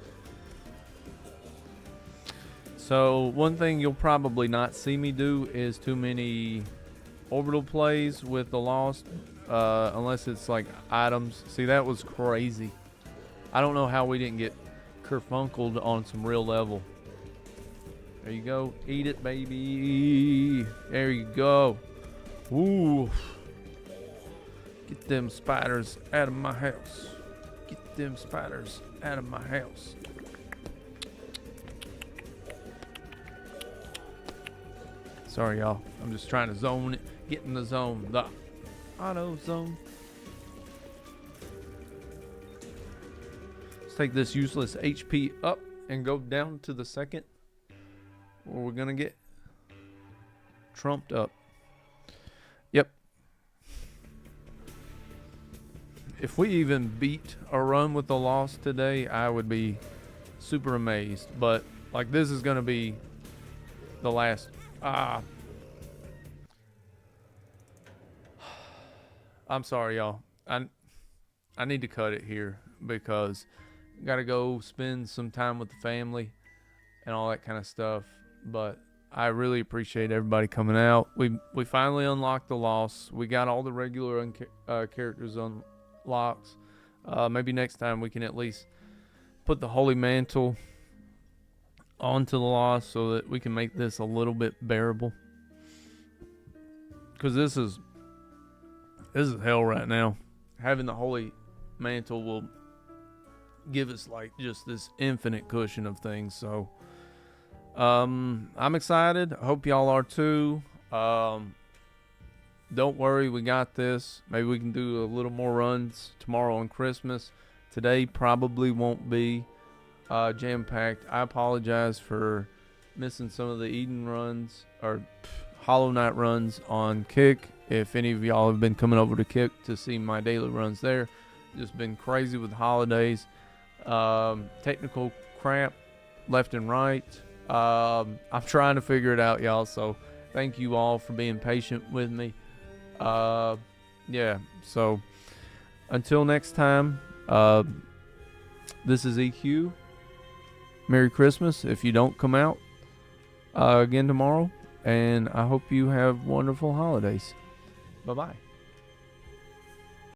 So one thing you'll probably not see me do is too many orbital plays with the Lost, unless it's like items. See, that was crazy. I don't know how we didn't get kerfunkled on some real level. There you go. Eat it, baby. There you go. Ooh. Get them spiders out of my house. Get them spiders out of my house. Sorry, y'all. I'm just trying to zone it. Get in the zone. The auto zone. Let's take this useless HP up and go down to the second where we're gonna get trumped up. Yep. If we even beat a run with the Lost today, I would be super amazed. But like, this is gonna be the last. I'm sorry, y'all. I need to cut it here because gotta go spend some time with the family and all that kind of stuff. But I really appreciate everybody coming out. We finally unlocked the Lost. We got all the regular characters unlocked. Maybe next time we can at least put the Holy Mantle onto the Lost so that we can make this a little bit bearable. Because this is hell right now. Having the Holy Mantle will give us like just this infinite cushion of things. So I'm excited. I hope y'all are too. Don't worry, we got this. Maybe we can do a little more runs tomorrow on Christmas. Today probably won't be jam-packed. I apologize for missing some of the Eden runs or Hollow Knight runs on Kick. If any of y'all have been coming over to Kick to see my daily runs there, just been crazy with the holidays. Technical crap left and right. I'm trying to figure it out, y'all, so thank you all for being patient with me. Yeah, so until next time, this is EQ. Merry Christmas if you don't come out again tomorrow, and I hope you have wonderful holidays. Bye-bye.